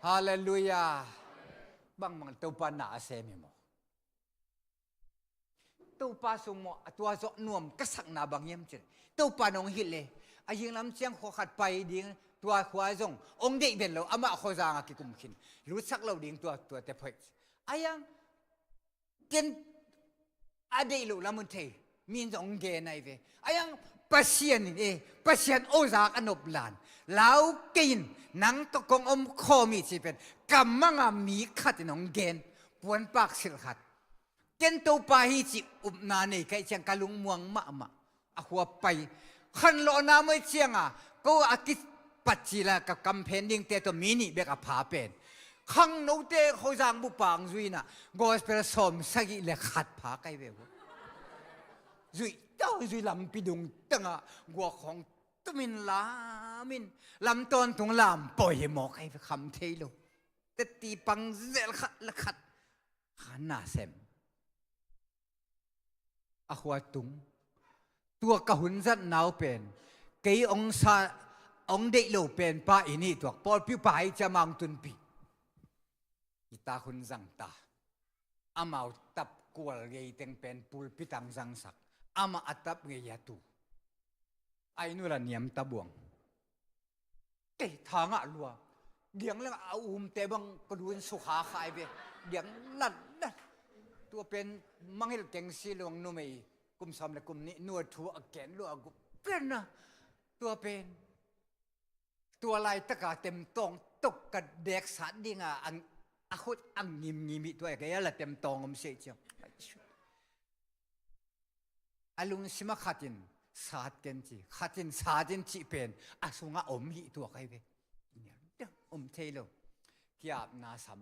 ฮาเลลูยาบางมันตัวปานาเซมิโมตัวปาสุโมตัวจนวมกษักนาบางอย่างเจตัวปานองฮิเลอายิงลำเชียงขวัดไปดิ้งตัวขวาจงองเด็กเป็นเราอามาขจางกิคุมขินรู้สักเราดิ้งตัวเตพอายังเกณฑ์อดีตเราละมุนเทมีนองเกณฑ์ไหนเวอายังปัสยันปัสยันโอจากอนบลานแล้วกินนังตะกงอมโคมีสิเป็นกำมังมีขัดนองเกณฑ์ปวนปากสิลขัดเกณฑ์ตัวปาฮิจิอุบนาเนกไอเชียงกะลุงม่วงมาหัวไปขันโลนาไม่เชียงก็อากิปัจจิละกับกำเพนดิ้งเตตัวมินิเบกผาเป็นขังโนเตเขาจางบุปังจุยนะกอสเปรสมสกิเลขัดผาไกเววจุยเจ้าจุยลำปิดุงตั้งกัวของตุมินลามินลำต้นตุงลำปล่อยหมอกให้คำเทโลแต่ตีปังเซลขัดละขัดขันนาเซมอขวาตุงตัวกระหุนจัดหนาวเป็นเกยองศาองเด็กโลเป็นป้าอินี่ตัวปอดพิพายจะมังตุนปีอิตาคุณจังตาอามาตับกวลเกยเต็งเป็นปูลพิตังจังสักอามาอัตับเกยตูไอ้นู่นละเนียมตะบวงเกยทางอะลัวเดียงแล้วเอาเตบังกระดูนสุขาขายไปเดียงลัดตัวเป็นมังเฮลเก่งซีลวงนุ่มกุมสามและกุมนี้นัวทัวแกนลัวกุเป็นนะตัวเป็นตัวลายตะกาเต็มตองตกกระเด็กสัตว์ดิ่งอันอาคุดอังงิมมิตัวแกละเต็มตองอมเสียจังอลุงสิมาขัดินสาดกันจีขัดินสาดินจีเป็นอาสุงะอมหิตัวใครเวเนี่ยอมเทโลกิยาบนาสัม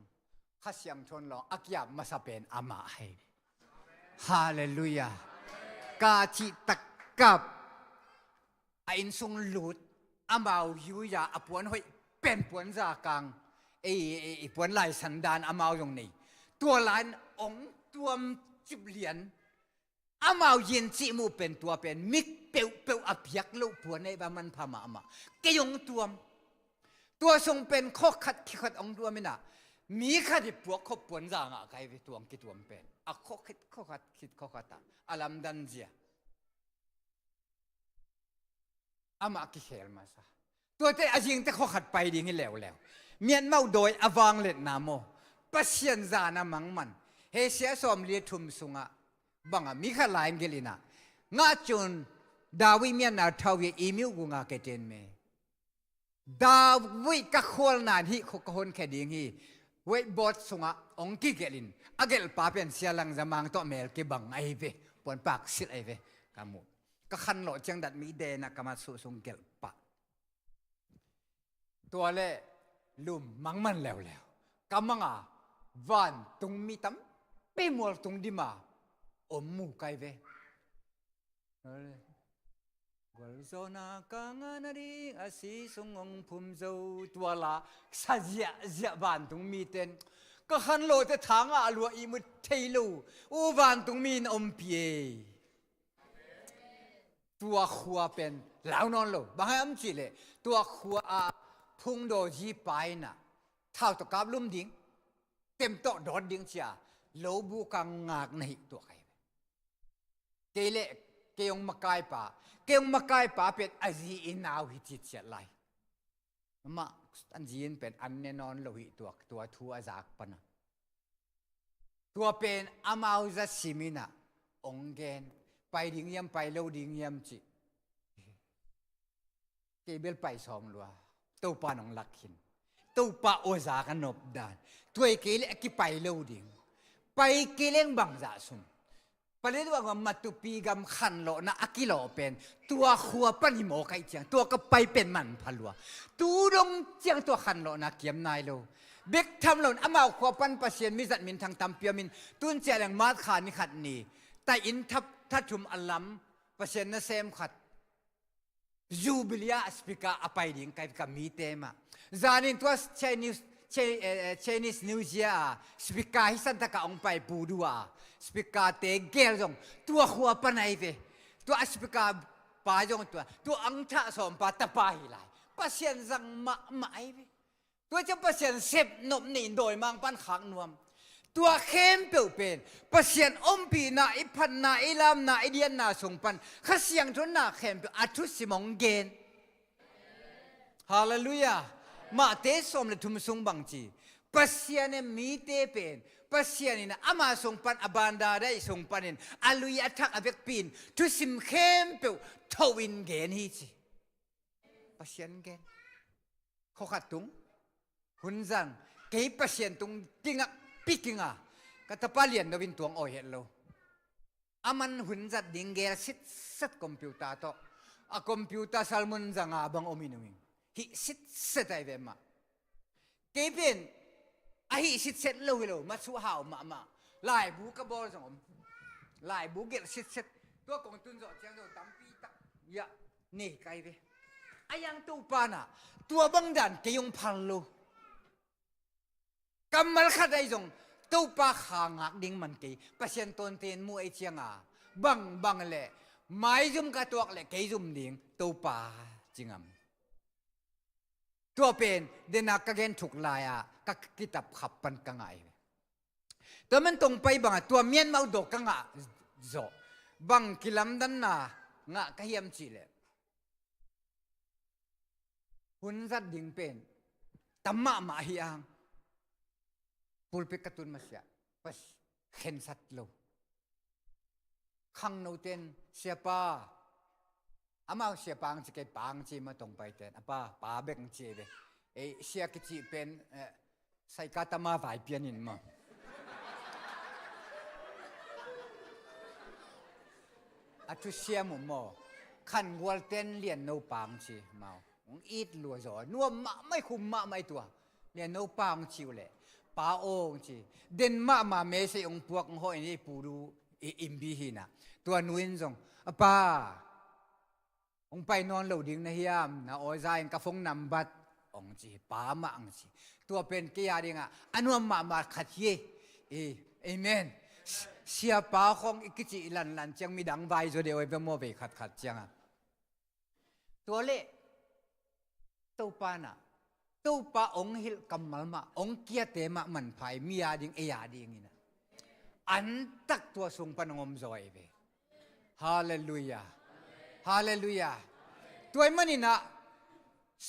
ข้าเสียงชนลองอักยาบมาสเป็นอามาให้ฮาเลลูยากาจิตะกับอินทรงหลุดอามาอยู่ยาอปวนหอยเป็นปวนจากังปวนลายสันดานอามาอย่างนี้ตัวลายองตัวจิบเหรียญอามาเย็นจิมูเป็นตัวเป็นมิกเปียวอภิยักลุปวนในบ้านมันพามาเกยงตัวทรงเป็นข้อขัดองตัวไม่น่ะมีขัดปวกขบปวนจางใครไปตัวกิตัวเป็นข้อขัดอาลัมดันเจียอามากิเคลมาซะตัวเตอาจิงเตข้อขัดไปดีงี้แล้วเมียนเมาโดยอวังเล็ดนาโมปัสยันจานามังมันเฮเสียสมเลียทุมสุงะบังมีขลายเกลินะงาจุนดาวิเมียนนาทาวีอีมิวกุงาเกเจนเมดาวิกักคนนานฮิขกคนแค่ดีงี้เวบอดสุงะองกิเกลินอเกลปาเป็นเสียลังจะมังโตเมลกิบังไอเวปวนปากสิไอเวกามุ ก็ขันโหลจังดัดมีเดนะก็มาสุสงเกลปะตัวเล่ลุมมังมันแล้วกำมังอ่ะวันตรงมีตั้มเป้มัวตรงดิมาอมมูไกเวกวลโซนากังานารีอาศิสงองพุมโจตัวละสัจจะบ้านตรงมีเต็นก็ขันโหลจะทางอ่ะลัวอีมุดเทลูอูวันตรงมีนอมเปียตัวขัวเป็นเหล่านอนโลบางแห่งจีเลยตัวขัวอาพุงโดจีไปน่ะเท่าตะกับลุ่มดิ้งเต็มโตโดดดิ้งเชียโลบุกังงากในตัวใครเกเล่เกยงมากายป่าเกยงมากายป่าเป็นอาจีอินาวหิจิตเชียไรมาอันจีนเป็นอันแน่นอนโลหิตัวทัวจากปนะตัวเป็นอามาวจะสิมินะองเกนไปดิ้งยำไปโลดิ้งยำจีเกเบลไปสองลัวตัวปานองลักขินตัวปาโอซากันนบดานตัวเกลกิไปโลดิ้งไปเกลงบังจ่าซุมปเลดว่ามาตุปีกำขันโลนะอากิโลเป็นตัวขัวปนิโมไกเจียงตัวก็ไปเป็นมันพัลวตูดงเจียงตัวขันโลนะเกียมนายโลเบกทำโลนอามาขัวปันปัสเซียนมิจัดมินทางตำเปียมินตุนเจียงมาดขานิขัดนี่แต่อินทับชุมอัลลัมปัสเซียนนะเซมขัดจูบิลียาสปิกาอภัยดิ้งไกกับมีเตมาจานินตัวChinese New Year สปิกาฮิสันตะกะองไปปูดัวสปิกาเตเกลจงตัวขัวปนัยเวตัวสปิกาปาจงตัวอังทะสมปาตะปาหิไลปัสเซียนจังมาไอเวตัวจะปัสเซียนเสพนบนินโดยมังปันขังนวมตัวเข้มเปลวเป็นปัสเซียนอมปีนาอิพันนาอิลามนาอิเดียนนาสงปันข้าเสียงทุนนาเข้มเปลวอัตุสิมองเกนฮาเลลูยามาเตสอมเลทุมซุงบังจีปัสเซียนมีเตเป็นปัสเซียนนะอามาสงปันอบันดาได้สงปันอาลุยทักอเวกปีนทุสิมเข้มเปลวทวินเกนฮีจีปัสเซียนเกนเขาขัดตุงหุ่นจังเกี่ยปัสเซียนตุงจิงะปิกิงะก็ตะปาเลียนดวินตวงโอเฮลโลอามันหุ่นจัดดิงเกลสิทคอมพิวเตอร์โตอะคอมพิวเตอร์ซัลมุนจังอาบังโอมินุมิงฮิสิทไอเวมาเกี่ยเป็นอะฮิสิทโลฮิโลมาสู้หาวมาไล่บุกบอลสงไล่บุกเกลสิทตัวกองทุนจอดเชียงตัวตั้มปีตักยะนี่ไกเวอายังตูปานะตัวบังดันเกี่ยงพันโลกำมัลขัดไอจงตัวปาขางากดิ้งมันกี่เปอร์เซ็นต์ต้นเตียนมูไอเชียงบังเล่ไม่จุ่มกระตัวเล่กี่จุ่มดิ้งตัวปาจริงอ่ะตัวเป็นเดนักเกนถูกลายกักกิตับขับปันกังไงตัวมันตรงไปบังตัวเมียนมาดกกังโจบังกิลัมดันน่ะงะกะเฮียมจีเล่หุ่นจัดดิ้งเป็นตัมมะมาฮิอังpulpit katun masya pas khensat lo khang no ten siapa amao siapa ang chike pang chi ma tong pai ten apa pa bek chi be e sia ki chi pen sai kata ma vai pianin ma atu sia mo mo khan wal ten lian no pang chi mau ong eat luo zo nuam ma mai khum ma mai tua lian no pang chi leป้าองจีเดนมาเมสองพวกห้อยนี่ปูดูอิมบีหินะตัวนุ้นจงป้าองไปนอนเหลวดิ้งนะเฮียมนะโอ้ยใจกระฟงนำบัดองจีป้ามาองจีตัวเป็นกี่ยาดิ้งอันว่ามาขัดเย่เอเมนเสียป้าของอีกจีลันจังมีดังใบจะเดียวไปโมไปขัดจังตัวเล่ตัวป้าน่ะตัวป้าองหิลกำมัลมาองเกียเตมามันไผ่มียาดิ้งเอยาดิ้งนี่นะอันตักตัวทรงปนงมจอยเวฮาเลลูยาฮาเลลูยาตัวมันนี่นะ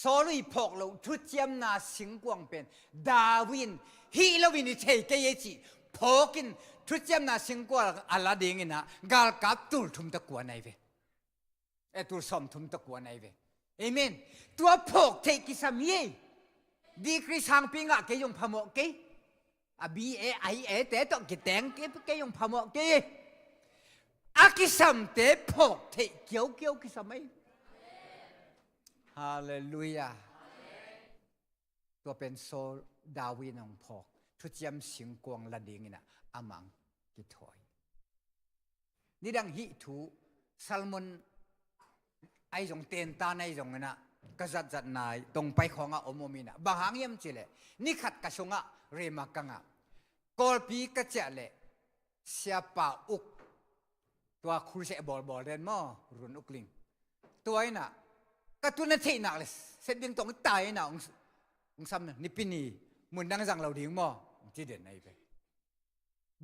สอลุยพอกเราทุเจียมนาสิงกวงเป็นดาวินฮีลวินิเทเกยจิพอกินทุเจียมนาสิงกวงอัลลาดิ้งนี่นะกาลกับตุลทุมตะกัวในเวตุลสมทุมตะกัวในเวเอเมนตัวพอกเทกิสามีดีคริสฮังปิงะเกยงพมอกเกอบีเอไอเอเตตกิแตงเกยงพมอกเกอั กิสัมเตะพกเทเกี่ยวกิสัมไหมฮาเลลูยาตัวเป็นโซดาวินองพอกทุจยมสิงกวงละดิงนะอามังกิถอยนี่ดังฮิทูซัลมอนไอจงเตียนตาในจงนะกษัตริย์นายตรงไปของอาอมมินะบางหางยมจิเลนี่ขัดกระชงะเรมากังะกอลปีกระเจเลเสียป่าอุกตัวครูเสบอลเรนมอรุนอุกลิงตัวไอ้น่ะกระตุ้นนั่นที่หนักเลยเสร็จยังตรงตายน่ะองซ้ำนี่ปีนี้มุนดังจังเราดิ้งมอที่เด่นไอ้ไป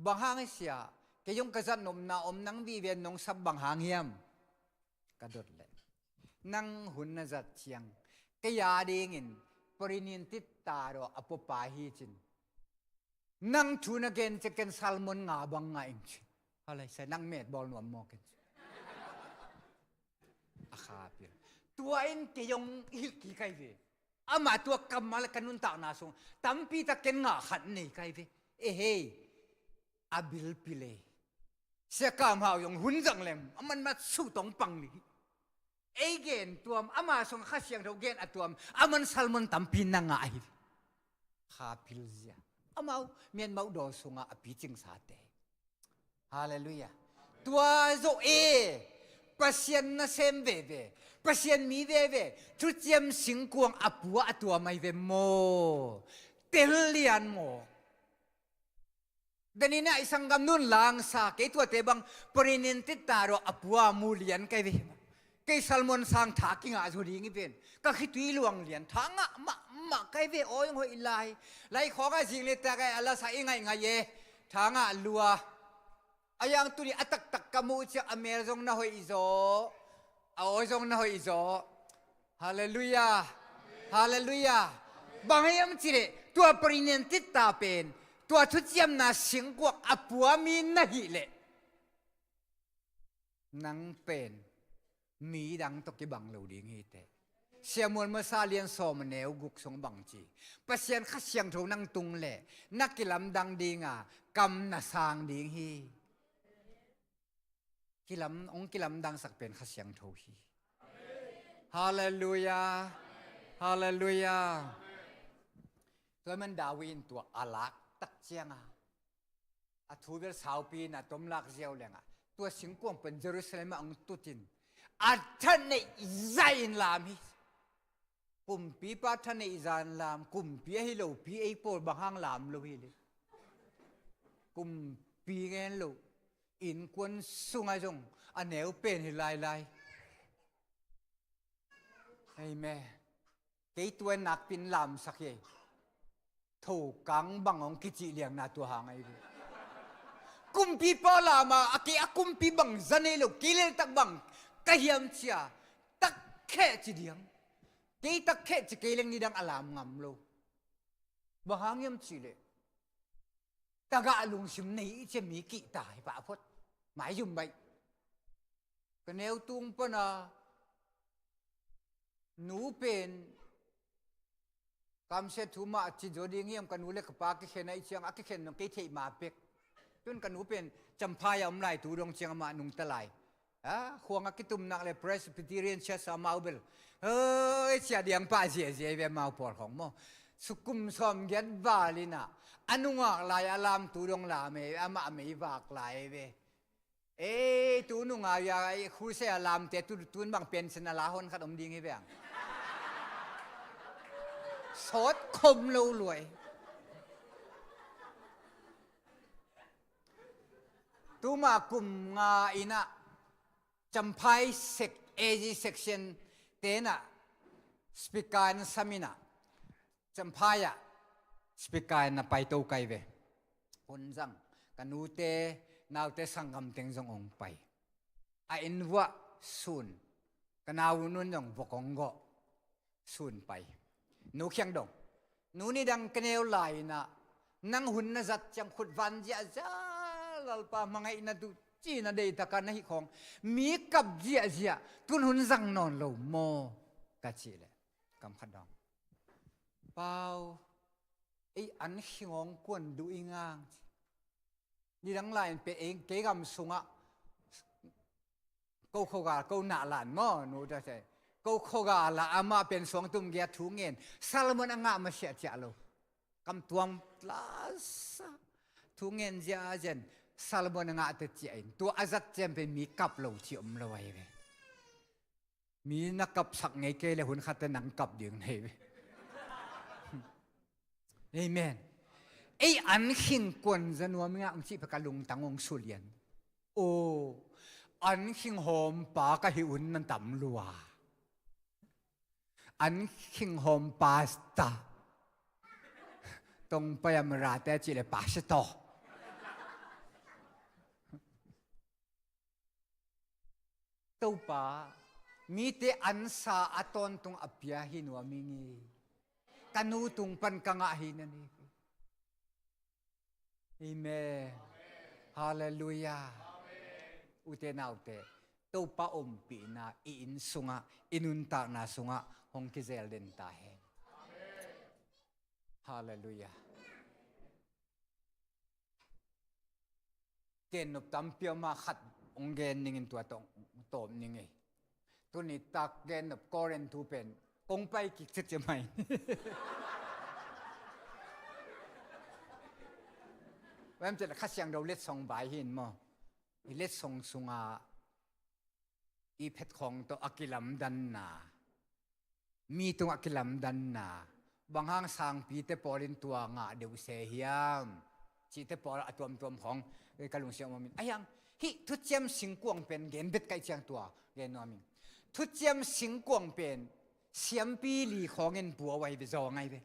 บางหางเสียแกยงกษัตริย์นมนาอมนังวีเวียนนงซับบางหางเฮียมกระโดดเลยนังหุ่นนจัดเชียงแกยาดีงินปรินินติตาโรอปปาฮีจินนังทูนักเกนจะเกนซัลมอนงาบังไงอะไรใส่นังเม็ดบอลหนวมมอกันอาคาเปียตัวเองแกยงฮิลกี่ไกเวอามาตัวกำมาละกันนุนตานาสงตั้มปีตะเกนงาขันนี่ไกเวเฮ้อาบิลปิเลเสียกามหาวยงหุ่นจังเลมมันมาสู้ตรงปังนี่เอเกนตัวอามาส่งข้าเสียงเราเกนอัตัวมันซัลมอนตั้มปีนังไงข้าพิลเซียอามาเมียนมาดอส่งอาพิจิงสาเตฮาเลลูยาตัวโซปัสยันน่ะเซมเวเวปัสยันมีเวเวทุจยมสิงกวงอปัวตัวไม่เวโมเตลียนโมดังนี้นะisang gamnun lang sa kay tua tebang parinintit taro apua mulian kay ve kay salmon sang thaki nga jodi ngi pen ka khitui luang lian thanga ma kay ve oi ngoi ilai lai kho ga jing le ta kay ala sa ingai ngai ye thanga lua ayang tuni atak tak kamu cha amer jong na hoi izo a oi jong na hoi izo hallelujah hallelujah bangayam chire tua parinintit ta penตัวทุจยมนาสิงกวกอปัวมีนาหิเลนังเป็นมีดังตกิบังเหลวดิ้งฮีเตเสียมวลมาซาเลียนสอมเนวกุกสงบังจีปัสยันขัดเสียงทูนังตุงเล่นักกิลำดังดิ้งอ่ะกำนาสางดิ้งฮีกิลำองกิลำดังสักเป็นขัดเสียงทูฮีฮาเลลูยาฮาเลลูยาตัวมันดาวินตัวอาลักตักเจียงอ่ะทูเวลสาวปีน่ะต้มลักเจียวเลยอ่ะตัวสิงกวงเป็นเยรูซาเล็มอังตุตินอัฐท่านในใจลามิกุมปีป้าท่านในใจลามกุมปีให้เราปีไอ้โปรบางห้างลามเราฮิเลยกุมปีเงินเราอินควนสุงไอจงอันเหนียวเป็นให้ลายไอ้แม่ไอ้ตัวนักปินลามสักอย่างถูกกังบังองกิจิเลียงนาตัวหางไอ้ดูกุมปีปอลามาอากิอากุมปีบังจันเอลูกิเลตักบังกะเฮียมเชียตักแค่จีเดียงกีตักแค่จีเกเลงนี่ดังอลามงำโลบังหางยมจีเลตะกะลุงชิมนี้จะมีกี่ตายปะพดหมายยุ่มไปกะแนวตุงปนะหนูเป็นกำเสถุมาจิจดีเงียมกันหนูเล็กปากเขียนไอเชียงอักเขียนนงเกทิมาเป็กจนกันหนูเป็นจำพายอมไลตูดงเชียงมานุงตะไลขวงอักตุมนักเลย Presbyterian Church มาเบลเสียเดียงป้าเสียเวมาปอดของมอสุกุมสมเย็นบาลินะอนุงากลายอารามตูดงลาเมอามาไม่บากลายเวตูนุงอายาครูเสียลามแต่ตูนบางเป็นสนาลาฮอนขนมดีงี้เบียงสดคมเรารวยตูมากุมงาอินะจำพายเซกเอจีเซกชันเตนะสปิกายนสามินะจำพายะสปิกายนะไปโตไกเวคนจังกันนูเตนาวเตสังกำเต็งจงองไปอินวะซุนกันนาวุนุนจงบกงโกซุนไปนูเขียงดงนูนี่ดังกเนวไหลนะนังหุ่นนะจัดจังขุดวันเจ้าลลปามังไงนะดูจีนะเดตะกันนะฮิของมีกับเจียตุนหุ่นจังนอนโลโมกัจจิเลยกำขัดดองเปล่าไออันหิงองกวนดูอิงางนี่ดังไหลเป็นเองเกกำสุงะ câu khâu gà câu nạ lạn mò nụ ra thế câu khâu gà là ama bên xuống tum ghé thú nghiền Salomon ang ngã mà sẽ chả lâu cầm tuam plus thú nghiền ra dân Salomon ang ngã tự chạy tua azat jem bên mi cặp lâu chịu lâu vậy mi nak cặp sắc ngày kia là hun khát nắng cặp đường này Amen ấy anh hình quần dân nuôi mình ông chỉ phải cả lùng tăng ông sù liền ô anh hình hòm bà cái hiệu nó tầm lùa anh hình hòm pasta tông bây giờ ra tới chỉ là pasta tàu bà mi te anh sa aton tung apia hi nuôi mình kanu tung pan kanga hi nè Amen. Hallelujah. Ute na ute. Tau pa ompi na iin sunga inunta na sunga hong kizel den tahe. Hallelujah. Ken nop tampio ma khat onggen ningin tua tong tom ningi. Tuni tak gen nop koren tu pen kong pai kik che mai. Vậy em chỉ là khách sang đầu lết song bài hin mà, lết song sunga, i pet khong to akilam dan na, mi to akilam dan na, bang hang sang pi te porin tua nga deu se hiam, chỉ te por atuam tuam khong, cái kalung siang mamin, ayang, hi thu chem sing kuang pen gen bet kai chiang tua, gen nomin, thu chem sing kuang pen, siam pi li khong en bua wai be zo ngai be.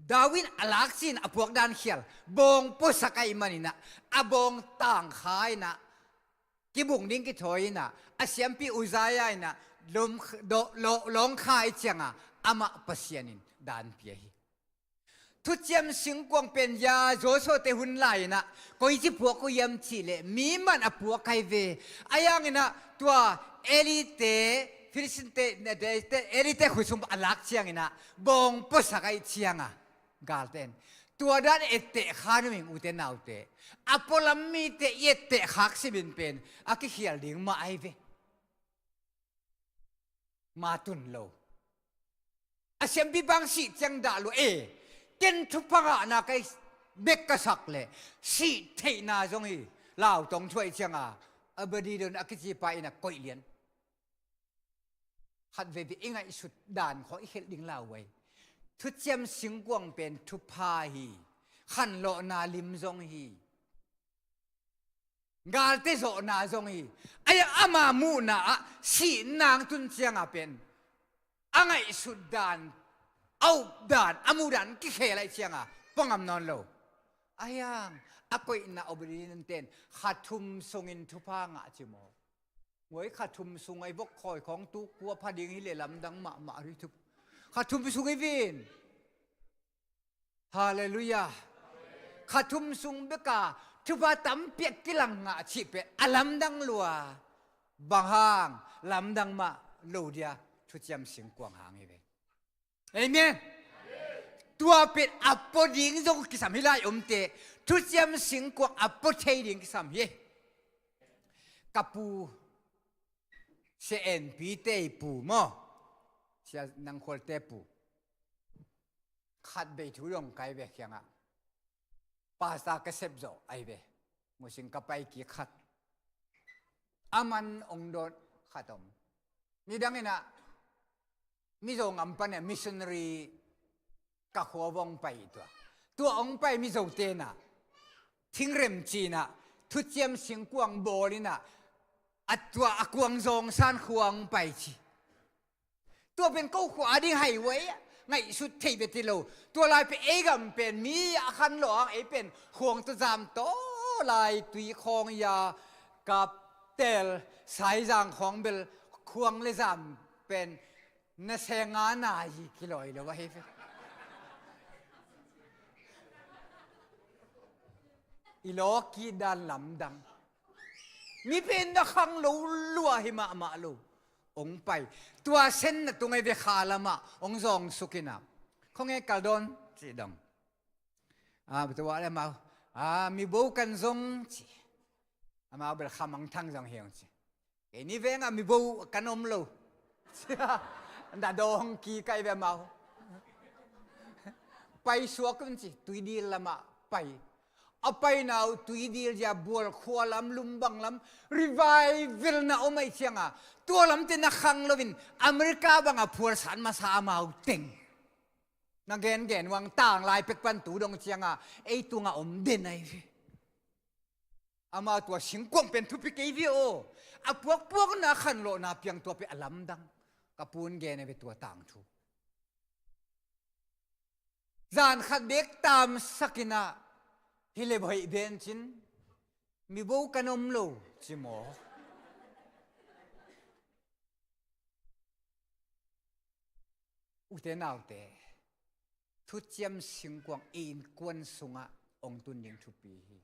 Dawin alaksin apuak dan hial bong po sakay manina abong tang khai na kibung ding ki thoi na asyampi uzaya na long khai changa ama pasyanin dan piahi thu chem sing kwang pen ya zo so te hun lai na koi chi puak ko yam chi le mi man apuak kai ve ayang na tua elite filisinte na de elite khusum alak chiang ina bong po sakay chianga Galten, tua dan ete khanuming uten naute, apolami te ete haksibin pen, aki hial ding ma aive, matun lo. Asyam bibang si tiang dalu ken tupanga na kay bekasakle, si te na zongi, lao tong chuay tianga, abadi don akichi pa ina koi lian. Hat vebi ingay isut dan ko ihel ding laway. Thu chem sing quang pen thu pa hi khan lo na lim zong hi gal te zo na zong hi ay ama mu na si nang tun chiang a pen angai sudan au dan amudan ki khelai chiang a pangam non lo ayang akoi na obrin ten khathum songin thu pa nga chimo ngoi khathum sungai bok khoi khong tu kwa phading hi le lam dang ma ri thu khathum sung evin Hallelujah khathum sung beka thuba tam piet kilang nga chi pe alam dang lua bahang lam dang ma lo dia thu cham sing kwang hang eve Amen tua pet apoding zong ki sam hilai omte thu cham sing kwang apotading ki sam ye kapu se en pi te pu mo sia nang khol te pu khat be thu rong kai be kyanga pasta ka sep zo ai be mo sing ka pai ki khat aman ong dot khatom ni dangena mi zo ngam pa ne missionary ka khowong pai to ong pai mi zo te na thing rem chi na thu chiam sing kuang bolina atwa akwang zong san khuang pai chiตัวเป็นกู้ขวาดีให้ไว้ไงสุดที่เบติโลตัวลายเป็นเอกัมเป็นมีคันหลวงไอเป็นห่วงตัวจำโตลายตุยคองยากับเตลสายจางของเบลควงเลยจำเป็นนเสงานายีกิโลหรือว่าเฮ้ยอีโลกีดันลำดังมีเป็นนักขังลูลัวหิมะมาลูองไปตัวเส้นตรงไอ้เวคาละมาองซองสุกินาคงไอ้กาดอนจีดงตัวอะไรมามีโบกันซงจีมาเอาเบลขามังทั้งซองเฮียงจี ini venga mi bau kanom lo nda dong ki kai ve mau pai suak kun chi tuidil lama pai apai nau tuidil ja bol khualam lumbang lam revival na omai chianga tualam te na khang lovin america banga phur san ma sa mau teng na gen wang tang lai pek pan tu dong chianga ei tunga om den ai ama tua singkwang pen tu pi ke vi o apuak na khan lo na piang tua pe alam dang kapun gen e tua tang thu zan khat bek tam sakina hile bhai ben chin mi bo kanom lo chimo ute naute thu chiam singkwang in kwan sunga ong tun ning thu pi hi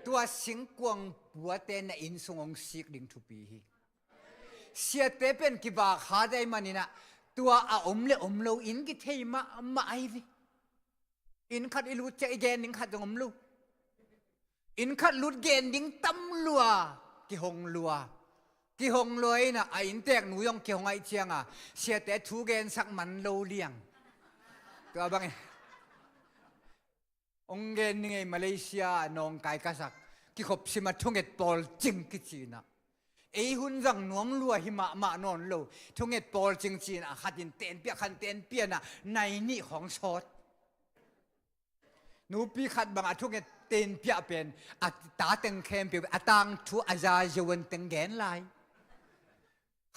tua singkwang puate na in sungong sik ding thu pi hi sia te pen ki ba kha dai manina tua a omlo in ki thei ma ai vi in khat ilu che gen ning khat dong omlo in khat lut gen ding tam lua ki hong loi na a in tek nu yong ki hong ai chianga sia te thu gen sak man lo liang tua bang ong gen ni Malaysia nong kai ka sak ki khop sima thunget pol ching ki china ei hun rang nuam lua hi ma non lo thunget pol ching china khatin ten pia khan ten pia na nai ni khong sot nu pi khat bang a thunget ten pia pen a ta teng khem pe atang thu aja jewen teng gen lai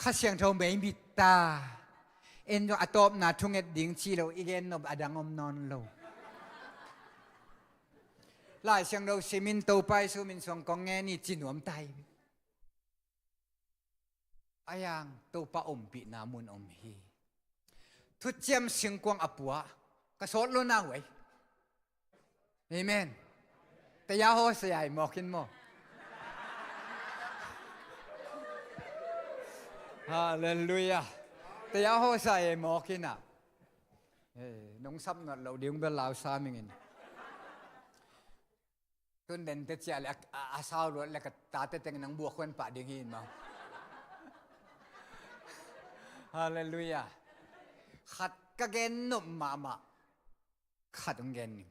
kha siang tho mei mi ta en jo atop na thunget ding chi lo igen no adangom non lo lai siang do simin to pai su min song kong nge ni chinuam tai ayang to pa pi na mun hi thu chiam singkwang apua ka sot lo na wei amen te ya ho se ai mo kin mo hallelujah te ya ho sai mo kin a nong sap na lo ding be lao sa mingin tuân đến tết chia là sao rồi là cái ta tết tiếng nắng buộc quen pa điên hin mà hallelujah khát cái gen nộm mà khát ông gen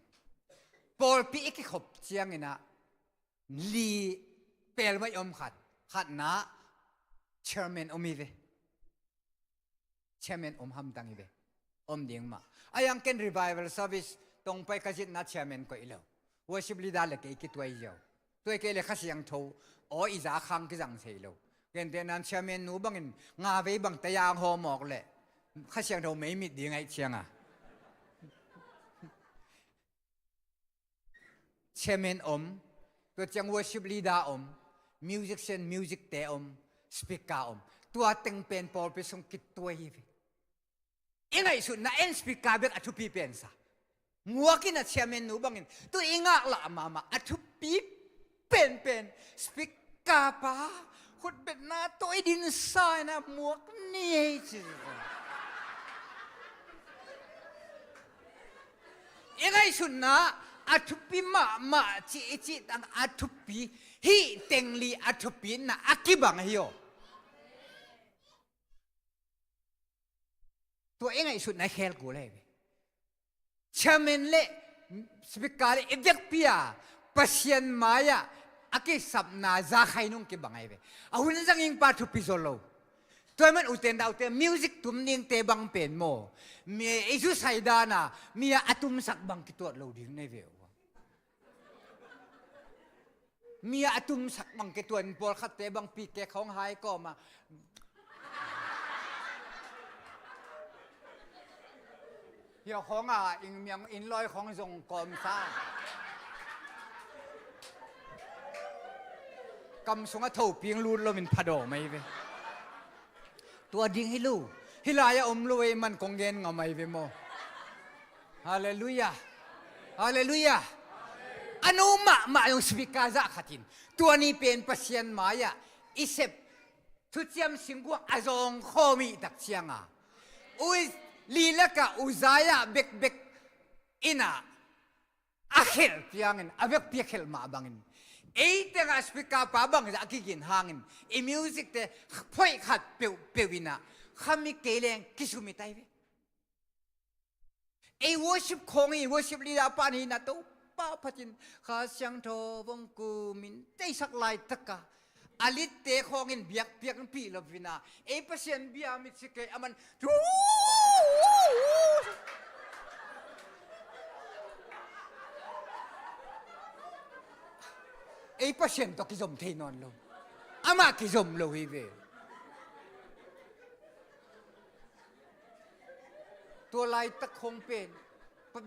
Paul pi cái khop chiang ina li pel mai khát na chairman omi ve chairman ham tangi ve ding ma ayang ken revival service tong pai ka jit na chairman ko ilo worship leader le ke ki tuai yo tuai ke le khasiang tho o i za khang ki jang sei lo gen te nan chairman nu bangin nga ve bang tayang ho mok le khasiang tho mei mi ding ai chiang a chairman to chang worship leader musician music te speaker tua teng pen por pe song ki tuai ve ingai su na en speaker bet atu pi pen sa muakin at chairman nu bangin tu inga la mama atu pi pen speak ka pa khut bet na toy din sa na muak ni chi ingai sun na atu pi ma chi tang atu pi hi tengli atu pi na akibang hiyo tu ingai sun na khel ko le chairman le speaker le evek pia pasien maya aki sapna za khainung ke bangai ve ahun janging pa thu pizolo toiman uten da uten music tumning te bang pen mo mi isu saidana mi atum sak bang kitot lo ding nei ve mi atum sak bang kituen pol khat te bang pi ke khong hai ko ma hiểu không à in miệng in loi không dùng cầm sa cầm xuống cái thầu pieng luôn lo mình phá đổ mày về tua điên hilu hilaya lui man công gen ngầm mày về mo hallelujah hallelujah anu ma yung speaker za khatin tua ni pen pasien maya isep thu chiam singwa azong khomi tak chianga ui lilaka uzaya bek ina akhel piangin abek piakhel ma bangin te nga speaker pa bang za ki gin hangin e music te phoi khat pewina khami keleng kisumi tai ve e worship khong e worship leader pa ni na to pa phatin kha syang tho bong ku min te sak lai taka alit te khong in biak biak pi lovina e pasien bia mi sike aman e pasien to ki zom the non lo ama ki zom lo hi veตัวลายตะคงเป็น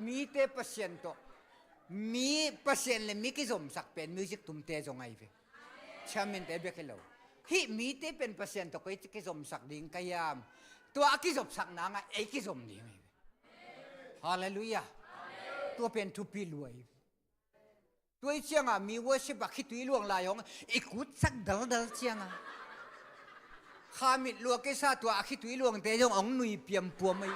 มีเตเปอร์เซ็นต์ต่อมีเปอร์เซ็นต์เลยมีกี่สมศักเป็นมิวสิกตุ้มเตจงไงเว้ชามินเตเบกเลวฮิมีเตเป็นเปอร์เซ็นต์ต่อกี่สมศักดิ่งกายามตัวกี่สมศักนางไอ้กี่สมดิ่งฮาเลลูยาตัวเป็นทุปีรวยตัวเชียงอ่ะมีว่าชิบะคิดตุยลวงลายของอีกุดสักเดลเชียงอ่ะข้ามิดลวงแค่ซาตัวคิดตุยลวงเตจงองหนุ่ยเปียมปัวไม่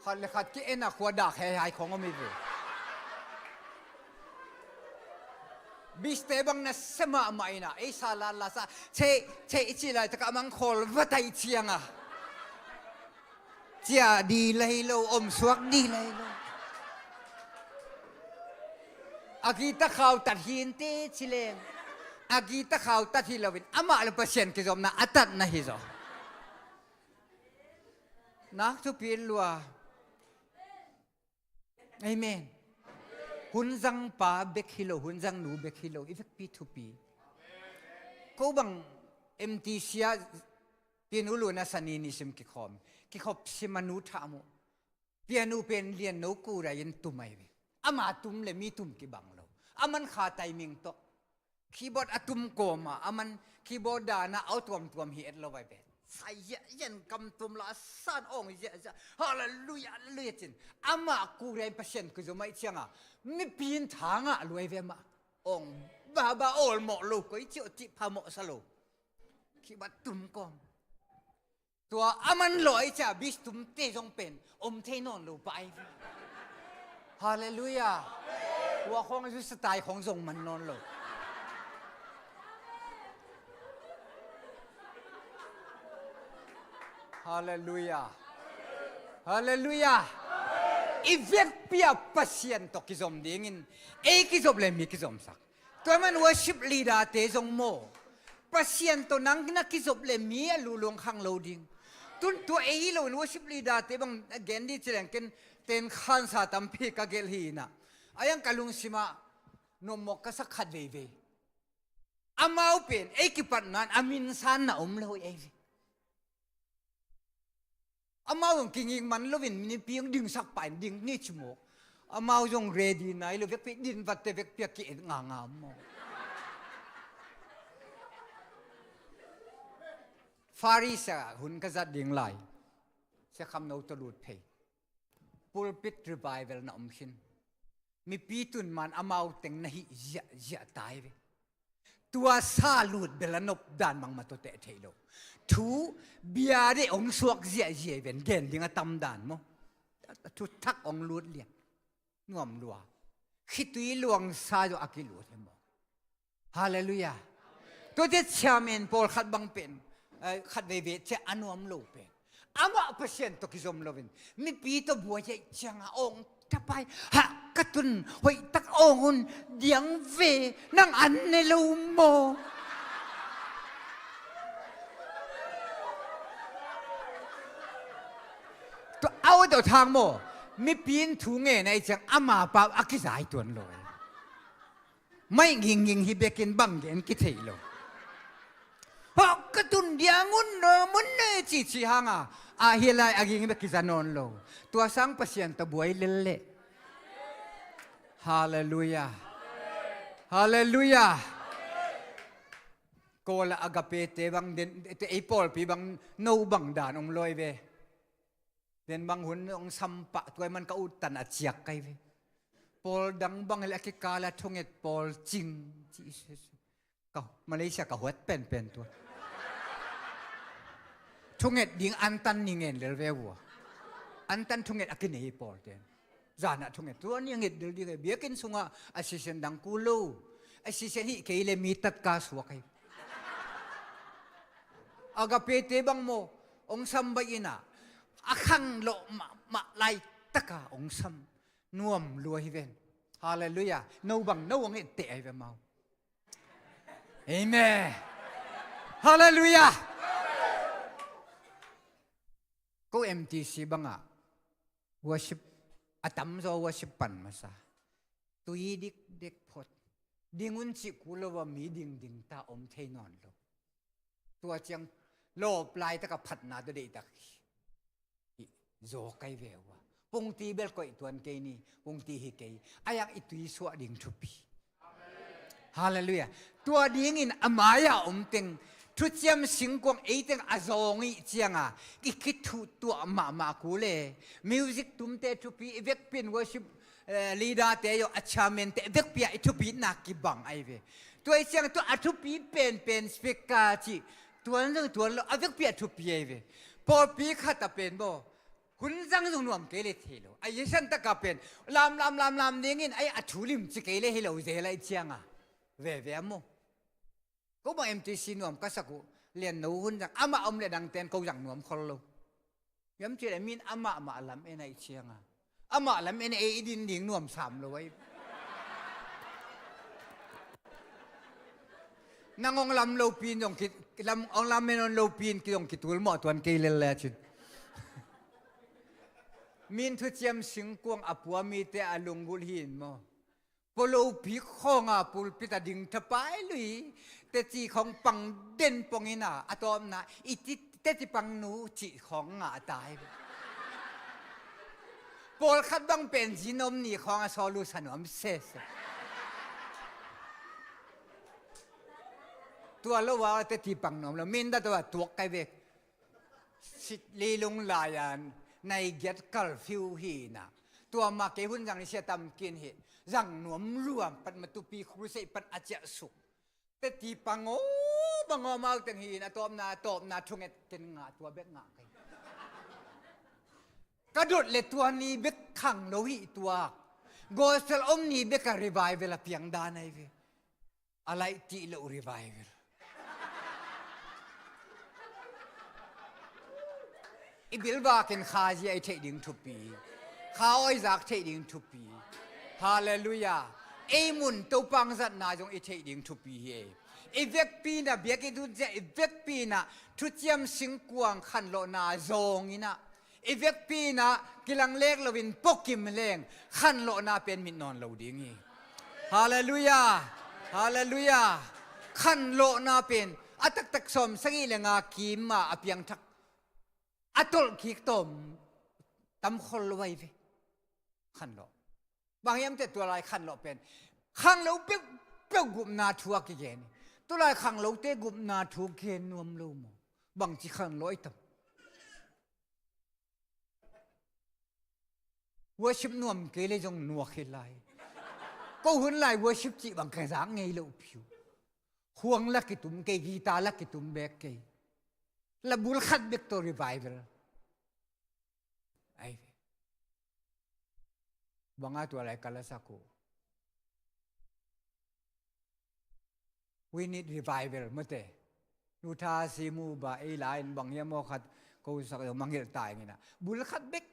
ขัดเลยขัดที่เอ็นอะขวดดักแห่หายของก็ไม่รู้บิสเตบังนัสสมาไม่นะไอ้ซาลาลาซาเชอิจิเลยตะกะมังคอลวัดไอเชียงอะเจ้าดีเลยโลอมสวกดีเลยโลอากีตะข่าวตัดหินเตชิเลงอากีตะข่าวตัดหินเราเป็นอามาลเปอร์เซ็นต์กิจอมนะอัตัดนะฮิโซนักทุพิลลัวเอเมนหุ่นจังป่าเบกฮิโลหุ่นจังหนูเบกฮิโลอีเฟกปีทุปีก็บังเอ็มทีเซียเปียนูลูนัสนีนิสิมกิคอมสิมานูทามุเปียนูเป็นเรียนโนกูไรยันตุไม่เวอามาตุมเลยมีตุมกิบังเราอามันขาไตมิงโตคีย์บอร์ดอะตุมโกมาอามันคีย์บอร์ดดานะเอาตัวมเฮ็ดเราไว้เป็นใส่ยันกำตุมละสันองเยอะฮาเลลูยาเลยจินอามากูเรียนเปอร์เซ็นต์กูจะไม่เชียงอ่ะไม่ปีนทางอ่ะรวยเวมาองบ้าโอลหมอลูกก็เจียวจิพาหมอสโลคิดว่าตุมกอมตัวอามันลอยจ้ะบิสตุมเตจงเป็นอมเทนอนลูไปฮาเลลูยาหัวของยุสไตล์ของทรงมันนอนลูฮาเลลูยาฮาเลลูยาอีเวกเปียปัสยันตกิจอมดิ่งินเอกิจอมเลยมีกิจอมสักตัวมันวอชิปลีดาเตจงโมปัสยันตัวนังนักกิจอมเลยมีลูลงขังโลดิงตุนตัวเอฮิโลวอชิปลีดาเตบังเกนดิเจริญกันเต็นขันสาตัมพีกะเกลฮีนะอายังกัลุงสิมานมกสักขัดเวอามาอุเป็นเอกิปันนันอามินสันนะอมโลเอวีอามาองกิงมันลวินมินิเพียงดึงสักป่ายดึงนี่ชั่วโมงอามาจงเรดีไหนลเวกไปดินวัดเตเวกเปียกิงางามมฟาริสะหุ่นกษัตริย์ดิ่งไหลเสียคำนาวตรูดเพย์ปูลปิดรีไวเวลน่ะอมขินมีปีตุนมันอามาเต็งนะฮิเยะตายเวตัวซาลูดเบลนบดานมังมาตัวเตะเทโลทูเบียร์ได้องสวกเจียเป็นเกณฑ์ยังตำดานมั้งทุทักองลูดเลียนน่วมลัวคิดตุยลวงซาโยอากิลูดเลยมั้งฮาเลลูยาตัวเด็ดชาเมนพอลขัดบังเป็นขัดเวเจอันวมลูเป็นอามาเปอร์เซ็นต์ตกิจอมลวินมีปีตัวบัวใหญ่จังองถ้าไปหักกระตุนหอยตักองเดียงเวนั่งอันในลูโมตัวเอาเดี๋ยวทางโมมีปีนถูงเงในจังอามาปาอักษายตัวลอยไม่ยิงฮิเบกินบังเกนกิเทโลหักกระตุนเดียงุนเนมุนเนจีหางอาเฮลัยอากิงเบกิจานอนโลตัวสังเปอร์เซ็นต์ตะบวยเล่ฮาเลลูยาฮาเลลูยาโกลอากาเปเตบังเดนเตไอปอลปีบังโนบังดานองลอยเวเดนบังหุ่นองสัมปะตัวมันก็อุตันอาเจียกไกเวปอลดังบังเฮลกิกาลาทงเอตปอลจิงจีสก็มาเลเซียก็หัวเป็นตัว ทุงเอ็ดดิ่งอันตันนิ่งเงินเลเววัวอันตันทุงเอ็ดอากินเอปอร์เตนจานะทุงเอ็ดตัวนี้เงินเดือดดีเลยเบียกินสุงะอาศิเซนดังกูลูอาศิเซนฮิเคยเลมีตัดกาสวะใครอากาเปเตบังโมองซัมบายนะอาคังโลมาไลตะกาองซัมนวมลัวฮิเวนฮาเลลูยาโนบังโนวงเอเตไอเวมาเอเมนฮาเลลูยาก็ MTC บังอะ worship อาตัมโซ worship ปันมาซะตุยดิกเด็กพดดิ่งุนจิกุลว่ามีดิ่งตาอมเทนอนโลตัวเจียงโลปลายตะกับผัดนาตัวเด็กตะโจไกเววะปงตีเบลก็อีตัวนี้นี่ปงตีฮิเกยอายังอีตุยสวดดิ่งทุปีฮาเลลูยาตัวดิ่งอินอามายาอมเต็งทุกเจียมสิงกวงเอเต็งอาจงอีเจียงอ่ะกิคิดทุตัวมากูเลยมิวสิกตุ้มเตทุปีเวกเป็นวอชิปลีดาเตยอัชาเมนเตเวกเปียทุปีนักกิบังไอเวตัวเจียงตัวอัทุปีเป็นสเปกกาจีตัวนั้นตัวเราเวกเปียทุปีไอเวพอปีขัดเป็นบ่คุณจังจงนวมเกลิเทโลไอ้ยันตะกับเป็นลามเด้งินไอ้อัทุลิมจิเกลิเฮโลเจไลเจียงอ่ะเวโมก็บอก MTC นวมก็สักเรียนหนูหุ่นจังอามาอมเลดังเต้นเขาจังนวมคนเราย้ำเจริญมินอามาลำเอ็นไอเชียงอ่ะอามาลำเอ็นไอดินดิ่งนวมสามเลยนางองลำโลปีนองคิดลำองลำเมนอนโลปีนคิดองคิดตัวหมอตัวนี้เลยแหละชินมินทุเจียมสิงกวงอปัวมีแต่อลุงกุลหินมั้งพอเราพิกข้องอ่ะปุลปิตาดิ่งทับไปเลยแต่จีของปังเด่นปองอิน่ะอะตอมนะอีที่แต่จีปังหนูจีของงาตายปอลคัดบังเป็นจีนอมนี่ของอสอลูสนอมเสสตัวเราว่าแต่จีปังนอมเรามินได้ตัวตัวไกเวกสิลีลงลายันในเก็ตกัลฟิวฮีน่ะตัวมาเกหุ่นจังนี่เสียตำกินเหตุจังหนวมรวมปันมาตุปีครูเสปันอาเจสุแต่ที่ปังโอ้บังอมาตั้งฮีนะตอบนาทุงเอ็ดเต็นงาตัวเบ็กงาไงกระโดดเลยตัวนี้เบ็กขังโลหิตัวโกสลอมนี้เบ็กรีไวเวลเพียงดานไอเวอะไรที่เรารีไวเวลอีบิลบาเกนขาจีไอเทดิ่งทุปีข้าอ้อยจากเทดิ่งทุปีฮาเลลูยาเอมุนตัวปังสัตนาจงไอเทดิ่งทุปีเฮอีเวกปีน่ะเบียกิดุนเจอีเวกปีน่ะทุเจียมสิงกวางขันโลนาจงอินะอีเวกปีน่ะกิลังเล็กลวินปกิมเลงขันโลนาเป็นมินนอนเราดิ่งฮาเลลูยาฮาเลลูยาขันโลนาเป็นอัตตักสมสังอิเลงากีมาอเปียงทักอัตลขีกตมตำคนรวยไปขันโลบางยามแต่ตัวลายขันโลเป็นขังโลเปี้ยวกุมนาทัวกิเกนตัวลายขังโลเตกุมนาทัวเกนนวมโลมบางจีขังโลไอตมว่าชิบนวมเกลจงนัวขึ้นไลก็หุ่นไลว่าชิบจีบางกระสังไงโลผิวห่วงลักกิตุมเกกีตาลักกิตุมเบกเกละบุลขัดเบกตัวรีไวเวลไอ้บางตัวอะไรกันละสักกู we need revival มั้งเตนูทาซีมูบาไอ้ลายบางยามอขัดกูสักมังเกิดตายงี้นะบุลขัดเบก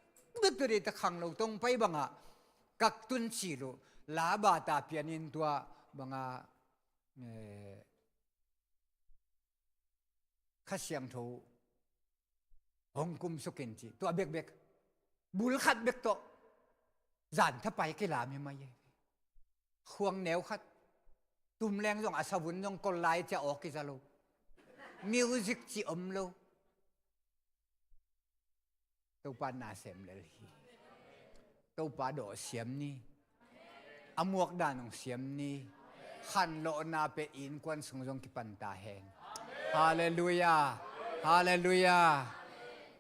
ตัวเดียตะขังเราต้องไปบางอ่ะกักตุนชีโรลาบาตาเปียนินตัวบางอ่ะข้าเสียงทูฮงกุมสุกินจีตัวเบกบุลขัดเบกโตจานถ้าไปกี่ลาไม่มาเย่ห่วงแนวขัดตุ่มแรงจงอาสวุนจงกลไลจะออกกิจโลมิวสิกจีอมโลตัวปานาเสมเลยตัวปาโดเสียมนี่อมวกดานของเสียมนี่ขันโลนาเปอินควันสงจงกิปันตาแหงฮาเลลูยาฮาเลลูยา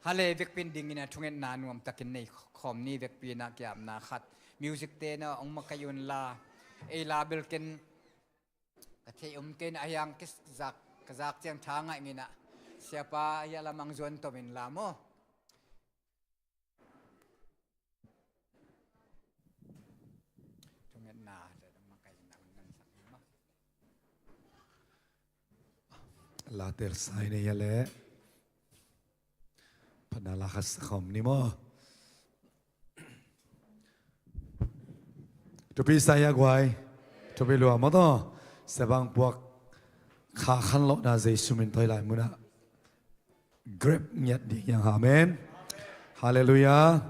ฮาเลเวกเป็นดิ่งนะทุกเงินนานวมตะกินในคอมนี่เวกปีนักยามนาขัดมิวสิกเตนะองมาคยุนลาเอลาเบลเกนกะเทอมเกนอายังกิสกะซักเจียงทางไงนี่นะ siapa ya lamang zuan to min lamo. Tunget na da makai na nan sakma. Later sai ni yale. Panalakas kom ni mo. Tupi saya guai. Tupi luar mo to. Sebang buak khakan lo na zai sumin toy lai muna. Grab nyat di yang amen. Haleluya.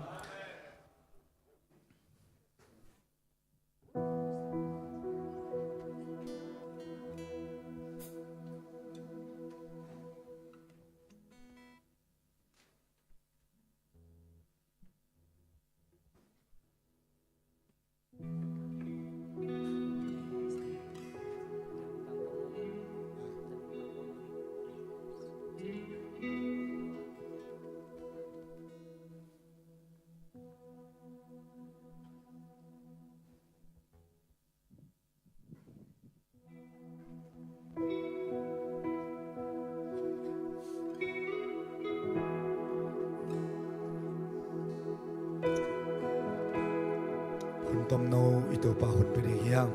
Tom no ito pa hun pinihiyang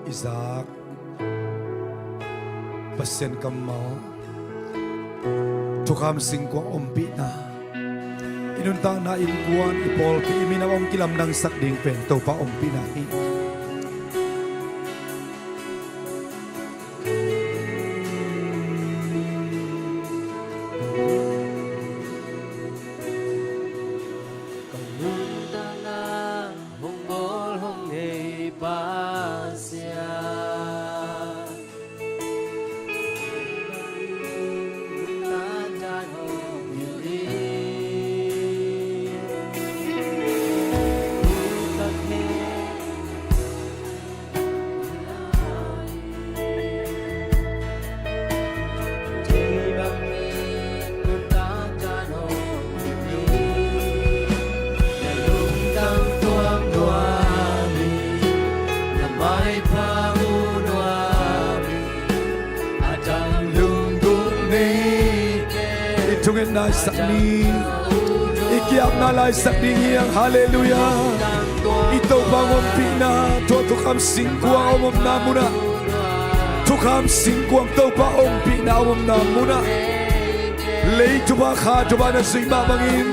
Isaac pasen kamao tukam singkwang ompi na inuntang na inkuan ipol pi iminawang kilam ng sakding pento pa ompi na Tungin na sakni ikiap na lai sakni ngiyang haleluya ito bangompi na tukam singkwang omom na muna tukam singkwang to pa ompi na omom na muna lay tuba ka tuba na sima bangin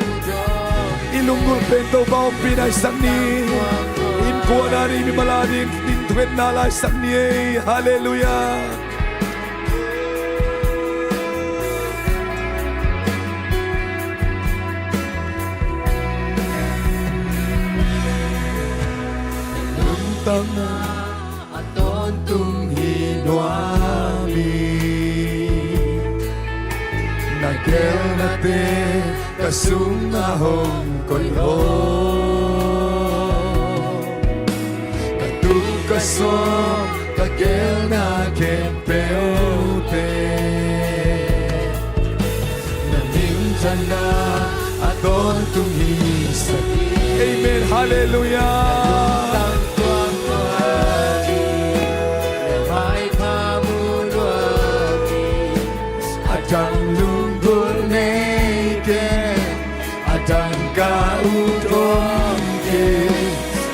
ilunggul pento pa ompi na sakni inkuwa na rin malading tungin na lai sakni haleluya. Tama aton tung hinwami nagel nate kasungahong koyo katukaso kagel na kempeote naminsan na aton tung hisaki. Amen, hallelujah. Adang lunggul neke Adang kaudong ke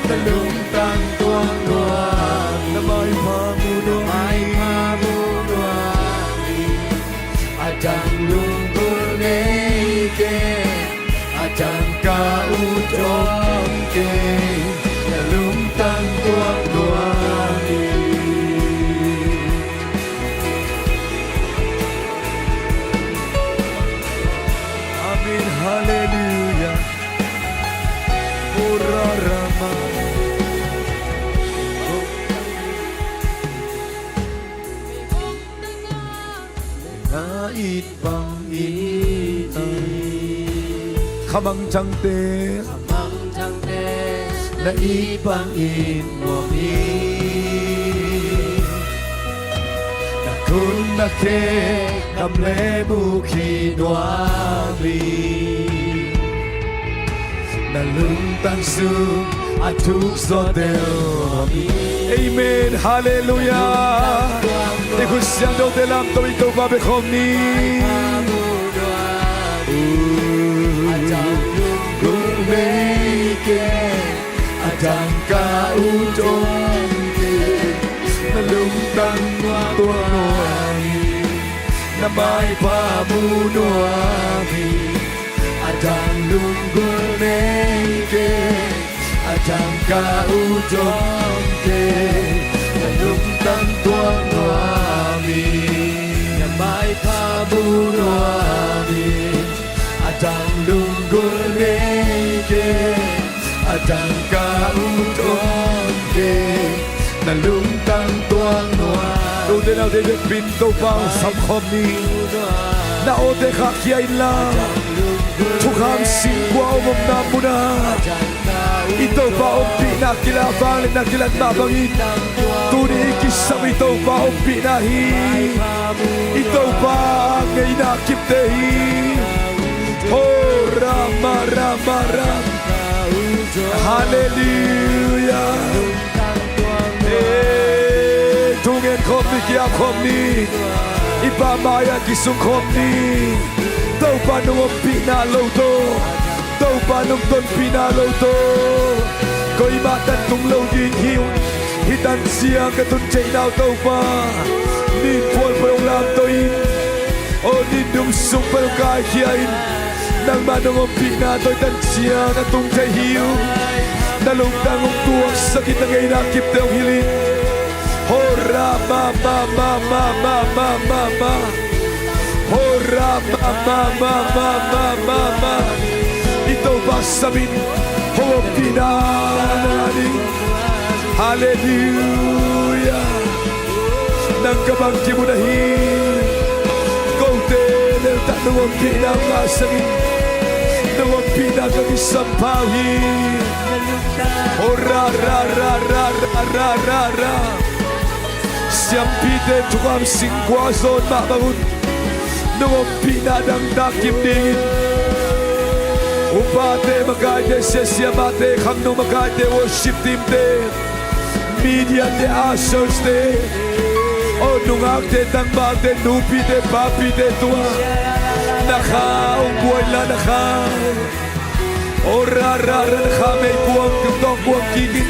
Telung tang tuang doang Namay pamudoang Adang lunggul neke Adang kaudong ke Telung tang tuang doang Hallelujah, Pura Rama. Nait bang ini, kamang changte, nait bang inwami, nakun nake kamle mukinwami. Naluntang sum atuk sodel. Amen, hallelujah. Ni kun siang do te lam to ito ba be khom ni Gung mei ke Adang ka utong ke Na lung tang tua nuai Na mai pa mu nuai Adang lung gung mei ke Adang ka utong ke Na lung tang tua nuai Na mai pa mu nuai Adang lung gung mei ke Adang ka utong ke Na lung tang tuang noa Đâu thế nào để biết bin câu bao sắm khom ni Na ô te khắc kiai la Thuk ham sin qua om nam muna Ito ba om pi na kila vang na kila na bangin Tu ni kisam ito ba om pi na hi Ito ba ngay na kip te hi Oh rama rama rama Hallelujah Tungen khom ni kia khom ni Iba maya kisung khom ni Tau pa nung pina lâu to Tau pa nung ton pina lâu to Ko ima tan tung lâu ding hiu Hitan siang ka tun chay nao tau pa Nin puol pa yung lam to in O nin nung sung pa yung kai kia in Nang ma nung pina to'y tan siang ka tung chay hiu Nalung tangong tuwang sakit na ngayon nakip na yung hilin Hora ma ma ma ma ma ma ma ma Hora ma ma ma ma ma ma ma Ito ba sabihin Huwag pinananin Hallelujah Nang kabangki mo nahin Kote Nang tanong ang pinangasanin Nang ang pinagagisampahin Oh ra ra ra ra ra ra ra ra Siampite tukam singkwa zon mabangun Nung pinadang dakim dingin Upate magade sesiyamate Kamno magade worship team de Media de assos de O nung akte tang bate nupi de papi de tua Naka ungkuay la naka O ra ra ra naka may buwang kutok buwang kikit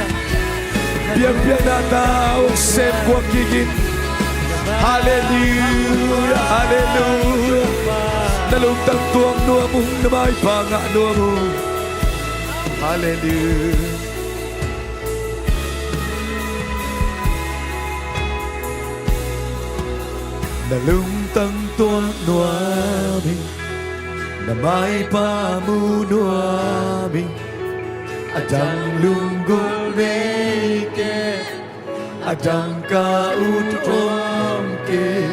Biang-biang na tao sem buwang kikit Hallelujah, hallelujah Nalungtang tuwang nuwa mong na may panga nuwa mo Hallelujah Nalungtang tuwang nuwa mi Na may pamunuwa mi Adang lunggong meke Adang kautom ke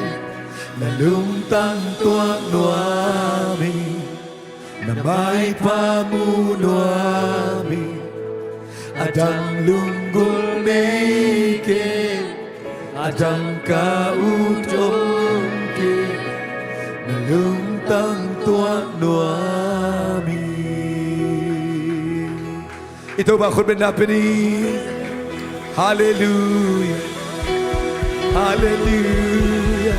Nalungtang tuwang nuami Na may pamunuami Adang lunggong meke Adang kautom ke Nalungtang tuwang nuami Ito baคุณเป็นนับเป็นนี้ Hallelujah Hallelujah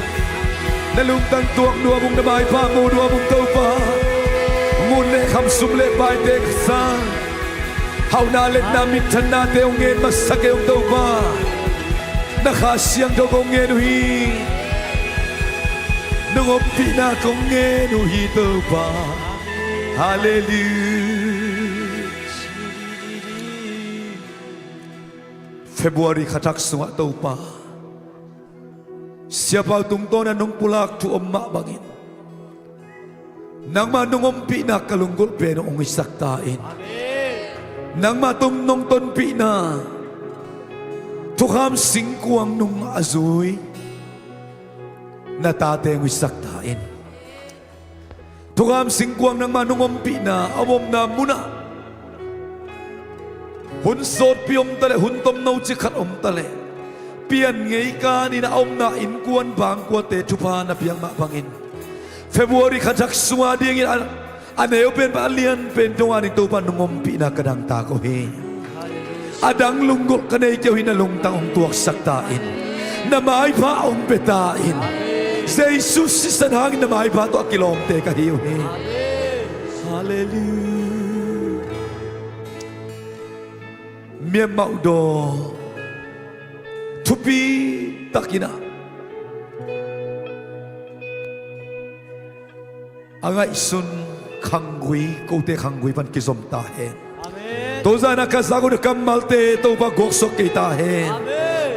นลุงตั้งตัวนัวมุงนบายพามูนัวมุงเต้าฟ้ามูลเล่คำสุมเล่บายเด็กสาเฮานาเล็กนามิทนาเตวเงินมาสักเอวเต้าฟ้านักหาเสียงเจ้ากงเงินหุยนงบปีนาคงเงินหุยเต้าฟ้า Hallelujah Februari khatak sunga tau pa Siapa tungto na nung pulak tu omma bangin Nang manungom pi na kalunggol pero ong isaktain Nang matung nung ton pi na Tukam singkuang nung azuy Natate ang isaktain Tukam singkuang nang manungom pi na Awom na muna Hun sot piom tale hun tom nau chikat om tale pian ngei ka ni na om na in kuan bang kwa te chupa na piang ma bangin February khatak suwa ding aneu pen pa lian pen tawani to pa nungom pi na kadang ta ko he adang lunggol kanay kyo hinalung tang ong tuwak saktain namay pa ong betain Jesus isan hangin namay pa to akilom te kahiyo he hallelujah miam maudo tupi takina anga isun khangui kote khangui pan kizom ta hen to zana kasago de kamalte to ba goksok kita hen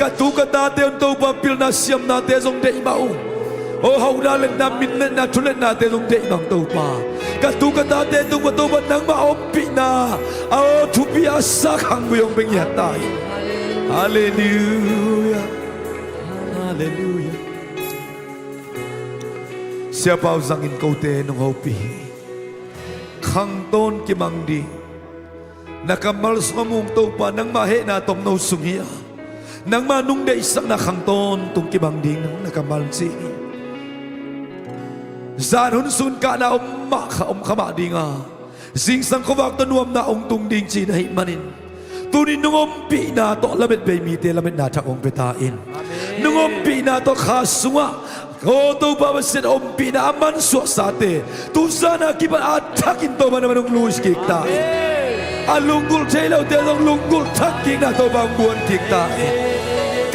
katu kata te to ba pil na siam na te zong de mau o haura len na min na thulen na te zong de mang to pa katu kata te to ba nang ma ompi na o thupi asa khangui ong beng ya tai hallelujah hallelujah siapa uzangin kote nong hopi khang ton ki mangdi nakamal sumung to pa nang mahe na tom no sumia nang manung de isak na khang ton tung ki mangdi nang nakamal si zanun sun ka na umma kha khama dinga sing sang khowak tanuam na ong tung ding chi na hi manin tunin nungom pi na to lamet be mi te lamet na thak ong betain nungom pi na to khasua o to ba sen om pi na aman so sate tu sana ki ba atakin to ba naman luis kikta alunggul chelo te lunggul taking na to bang buon kikta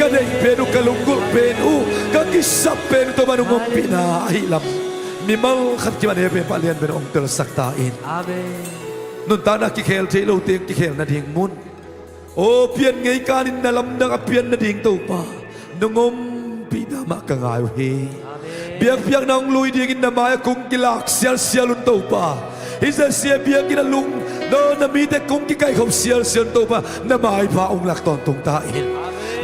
kadai pedu kalunggul pedu kakisap pedu to ba nungom pi na hilam mimal khat ki man he palian ben ong tel saktain amen nun ta na ki khel chelo te ki khel na ding mun o pian ngai kanin na lam na pian na ding to pa nungom pina makangayo he biak nang lui ding in na maya kung kilak sial sialun to pa isa siya biak in lung no na mite kung kikay khom sial to pa na mai pa ong lak ton tung tain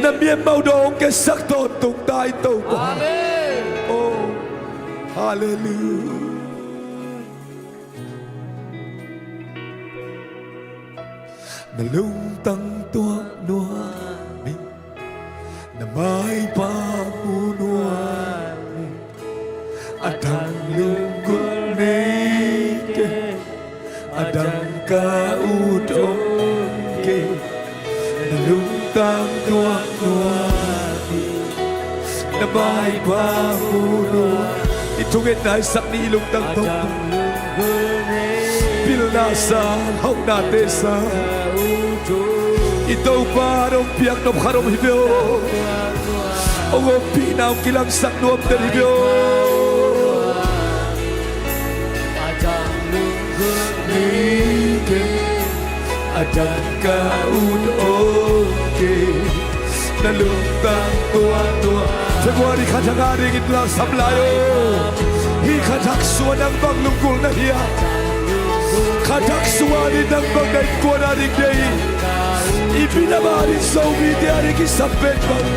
na miem mau dong ke sak ton tung tain to pa oh hallelujah na lung tang tua nua mi na mai pa munua adang lunggul neke adang kaudong ke na lung tang tua nua mi na mai pa munua itungin na isak ni ilong tang tong pilnasa hau na tesa ito parong piak no harom hibyo o pinaw kilang sak nuam deribyo adang nike adang kaudongke nalutang tua Februari katangari kitla sablayo hi katak suanang banglungkul na hiya katak suani ng bagay ko na rin day ipinamarin sa umiti ari kisapet bang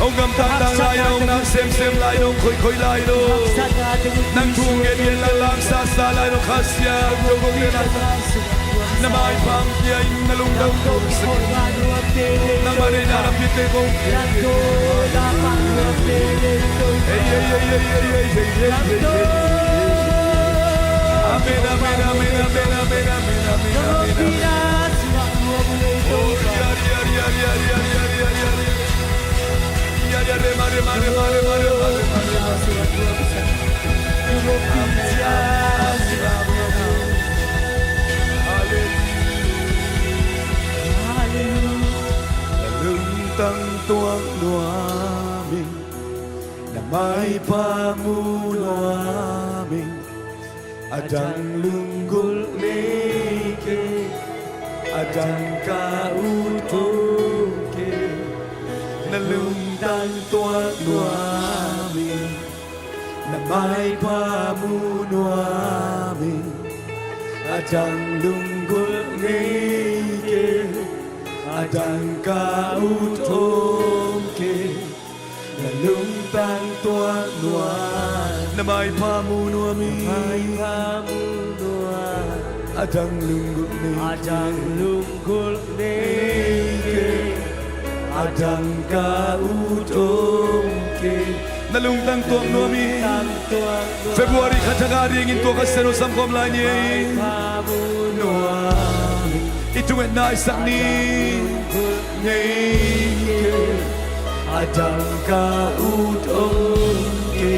Ông ngâm thang đang lai ông đang xem lai ông khơi lai đâu nang thung nghe la lang sa lai ông khasia đâu có nghe lai nam ai phang kia in na lung đông đông nam ai na ram pite ko amen amen amen amen amen amen amen Tang tuang nuaming na may pamunuaming adang lunggul neke adang kautoke na luntang tuang nuaming na may pamunuaming adang lunggul neke adang kautomke na luntang tuang nuan na may pamunuaming adang lunggul neke adang kautomke na luntang tuang nuaming Februari katagari ingin to kaseno samkom lanye nuaming itu nga isang ni Adang kautong ke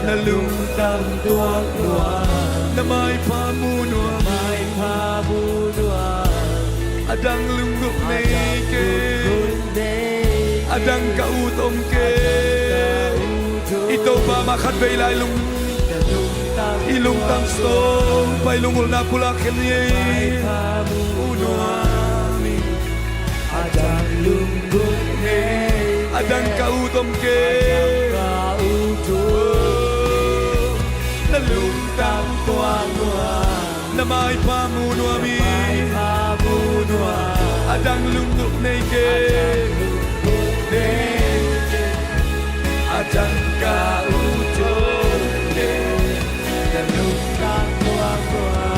nalungtang tuang luar na may pamunuan may pabunuan adang lunggok na ike kundi adang kautom ke ito ba makadbaylay ilung tang stong pailungol na pulakin niya pabunuan adang lunggok ne adang kautom ke kautong nalungtang tuang luar na may pamunuan may pabunuan adang lunggok na ike adang kautom ke nalungtang tuang luar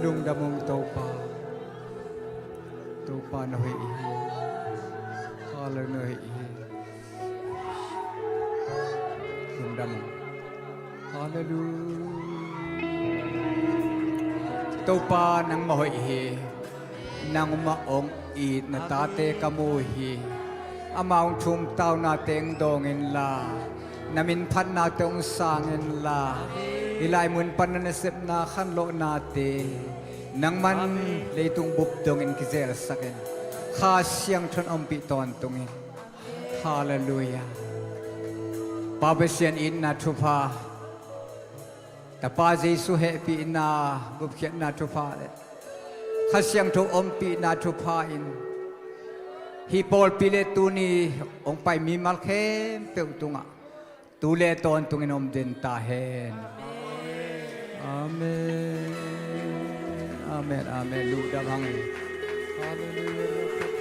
lung damong tau pa na hui halang na hui lung damong hallelujah tau pa nang mahui nang maong it na tate kamuhi amaung thum tau na teng dongin la namin phat na tong sangin la ilai mun pananasip na khanlo na te nang man leitung bup dongin kizel sakin kha siang thon ompi ton tungin hallelujah babesian in na thupa ta pa jesu happy na bup khiat na thupa le kha siang tho ompi na thupa in hi pol pile tu ni ong pai mi mal khem pe tunga tu le ton tungin om den ta hen amen amen amen lu da bang hallelujah